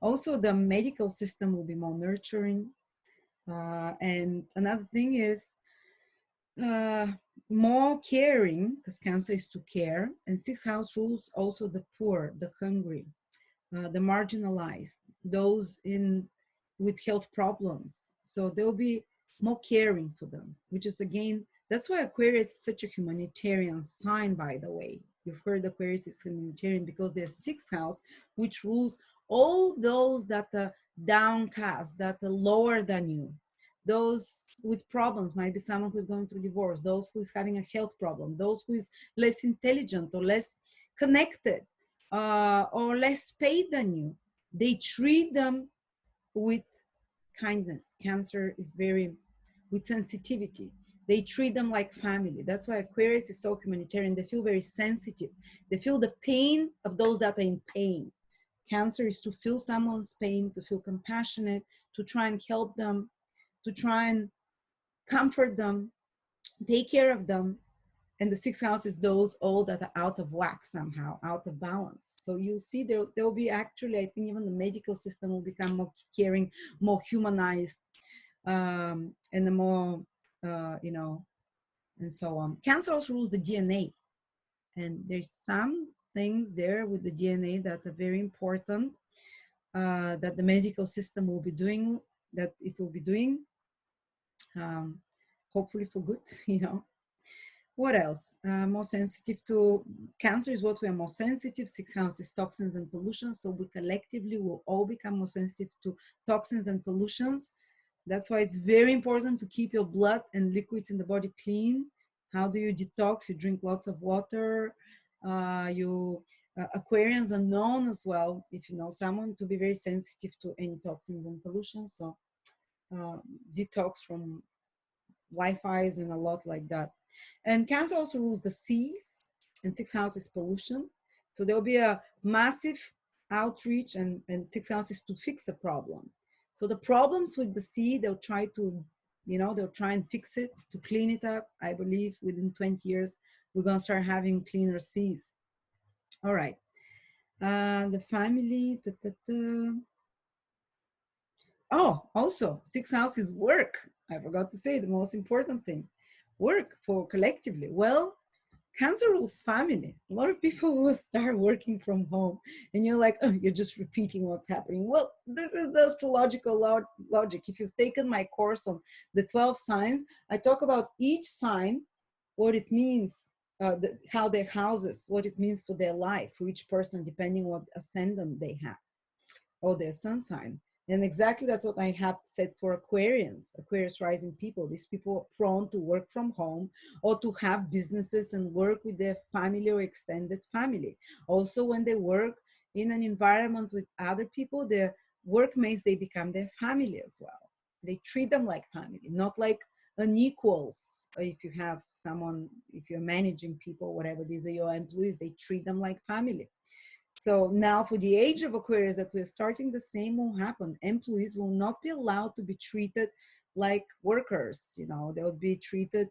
Also, the medical system will be more nurturing. And another thing is uh, more caring, because cancer is to care. And sixth house rules also the poor, the hungry, the marginalized, those in with health problems. So there'll be more caring for them, which is again, that's why Aquarius is such a humanitarian sign, by the way. You've heard Aquarius is humanitarian because there's sixth house, which rules all those that are downcast, that are lower than you, those with problems, might be someone who's going through divorce, those who's having a health problem, those who is less intelligent or less connected, or less paid than you. They treat them with kindness. Cancer is very with sensitivity. They treat them like family. That's why Aquarius is so humanitarian. They feel very sensitive. They feel the pain of those that are in pain. Cancer is to feel someone's pain, to feel compassionate, to try and help them, to try and comfort them, take care of them. And the sixth house is those all that are out of whack somehow, out of balance. So you'll see there'll be actually, I think even the medical system will become more caring, more humanized, and the more, you know, and so on. Cancer also rules the DNA. And there's some things there with the DNA that are very important, that the medical system will be doing, that it will be doing, hopefully for good, you know. What else? More sensitive to cancer is what we are more sensitive. Sixth house is toxins and pollution. So we collectively will all become more sensitive to toxins and pollutions. That's why it's very important to keep your blood and liquids in the body clean. How do you detox? You drink lots of water. Aquarians are known as well, if you know someone, to be very sensitive to any toxins and pollution. So detox from Wi-Fi's and a lot like that. And Cancer also rules the seas, and sixth house is pollution. So there'll be a massive outreach, and sixth house is to fix a problem. So the problems with the sea, they'll try to, you know, they'll try and fix it, to clean it up. I believe within 20 years, we're going to start having cleaner seas. All right. The family. Oh, also, sixth house is work. I forgot to say the most important thing. Work for collectively. Well, Cancer rules family. A lot of people will start working from home, and you're like, oh, you're just repeating what's happening. Well, this is the astrological logic. If you've taken my course on the 12 signs, I talk about each sign, what it means, how their houses, what it means for their life, for each person, depending what ascendant they have, or their sun sign. And exactly that's what I have said for Aquarians, Aquarius rising people. These people are prone to work from home, or to have businesses and work with their family or extended family. Also, when they work in an environment with other people, their workmates, they become their family as well. They treat them like family, not like unequals. If you have someone, if you're managing people, whatever, these are your employees, they treat them like family. So now for the age of Aquarius that we're starting, the same will happen. Employees will not be allowed to be treated like workers. You know, they'll be treated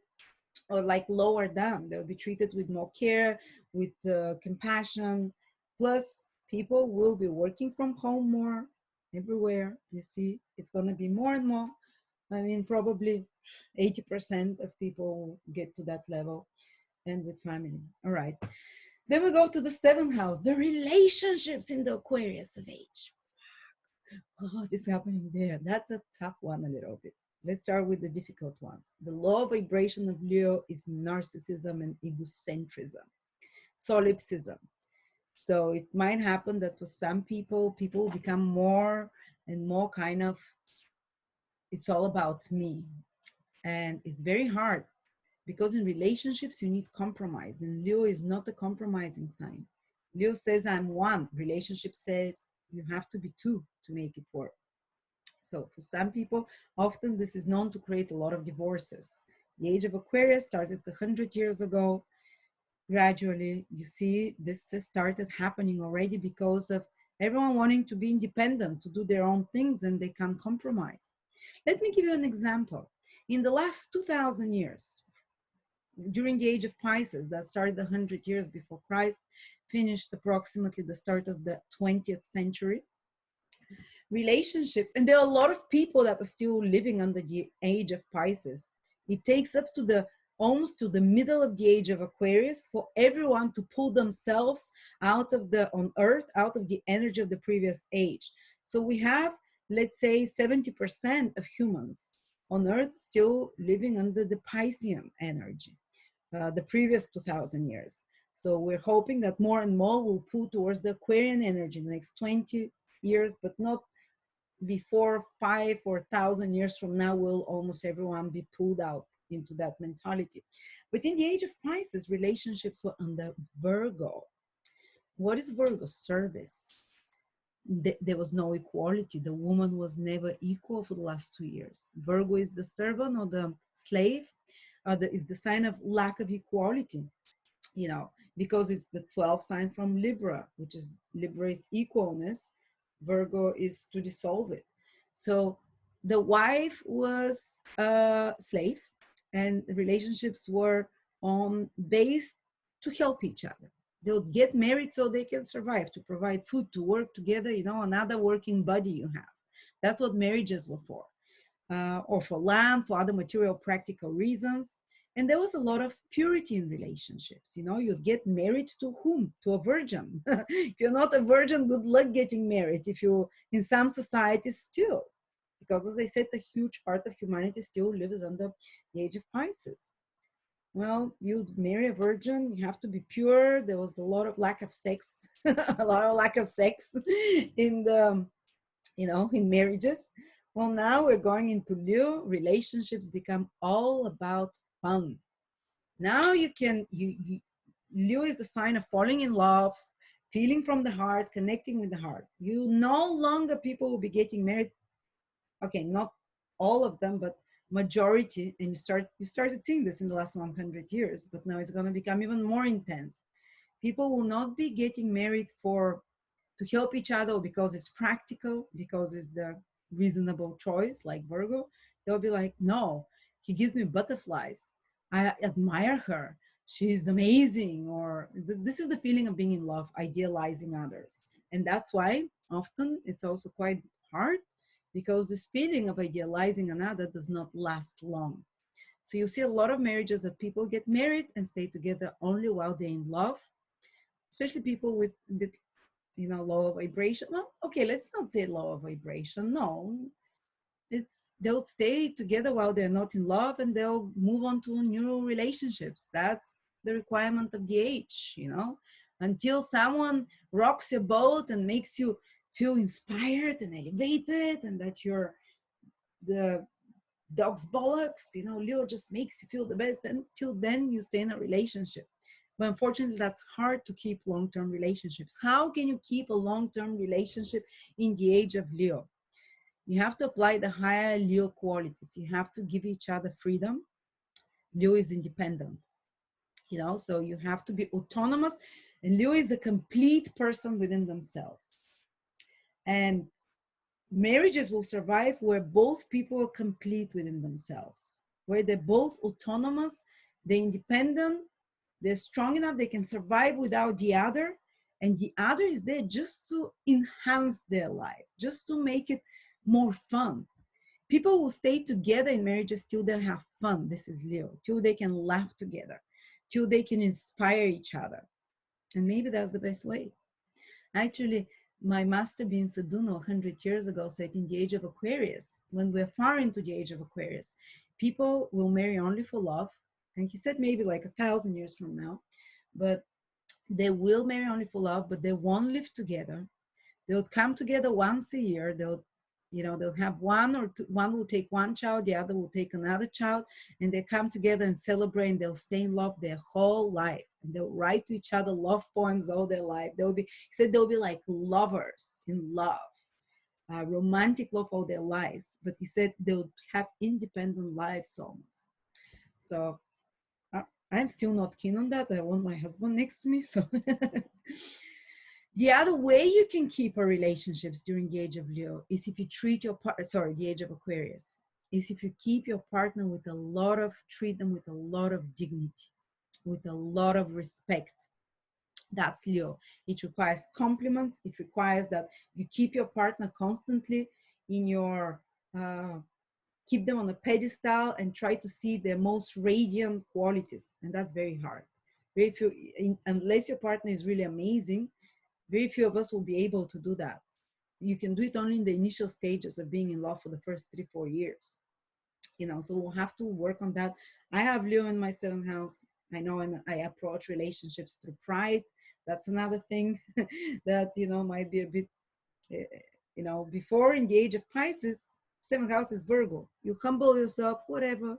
or like lower down. They'll be treated with more care, with compassion. Plus, People will be working from home more everywhere. You see, it's going to be more and more. I mean, probably 80% of people get to that level, and with family. All right. Then we go to the seventh house, the relationships in the Aquarius of age. What is happening there? That's a tough one a little bit. Let's start with the difficult ones. The low vibration of Leo is narcissism and egocentrism, solipsism. So it might happen that for some people, people become more and more kind of, it's all about me. And it's very hard because in relationships, you need compromise. And Leo is not a compromising sign. Leo says, I'm one. Relationship says, you have to be two to make it work. So for some people, often this is known to create a lot of divorces. The age of Aquarius started 100 years ago. Gradually, you see, this has started happening already because of everyone wanting to be independent, to do their own things, and they can't compromise. Let me give you an example. In the last 2,000 years, during the age of Pisces, that started 100 years before Christ, finished approximately the start of the 20th century, relationships, and there are a lot of people that are still living under the age of Pisces. It takes up to the almost to the middle of the age of Aquarius for everyone to pull themselves out of the on Earth, out of the energy of the previous age. So we have, let's say, 70% of humans on Earth still living under the Piscean energy, the previous 2,000 years. So we're hoping that more and more will pull towards the Aquarian energy in the next 20 years, but not before 5 or 1,000 years from now will almost everyone be pulled out into that mentality. But in the age of Pisces, relationships were under Virgo. What is Virgo? Service. There was no equality. The woman was never equal for the last 2 years. Virgo is the servant or the slave, is the sign of lack of equality, you know, because it's the 12th sign from Libra, which is Libra is equalness. Virgo is to dissolve it. So the wife was a slave, and relationships were on based to help each other. They'll get married so they can survive, to provide food, to work together, you know, another working body you have. That's what marriages were for, or for land, for other material practical reasons. And there was a lot of purity in relationships. You know, you'd get married to whom? To a virgin. If you're not a virgin, good luck getting married. If you, in some societies still, because as I said, a huge part of humanity still lives under the age of Pisces. Well, you'd marry a virgin, you have to be pure. There was a lot of lack of sex, a lot of lack of sex in the, you know, in marriages. Well, now we're going into Leo. Relationships become all about fun. Now you can, Leo is the sign of falling in love, feeling from the heart, connecting with the heart. You no longer, people will be getting married. Okay, not all of them, but majority. And you started seeing this in the last 100 years, but now it's going to become even more intense. People will not be getting married to help each other because it's practical, because it's the reasonable choice, like Virgo. They'll be like, no, he gives me butterflies. I admire her. She's amazing. Or this is the feeling of being in love, idealizing others. And that's why often it's also quite hard, because this feeling of idealizing another does not last long. So you see a lot of marriages that people get married and stay together only while they're in love, especially people with you know, lower vibration. Well, okay, let's not say lower vibration. No, it's they'll stay together while they're not in love, and they'll move on to new relationships. That's the requirement of the age, you know, until someone rocks your boat and makes you feel inspired and elevated, and that you're the dog's bollocks, you know, Leo just makes you feel the best. Until then, you stay in a relationship. But unfortunately, that's hard to keep long-term relationships. How can you keep a long-term relationship in the age of Leo? You have to apply the higher Leo qualities. You have to give each other freedom. Leo is independent, you know, so you have to be autonomous. And Leo is a complete person within themselves. And marriages will survive where both people are complete within themselves, where they're both autonomous, they're independent, they're strong enough, they can survive without the other, and the other is there just to enhance their life, just to make it more fun. People will stay together in marriages till they have fun. This is Leo. Till they can laugh together, till they can inspire each other. And maybe that's the best way. Actually, my master Bin Saduno 100 years ago said in the Age of Aquarius, when we're far into the Age of Aquarius, people will marry only for love. And he said maybe like 1,000 years from now, but they will marry only for love, but they won't live together. They'll come together once a year. They'll have one or two, one will take one child, the other will take another child, and they come together and celebrate, and they'll stay in love their whole life. And they'll write to each other love poems all their life. He said they'll be like lovers in love, romantic love all their lives. But he said they'll have independent lives almost. So I'm still not keen on that. I want my husband next to me. So the other way you can keep a relationships during the Age of Leo is if you treat your partner, the Age of Aquarius, is if you keep your partner with treat them with a lot of dignity, with a lot of respect. That's Leo. It requires compliments. It requires that you keep your partner constantly in your, keep them on a pedestal and try to see their most radiant qualities. And that's very hard. Very few, unless your partner is really amazing, very few of us will be able to do that. You can do it only in the initial stages of being in love for the first 3-4 years. So we'll have to work on that. I have Leo in my 7th house. I know, and I approach relationships through pride. That's another thing that, might be a bit, before in the age of Pisces, 7th house is Virgo. You humble yourself, whatever.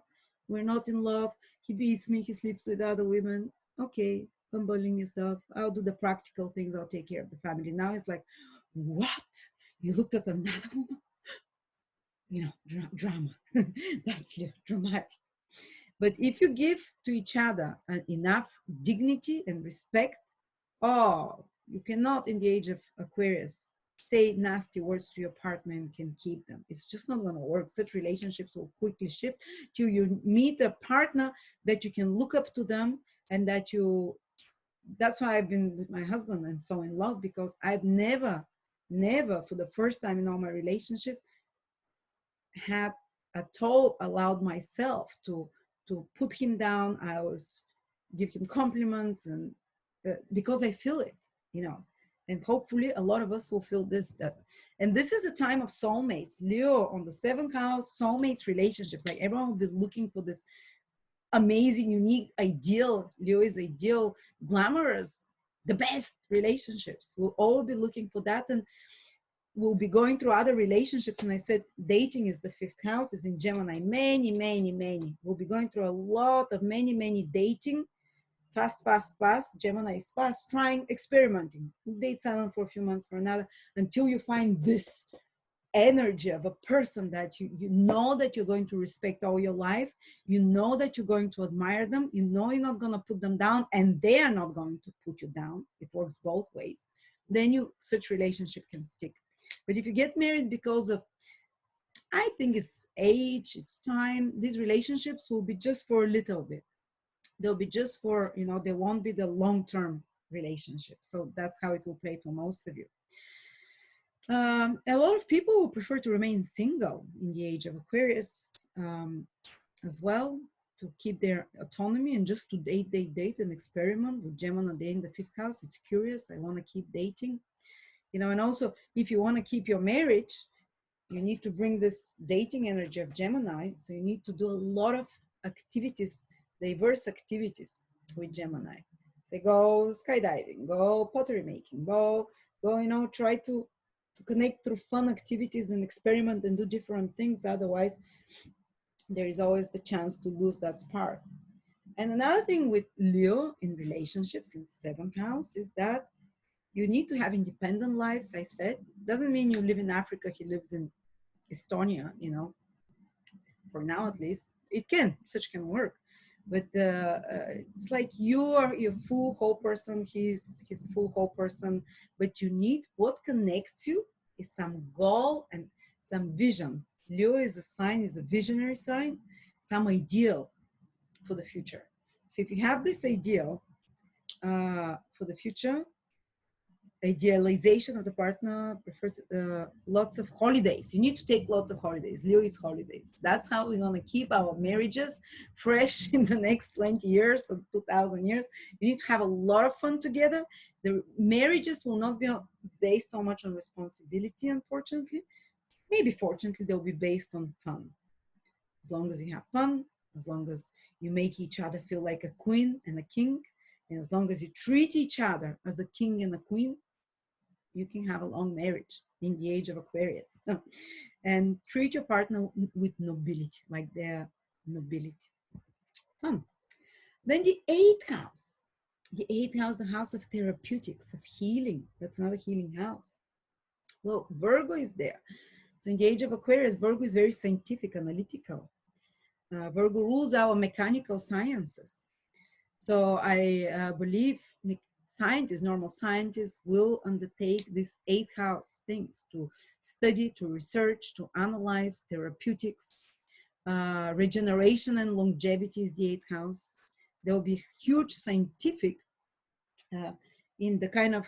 We're not in love. He beats me, he sleeps with other women. Okay, humbling yourself. I'll do the practical things. I'll take care of the family. Now it's like, what? You looked at another woman? Drama. That's dramatic. But if you give to each other enough dignity and respect, you cannot in the Age of Aquarius say nasty words to your partner and can keep them. It's just not going to work. Such relationships will quickly shift till you meet a partner that you can look up to them, and that's why I've been with my husband and so in love, because I've never for the first time in all my relationships had at all allowed myself to put him down. I always give him compliments, and because I feel it, and hopefully a lot of us will feel and this is a time of soulmates. Leo on the 7th house, soulmates, relationships, like everyone will be looking for this amazing, unique, ideal. Leo is ideal, glamorous, the best relationships. We'll all be looking for that, and we'll be going through other relationships. And I said dating is the 5th house, is in Gemini. Many. We'll be going through a lot of many dating. Fast. Gemini is fast, trying, experimenting. Date someone for a few months, for another, until you find this energy of a person that you know that you're going to respect all your life. You know that you're going to admire them. You know you're not going to put them down, and they are not going to put you down. It works both ways. Then such relationship can stick. But if you get married because of, I think it's age, it's time, these relationships will be just for a little bit. They'll be just for, they won't be the long-term relationship. So that's how it will play for most of you. A lot of people will prefer to remain single in the Age of Aquarius as well, to keep their autonomy and just to date and experiment. With Gemini day in the 5th house, it's curious. I want to keep dating. And also, if you want to keep your marriage, you need to bring this dating energy of Gemini. So you need to do a lot of activities, diverse activities with Gemini. Say, go skydiving, go pottery making, go, try to connect through fun activities and experiment and do different things. Otherwise, there is always the chance to lose that spark. And another thing with Leo in relationships in the 7th house is that you need to have independent lives. I said, doesn't mean you live in Africa, he lives in Estonia, for now at least. Such can work. But it's like you're full whole person, he's full whole person, but you need, what connects you is some goal and some vision. Leo is a visionary sign, some ideal for the future. So if you have this ideal for the future, idealization of the partner, prefer lots of holidays. You need to take lots of holidays. Leo is holidays. That's how we're going to keep our marriages fresh in the next 20 years or 2000 years. You need to have a lot of fun together. The marriages will not be based so much on responsibility, unfortunately. Maybe fortunately, they'll be based on fun. As long as you have fun, as long as you make each other feel like a queen and a king, and as long as you treat each other as a king and a queen, you can have a long marriage in the age of Aquarius. And treat your partner with nobility, like their nobility. Fun. Then the eighth house. The eighth house, the house of therapeutics, of healing. That's not a healing house. Well, Virgo is there. So in the age of Aquarius, Virgo is very scientific, analytical. Virgo rules our mechanical sciences. So I believe scientists, normal scientists, will undertake these eighth house things to study, to research, to analyze therapeutics. Regeneration and longevity is the eighth house. There will be huge scientific in the kind of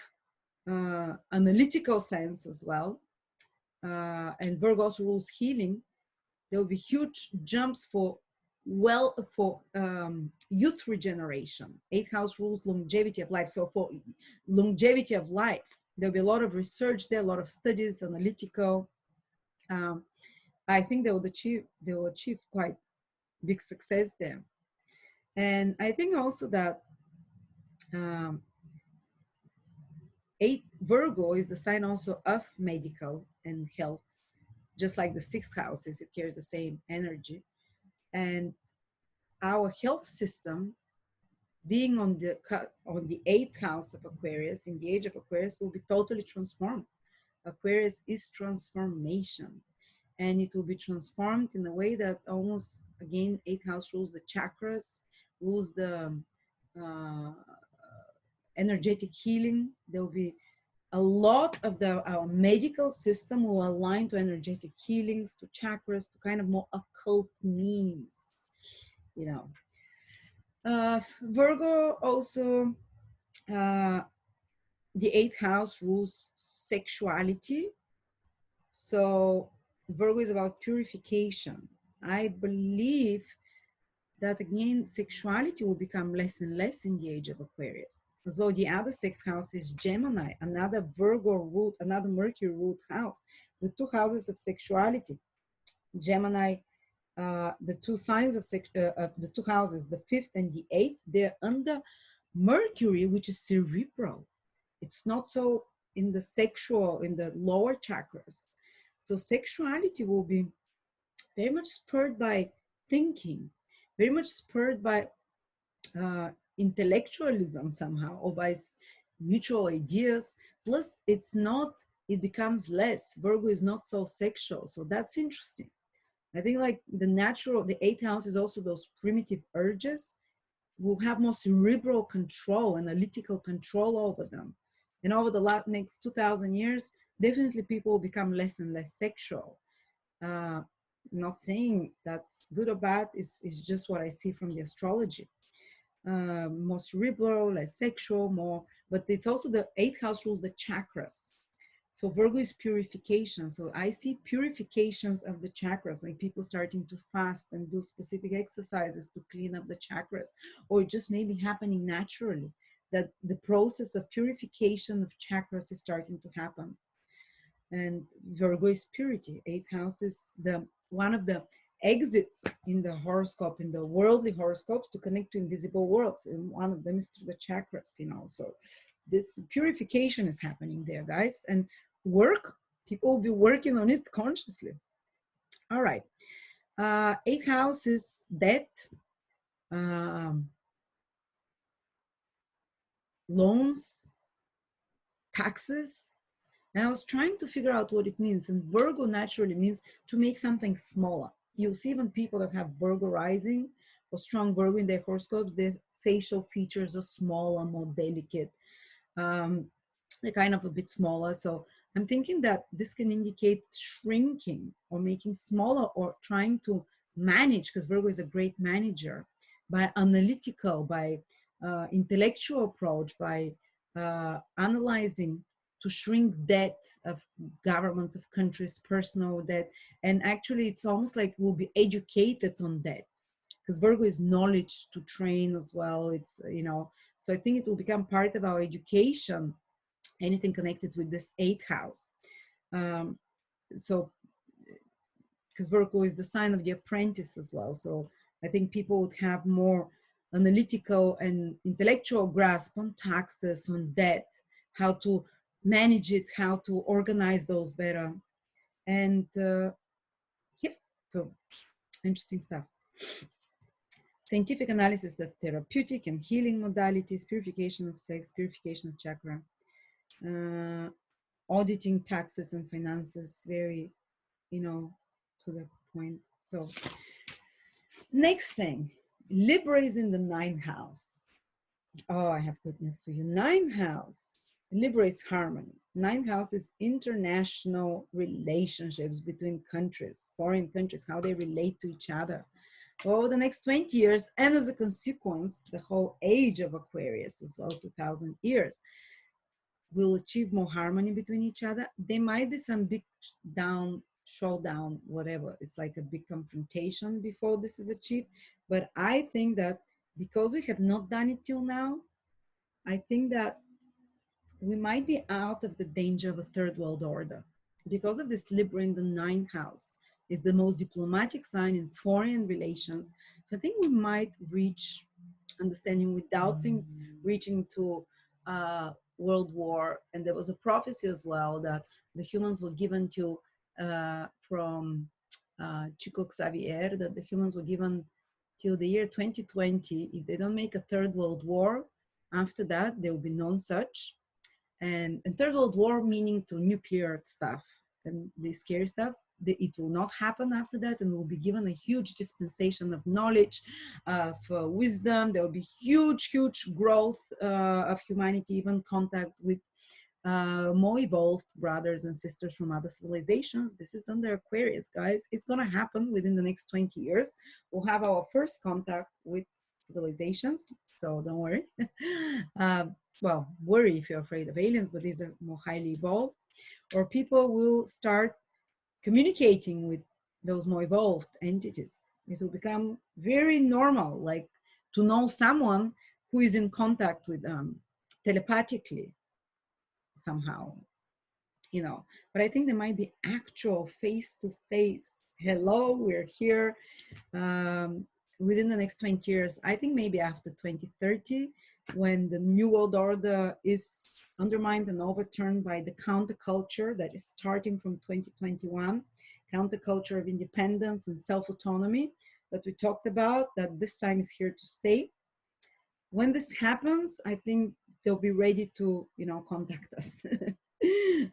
analytical sense as well. And Virgo also rules healing. There will be huge jumps for youth regeneration. Eighth house rules longevity of life. So for longevity of life, there'll be a lot of research there, a lot of studies, analytical. I think they will achieve quite big success there. And I think also that Virgo is the sign also of medical and health, just like the sixth houses, it carries the same energy. And our health system, being on the eighth house of Aquarius, in the age of Aquarius, will be totally transformed. Aquarius is transformation, and it will be transformed in a way that almost, again, eighth house rules the chakras, rules the energetic healing. There will be a lot of our medical system will align to energetic healings, to chakras, to kind of more occult means, you know. Virgo also, the eighth house rules sexuality. So Virgo is about purification. I believe that, again, sexuality will become less and less in the age of Aquarius. As well, the other sixth house is Gemini, another Virgo root, another Mercury root house. The two houses of sexuality, Gemini, the two signs of the two houses, the fifth and the eighth, they're under Mercury, which is cerebral. It's not so in the sexual, in the lower chakras. So sexuality will be very much spurred by thinking, very much spurred by intellectualism somehow, or by mutual ideas. Plus, it becomes less. Virgo is not so sexual. So that's interesting. I think like the eighth house is also those primitive urges. We'll have more cerebral control, analytical control over them. And over the next 2000 years, definitely people will become less and less sexual. Not saying that's good or bad, it's just what I see from the astrology. More cerebral, less sexual, more, but it's also the eighth house rules the chakras. So Virgo is purification. So I see purifications of the chakras, like people starting to fast and do specific exercises to clean up the chakras, or just maybe happening naturally, that the process of purification of chakras is starting to happen. And Virgo is purity. Eighth house is one of the exits in the horoscope, in the worldly horoscopes, to connect to invisible worlds. And one of them is through the chakras, So this purification is happening there, guys. And people will be working on it consciously. All right. Eighth house is debt, loans, taxes. And I was trying to figure out what it means. And Virgo naturally means to make something smaller. You'll see even people that have Virgo rising or strong Virgo in their horoscopes, their facial features are smaller, more delicate. They're kind of a bit smaller. So I'm thinking that this can indicate shrinking or making smaller, or trying to manage, because Virgo is a great manager, by analytical, by intellectual approach, by analyzing to shrink debt of governments, of countries, personal debt. And actually, it's almost like we'll be educated on debt, because Virgo is knowledge to train as well. It's, you know, so I think it will become part of our education, anything connected with this eighth house. So, because Virgo is the sign of the apprentice as well. So I think people would have more analytical and intellectual grasp on taxes, on debt, how to manage it, how to organize those better. And yeah, so interesting stuff. Scientific analysis of therapeutic and healing modalities, purification of sex, purification of chakra, auditing taxes and finances, very, you know, to the point. So next thing, Libra is in the ninth house. Oh, I have good news for you. Ninth house, Libra is harmony. Ninth house is international relationships between countries, foreign countries, how they relate to each other over the next 20 years. And as a consequence, the whole age of Aquarius as well, 2000 years, will achieve more harmony between each other. There might be some big showdown, whatever. It's like a big confrontation before this is achieved. But I think that because we have not done it till now, I think that we might be out of the danger of a third world order. Because of this, Libra in the ninth house is the most diplomatic sign in foreign relations. So I think we might reach understanding without things reaching to world war. And there was a prophecy as well that the humans were given to from Chico Xavier, that the humans were given till the year 2020. If they don't make a third world war, after that there will be none such. And third world war meaning to nuclear stuff and the scary stuff. It will not happen after that, and we'll be given a huge dispensation of knowledge, of wisdom. There will be huge growth of humanity, even contact with more evolved brothers and sisters from other civilizations. This is under Aquarius, guys. It's going to happen within the next 20 years. We'll have our first contact with civilizations, so don't worry. Well, worry if you're afraid of aliens, but these are more highly evolved. Or people will start communicating with those more evolved entities. It will become very normal, like to know someone who is in contact with them telepathically somehow, you know. But I think there might be actual face-to-face, hello, we're here, within the next 20 years. I think maybe after 2030, when the new world order is undermined and overturned by the counterculture that is starting from 2021, counterculture of independence and self-autonomy that we talked about, that this time is here to stay. When this happens, I think they'll be ready to, you know, contact us.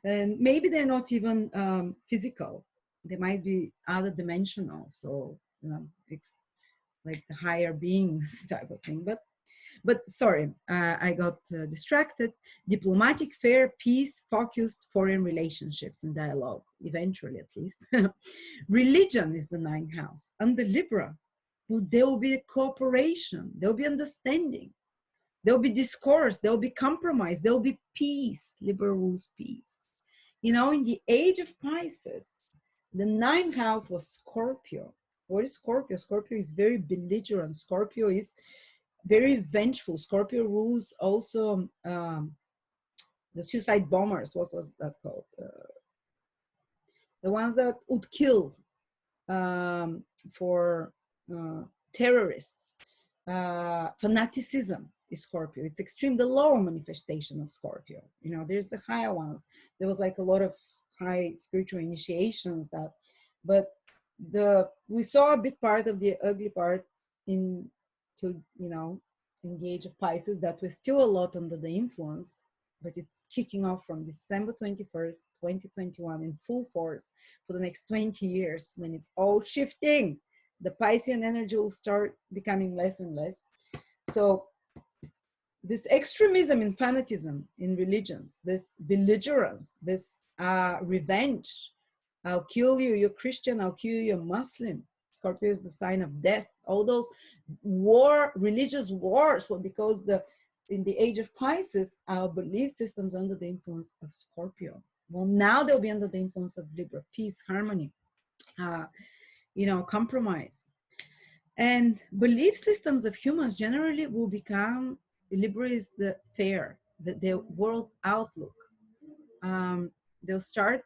And maybe they're not even physical. They might be other dimensional. So, you know, it's like the higher beings type of thing. But sorry, I got distracted. Diplomatic, fair, peace, focused foreign relationships and dialogue, eventually at least. Religion is the ninth house. Under Libra, well, there will be a cooperation, there will be understanding, there will be discourse, there will be compromise, there will be peace. Libra rules peace. You know, in the age of Pisces, the ninth house was Scorpio. What is Scorpio? Scorpio is very belligerent. Scorpio is very vengeful. Scorpio rules also the suicide bombers. What was that called? The ones that would kill for terrorists. Fanaticism is Scorpio. It's extreme, the lower manifestation of Scorpio. You know, there's the higher ones. There was like a lot of high spiritual initiations that, but we saw a big part of the ugly part in, to, you know, in the age of Pisces, that we're still a lot under the influence, but it's kicking off from December 21st, 2021 in full force for the next 20 years, when it's all shifting. The Piscean energy will start becoming less and less. So this extremism and fanatism in religions, this belligerence, this revenge, I'll kill you, you're Christian, I'll kill you, you're Muslim. Scorpio is the sign of death. All those religious wars were because the in the age of Pisces, our belief systems under the influence of Scorpio. Well, now they'll be under the influence of Libra, peace, harmony, compromise. And belief systems of humans generally will become, Libra is the fair, the world outlook. They'll start,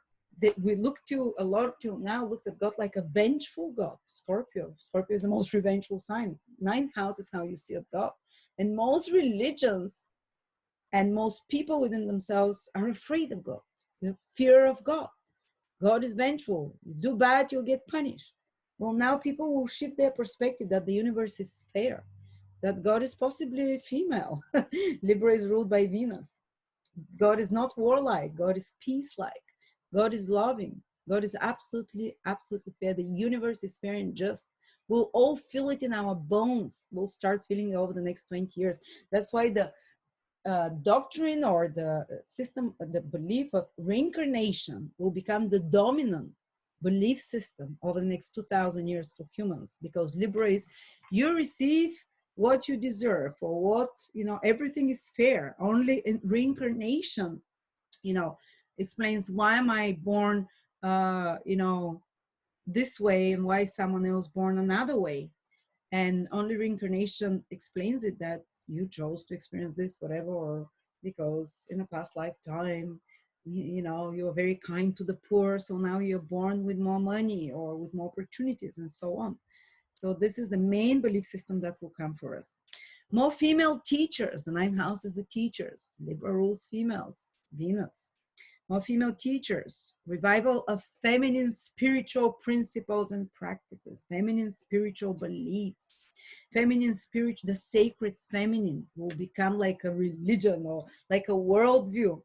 we look to a lot till now, looked at God like a vengeful God, Scorpio. Scorpio is the most revengeful sign. Ninth house is how you see a God. And most religions and most people within themselves are afraid of God, fear of God. God is vengeful. You do bad, you'll get punished. Well, now people will shift their perspective that the universe is fair, that God is possibly female. Libra is ruled by Venus. God is not warlike. God is peace-like. God is loving. God is absolutely, absolutely fair. The universe is fair and just. We'll all feel it in our bones. We'll start feeling it over the next 20 years. That's why the doctrine or the system, the belief of reincarnation will become the dominant belief system over the next 2,000 years for humans, because Libra is, you receive what you deserve, or what, everything is fair. Only in reincarnation, explains why am I born, this way, and why is someone else born another way. And only reincarnation explains it, that you chose to experience this, whatever, or because in a past lifetime, you were very kind to the poor, so now you're born with more money or with more opportunities, and so on. So this is the main belief system that will come for us. More female teachers. The ninth house is the teachers. Libra rules females, Venus. More female teachers. Revival of feminine spiritual principles and practices, feminine spiritual beliefs. Feminine spirit, the sacred feminine will become like a religion or like a worldview.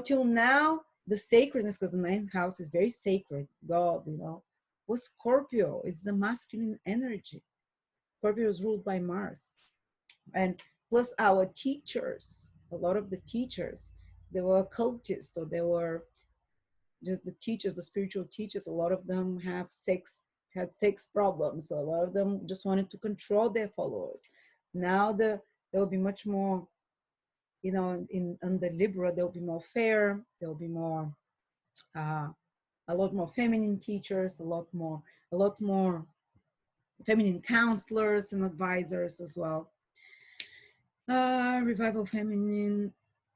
Till now, the sacredness, because the ninth house is very sacred, God, was Scorpio. It's the masculine energy. Scorpio is ruled by Mars. And plus our teachers, a lot of the teachers, they were occultists, or they were just the teachers, the spiritual teachers. A lot of them had sex problems. So a lot of them just wanted to control their followers. Now there will be much more, under Libra, there will be more fair, there will be more, a lot more feminine teachers, a lot more feminine counselors and advisors as well. Revival feminine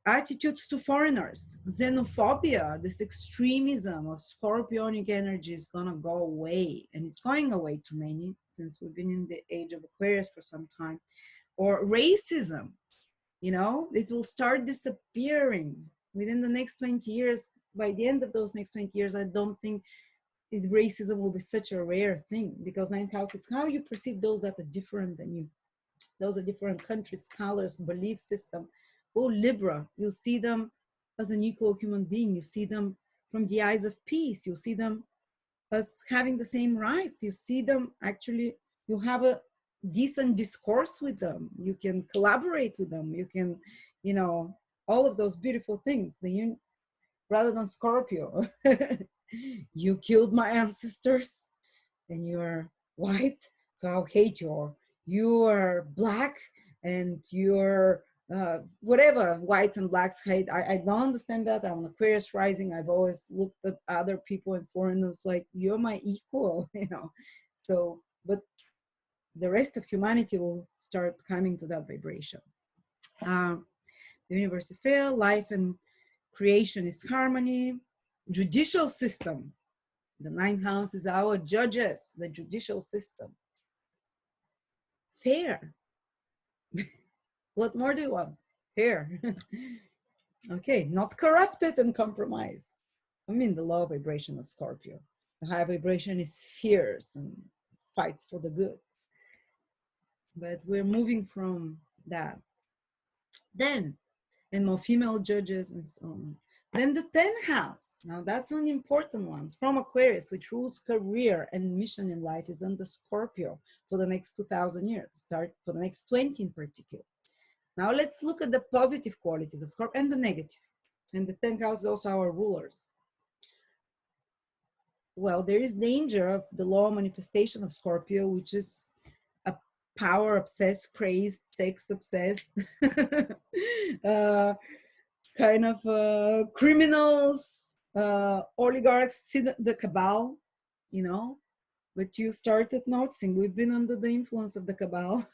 attitudes to foreigners, xenophobia, this extremism of scorpionic energy is gonna go away, and it's going away to many, since we've been in the age of Aquarius for some time. Or racism, it will start disappearing within the next 20 years. By the end of those next 20 years, I don't think racism will be such a rare thing, because ninth house is how you perceive those that are different than you. Those are different countries, colors, belief system. Oh, Libra, you see them as an equal human being. You see them from the eyes of peace. You see them as having the same rights. You see them actually, you have a decent discourse with them. You can collaborate with them. You can, all of those beautiful things. Rather than Scorpio, you killed my ancestors and you're white, so I'll hate you. Or you are black and you're whatever, whites and blacks hate. I don't understand that. I'm an Aquarius rising. I've always looked at other people and foreigners like, you're my equal, So, but the rest of humanity will start coming to that vibration. The universe is fair, life and creation is harmony. Judicial system. The ninth house is our judges, the judicial system. Fair. What more do you want? Fair. Okay, not corrupted and compromised. The low vibration of Scorpio. The high vibration is fierce and fights for the good. But we're moving from that. Then, and more female judges and so on. Then the 10th house. Now that's an important one. From Aquarius, which rules career and mission in life, is under Scorpio for the next 2,000 years. Start for the next 20 in particular. Now let's look at the positive qualities of Scorpio and the negative. And the 10th house is also our rulers. Well, there is danger of the law of manifestation of Scorpio, which is a power obsessed, crazed, sex obsessed, uh, kind of criminals, oligarchs, see the cabal, you know. But you started noticing we've been under the influence of the cabal.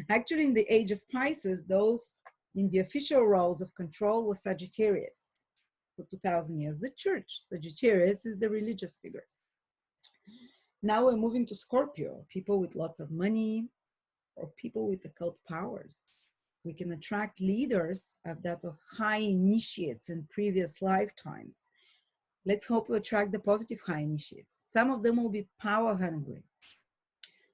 Actually, in the age of Pisces, those in the official roles of control was Sagittarius for 2000 years, the church. Sagittarius is the religious figures. Now we're moving to Scorpio, people with lots of money or people with occult powers. We can attract leaders that are high initiates in previous lifetimes. Let's hope we attract the positive high initiates. Some of them will be power hungry.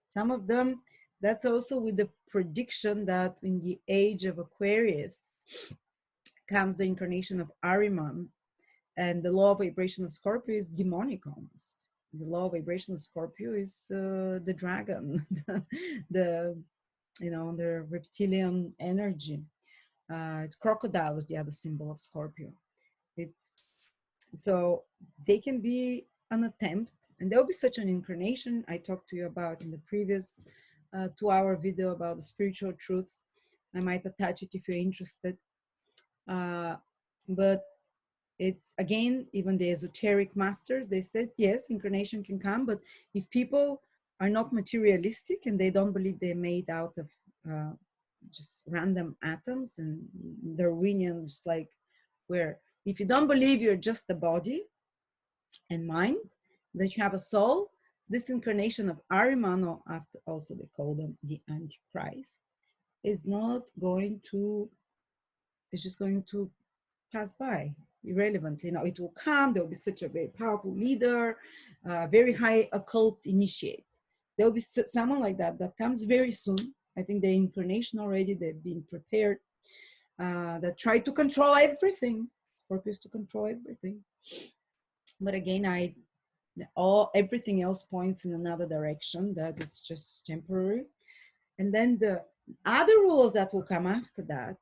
Some of them, that's also with the prediction that in the age of Aquarius comes the incarnation of Ahriman, and the law of vibration of Scorpio is demonic almost. The law of vibration of Scorpio is the dragon, the the reptilian energy. It's crocodile was the other symbol of Scorpio. It's so they can be an attempt, and there'll be such an incarnation I talked to you about in the previous 2-hour video about the spiritual truths. I might attach it if you're interested. But it's again, even the esoteric masters, they said yes, incarnation can come, but if people are not materialistic and they don't believe they're made out of just random atoms and Darwinian, just like where if you don't believe you're just a body and mind, that you have a soul, this incarnation of Ahriman, or after also they call them the Antichrist, is not going to, it's just going to pass by, irrelevant. It will come, there will be such a very powerful leader, very high occult initiate. There will be someone like that comes very soon. I think the incarnation already, they've been prepared, that try to control everything. Scorpio is to control everything. But again, everything else points in another direction, that is just temporary. And then the other rules that will come after that,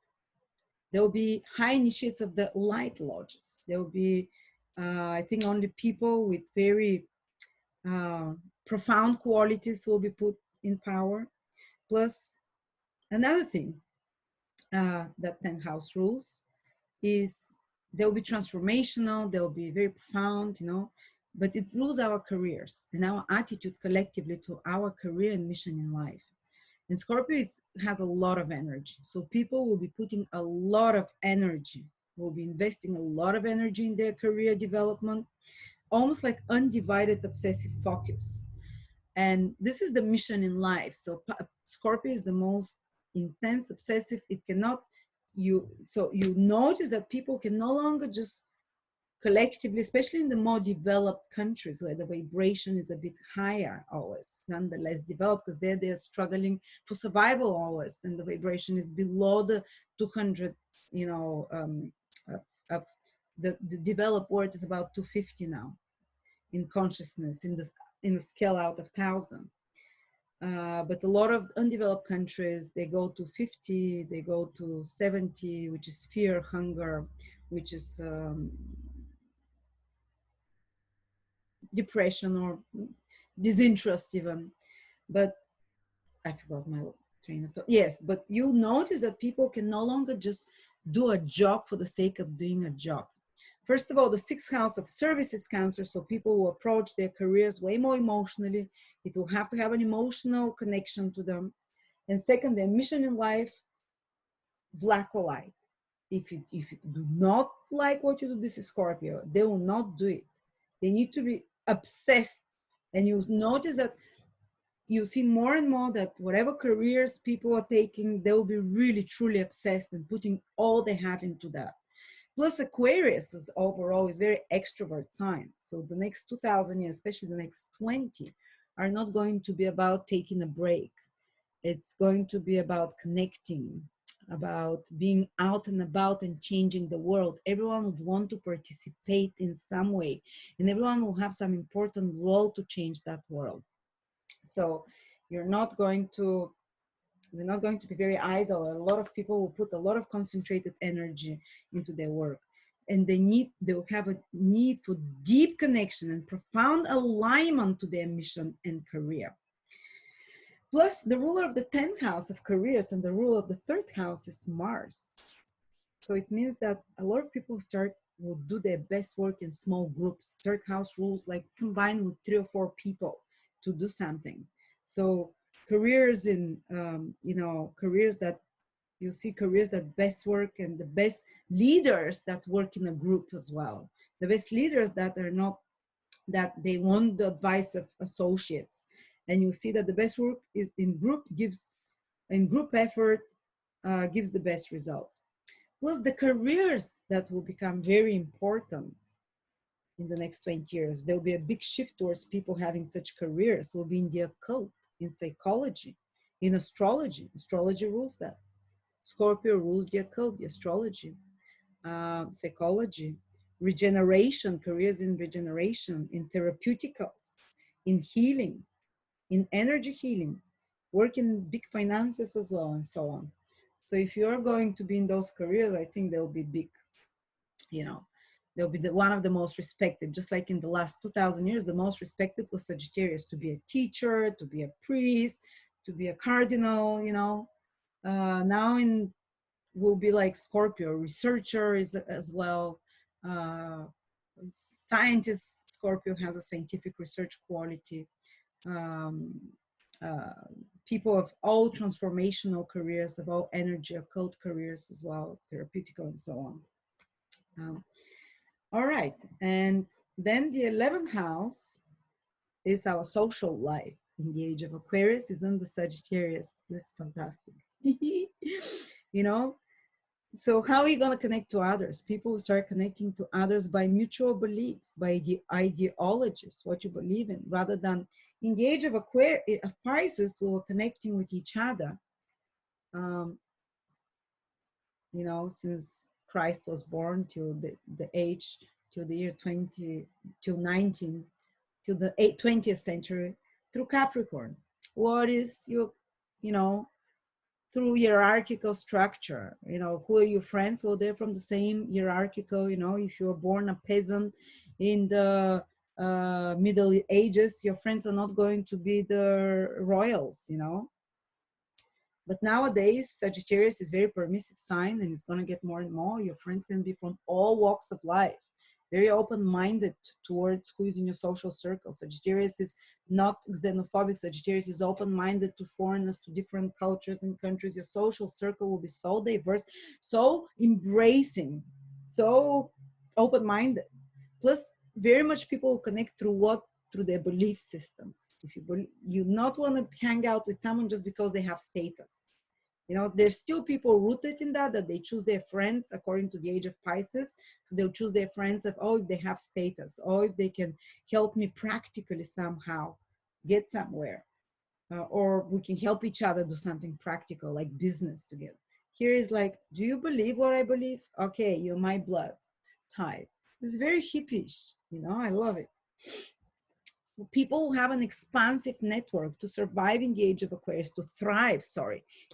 there will be high initiates of the light lodges. There will be, I think, only people with very profound qualities will be put in power. Plus, another thing that 10th house rules is they'll be transformational, they'll be very profound, but it rules our careers and our attitude collectively to our career and mission in life. And Scorpio has a lot of energy. So people will be putting a lot of energy, will be investing a lot of energy in their career development, almost like undivided obsessive focus. And this is the mission in life. So Scorpio is the most intense, obsessive. So you notice that people can no longer just collectively, especially in the more developed countries where the vibration is a bit higher always, nonetheless developed, because they're struggling for survival always, and the vibration is below the 200, of the developed world is about 250 now in consciousness, in the scale out of 1,000. But a lot of undeveloped countries, they go to 50, they go to 70, which is fear, hunger, which is depression or disinterest even. But I forgot my train of thought. Yes, but you'll notice that people can no longer just do a job for the sake of doing a job. First of all, the 6th house of service is Cancer, so people will approach their careers way more emotionally. It will have to have an emotional connection to them. And second, their mission in life, black or light. If you do not like what you do, this is Scorpio, they will not do it. They need to be obsessed. And you notice that you see more and more that whatever careers people are taking, they will be really, truly obsessed and putting all they have into that. Plus, Aquarius is overall is very extrovert sign. So the next 2,000 years, especially the next 20, are not going to be about taking a break. It's going to be about connecting, about being out and about and changing the world. Everyone would want to participate in some way, and everyone will have some important role to change that world. So we're not going to be very idle. A lot of people will put a lot of concentrated energy into their work, and they will have a need for deep connection and profound alignment to their mission and career. Plus, the ruler of the 10th house of careers and the ruler of the 3rd house is Mars. So it means that a lot of people will do their best work in small groups. 3rd house rules like combine with 3 or 4 people to do something. So careers in, careers that you see careers that best work, and the best leaders that work in a group as well. The best leaders that are not, that they want the advice of associates. And you see that the best work is in group, in group effort, gives the best results. Plus the careers that will become very important in the next 20 years. There will be a big shift towards people having such careers, will be in the occult, in psychology, in astrology. Astrology rules that. Scorpio rules the occult, the astrology, psychology, regeneration, careers in regeneration, in therapeuticals, in healing, in energy healing, work in big finances as well, and so on. So if you're going to be in those careers, I think they'll be big, they'll be one of the most respected. Just like in the last 2000 years, the most respected was Sagittarius, to be a teacher, to be a priest, to be a cardinal, now will be like Scorpio, researcher is as well, scientist. Scorpio has a scientific research quality. People of all transformational careers, of all energy, occult careers as well, therapeutical and so on. All right, and then the 11th house is our social life. In the age of Aquarius is in the Sagittarius. This is fantastic. So how are you going to connect to others? People will start connecting to others by mutual beliefs, by the ideologies, what you believe in, rather than in the age of Aquarius, of Pisces, we're connecting with each other. Since Christ was born till the age, till the year 20, till 19, till the 20th century, through Capricorn. What is your, through hierarchical structure, who are your friends? Well, they're from the same hierarchical, if you were born a peasant in the Middle Ages, your friends are not going to be the royals, But nowadays, Sagittarius is very permissive sign, and it's going to get more and more. Your friends can be from all walks of life, very open-minded towards who is in your social circle. Sagittarius is not xenophobic. Sagittarius is open-minded to foreigners, to different cultures and countries. Your social circle will be so diverse, so embracing, so open-minded. Plus, very much people will connect through their belief systems. If you not want to hang out with someone just because they have status. There's still people rooted in that they choose their friends according to the age of Pisces. So they'll choose their friends if they have status, or if they can help me practically somehow get somewhere, or we can help each other do something practical like business together. Here is like, do you believe what I believe? Okay, you're my blood type. It's very hippish, I love it. People who have an expansive network to survive in the age of Aquarius, to thrive,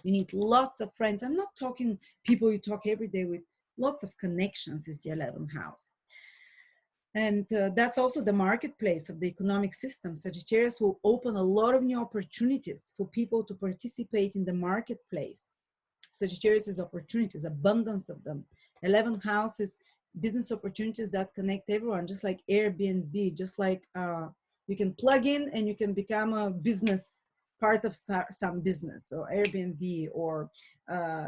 you need lots of friends. I'm not talking people you talk every day with. Lots of connections is the 11th house. And that's also the marketplace of the economic system. Sagittarius will open a lot of new opportunities for people to participate in the marketplace. Sagittarius is opportunities, abundance of them. 11th house is business opportunities that connect everyone, just like Airbnb, just like you can plug in and you can become a business, part of some business, or Airbnb, or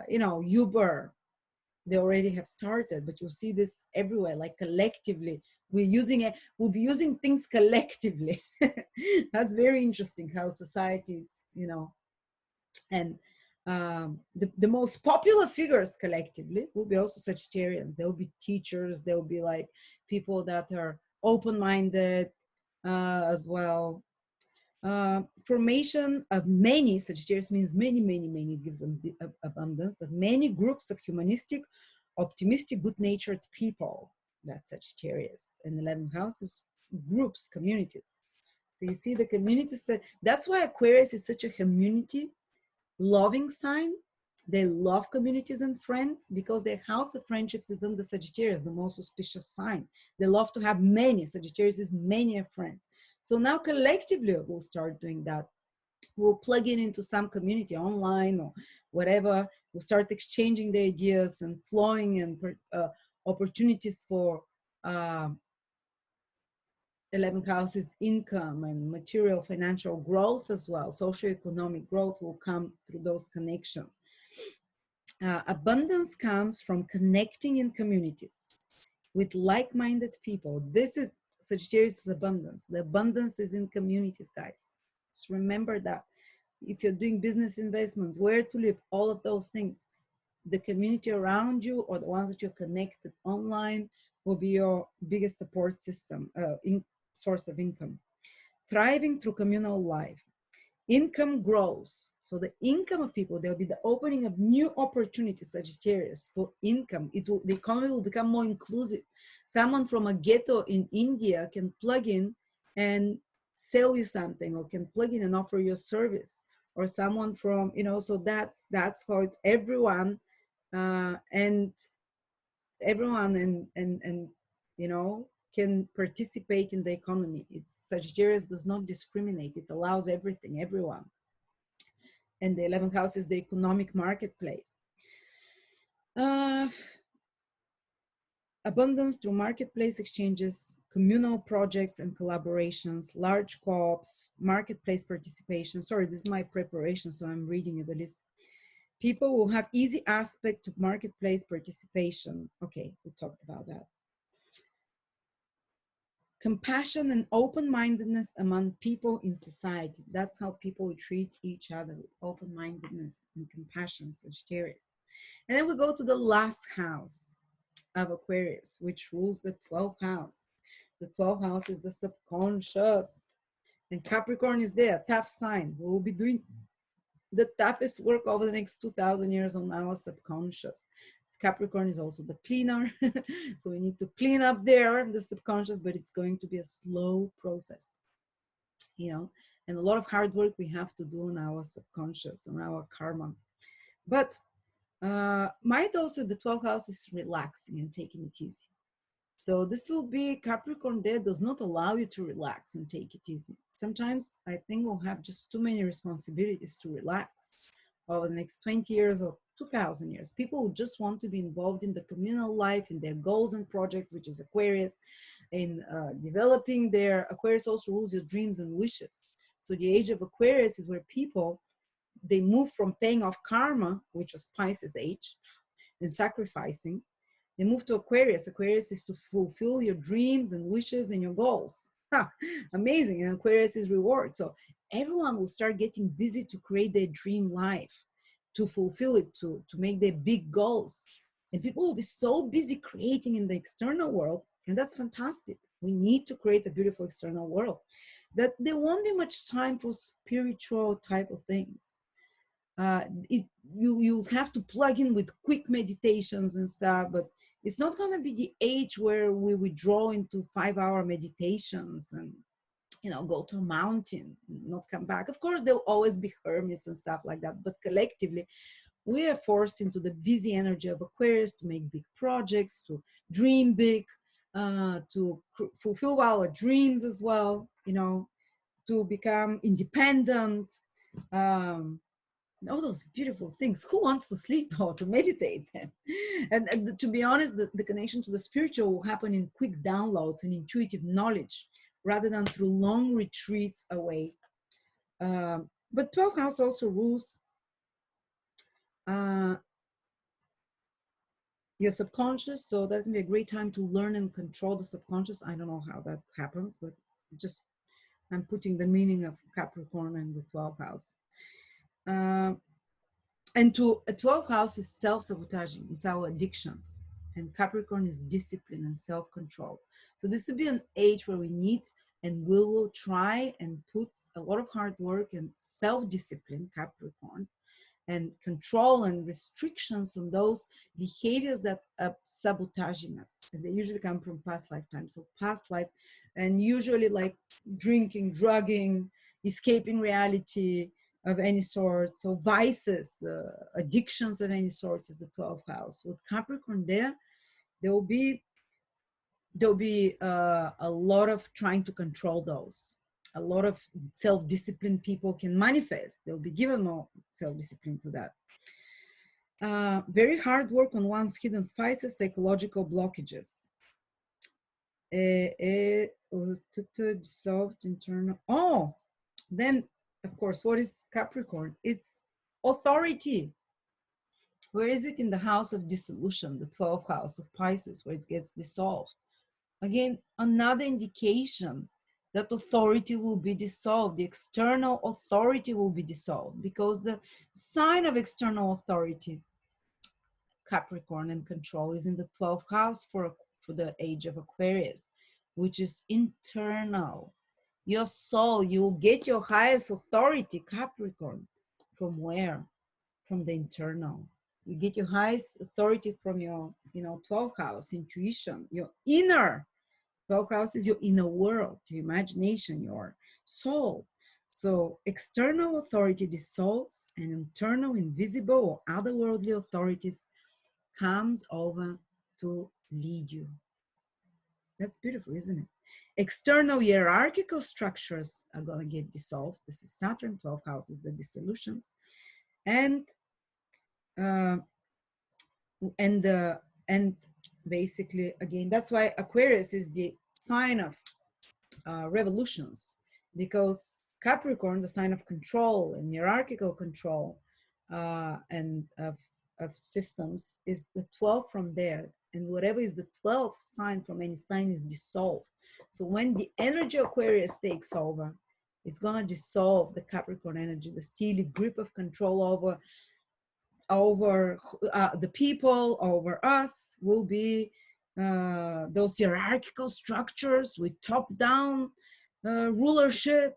Uber. They already have started, but you'll see this everywhere, like collectively. We'll be using things collectively. That's very interesting how society is, and the most popular figures collectively will be also Sagittarians. There will be teachers, there will be like people that are open-minded as well. Formation of many, Sagittarius means many, it gives them abundance of many groups of humanistic, optimistic, good-natured people. That's Sagittarius. And 11th house is groups, communities. So you see the communities. That's why Aquarius is such a community loving sign. They love communities and friends because their house of friendships is in the Sagittarius, the most auspicious sign. They love to have many. Sagittarius is many friends. So now collectively we'll start doing that. We'll plug in into some community online or whatever. We'll start exchanging the ideas and flowing and opportunities for 11th house is income and material financial growth as well. Socioeconomic growth will come through those connections. Abundance comes from connecting in communities with like-minded people. This is Sagittarius' abundance. The abundance is in communities, guys. Just remember that. If you're doing business investments, where to live, all of those things, the community around you or the ones that you're connected online will be your biggest support system, source of income. Thriving through communal life. Income grows. So the income of people, there'll be the opening of new opportunities, Sagittarius, for income. The economy will become more inclusive. Someone from a ghetto in India can plug in and sell you something, or can plug in and offer you a service, or someone from, so that's how it's everyone, and everyone and can participate in the economy. Sagittarius does not discriminate. It allows everything, everyone. And the 11th house is the economic marketplace. Abundance through marketplace exchanges, communal projects and collaborations, large co-ops, marketplace participation. Sorry, this is my preparation, so I'm reading it. The list. People will have easy aspect to marketplace participation. Okay, we talked about that. Compassion and open-mindedness among people in society. That's how people treat each other, open-mindedness and compassion, Sagittarius. And then we go to the last house of Aquarius, which rules the 12th house. The 12th house is the subconscious. And Capricorn is there, tough sign. We will be doing the toughest work over the next 2,000 years on our subconscious. Capricorn is also the cleaner. So we need to clean up there, the subconscious, but it's going to be a slow process, and a lot of hard work we have to do on our subconscious, on our karma. But might also the 12th house is relaxing and taking it easy. So this will be Capricorn there does not allow you to relax and take it easy. Sometimes I think we'll have just too many responsibilities to relax over the next 20 years or 2,000 years. People who just want to be involved in the communal life, in their goals and projects, which is Aquarius, in developing their, Aquarius also rules your dreams and wishes. So the age of Aquarius is where people, they move from paying off karma, which was Pisces age, and sacrificing. They move to Aquarius. Aquarius is to fulfill your dreams and wishes and your goals. Amazing. And Aquarius is reward. So everyone will start getting busy to create their dream life, to fulfill it, to make their big goals. And people will be so busy creating in the external world. And that's fantastic. We need to create a beautiful external world, that there won't be much time for spiritual type of things. You have to plug in with quick meditations and stuff, but it's not going to be the age where we withdraw into 5-hour meditations and go to a mountain, not come back. Of course, there'll always be hermits and stuff like that, but collectively we are forced into the busy energy of Aquarius to make big projects, to dream big, to fulfill our dreams as well, to become independent, all those beautiful things. Who wants to sleep or to meditate? And to be honest, the connection to the spiritual will happen in quick downloads and intuitive knowledge rather than through long retreats away. But 12th house also rules your subconscious, so that can be a great time to learn and control the subconscious. I don't know how that happens, but just I'm putting the meaning of Capricorn in the 12th house. And to a 12th house is self-sabotaging. It's our addictions. And Capricorn is discipline and self-control. So this will be an age where we need and we will try and put a lot of hard work and self-discipline, Capricorn, and control and restrictions on those behaviors that are sabotaging us. And they usually come from past lifetimes. So past life, and usually like drinking, drugging, escaping reality of any sort. So vices, addictions of any sort is the 12th house. With Capricorn there'll be a lot of trying to control those. a lot of self-disciplined people can manifest. They'll be given more self-discipline to that. Very hard work on one's hidden spices, psychological blockages. Dissolved internal. Oh, then of course, what is Capricorn? It's authority. Where is it? In the house of dissolution, the 12th house of Pisces, where it gets dissolved. Again, another indication that authority will be dissolved. The external authority will be dissolved, because the sign of external authority, Capricorn and control, is in the 12th house for the age of Aquarius, which is internal. Your soul, you will get your highest authority, Capricorn. From where? From the internal. You get your highest authority from your, 12th house, intuition, your inner. 12th house is your inner world, your imagination, your soul. So external authority dissolves, and internal, invisible, or otherworldly authorities comes over to lead you. That's beautiful, isn't it? External hierarchical structures are going to get dissolved. This is Saturn, 12th house is the dissolutions. And basically, again, that's why Aquarius is the sign of revolutions, because Capricorn, the sign of control and hierarchical control and of systems, is the 12th from there. And whatever is the 12th sign from any sign is dissolved. So when the energy of Aquarius takes over, it's going to dissolve the Capricorn energy, the steely grip of control over the people, over us, will be those hierarchical structures with top-down rulership.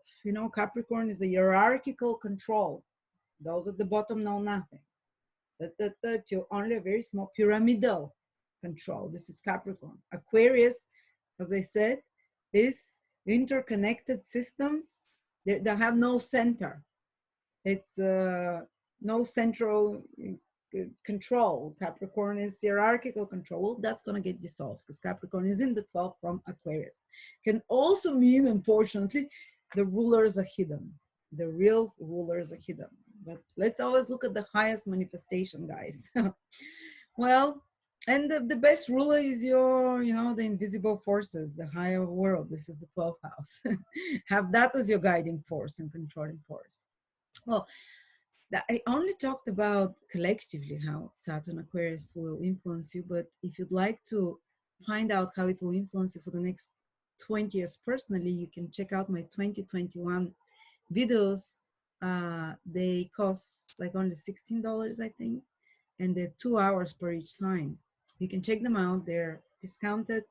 Capricorn is a hierarchical control. Those at the bottom know nothing. You're only a very small pyramidal control. This is Capricorn. Aquarius, as I said, is interconnected systems. They have no center. It's no central control. Capricorn is hierarchical control. That's going to get dissolved, because Capricorn is in the 12th from Aquarius. Can also mean, unfortunately, the rulers are hidden. The real rulers are hidden. But let's always look at the highest manifestation, guys. Well, and the best ruler is your, the invisible forces, the higher world. This is the 12th house. Have that as your guiding force and controlling force. Well, I only talked about collectively how Saturn Aquarius will influence you, but if you'd like to find out how it will influence you for the next 20 years personally, you can check out my 2021 videos. They cost like only $16, I think, and they're 2 hours per each sign. You can check them out. They're discounted,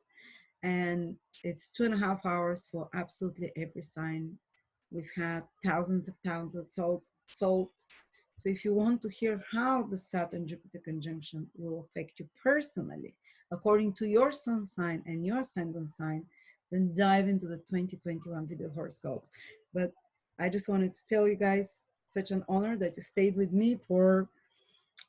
and it's 2.5 hours for absolutely every sign. We've had thousands sold. So if you want to hear how the Saturn-Jupiter conjunction will affect you personally, according to your sun sign and your ascendant sign, then dive into the 2021 video horoscopes. But I just wanted to tell you guys, such an honor that you stayed with me for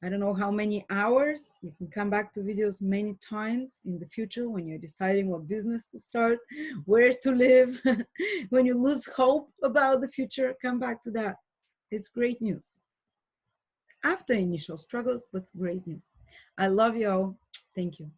I don't know how many hours. You can come back to videos many times in the future when you're deciding what business to start, where to live. When you lose hope about the future, come back to that. It's great news. After initial struggles, but great news. I love you all. Thank you.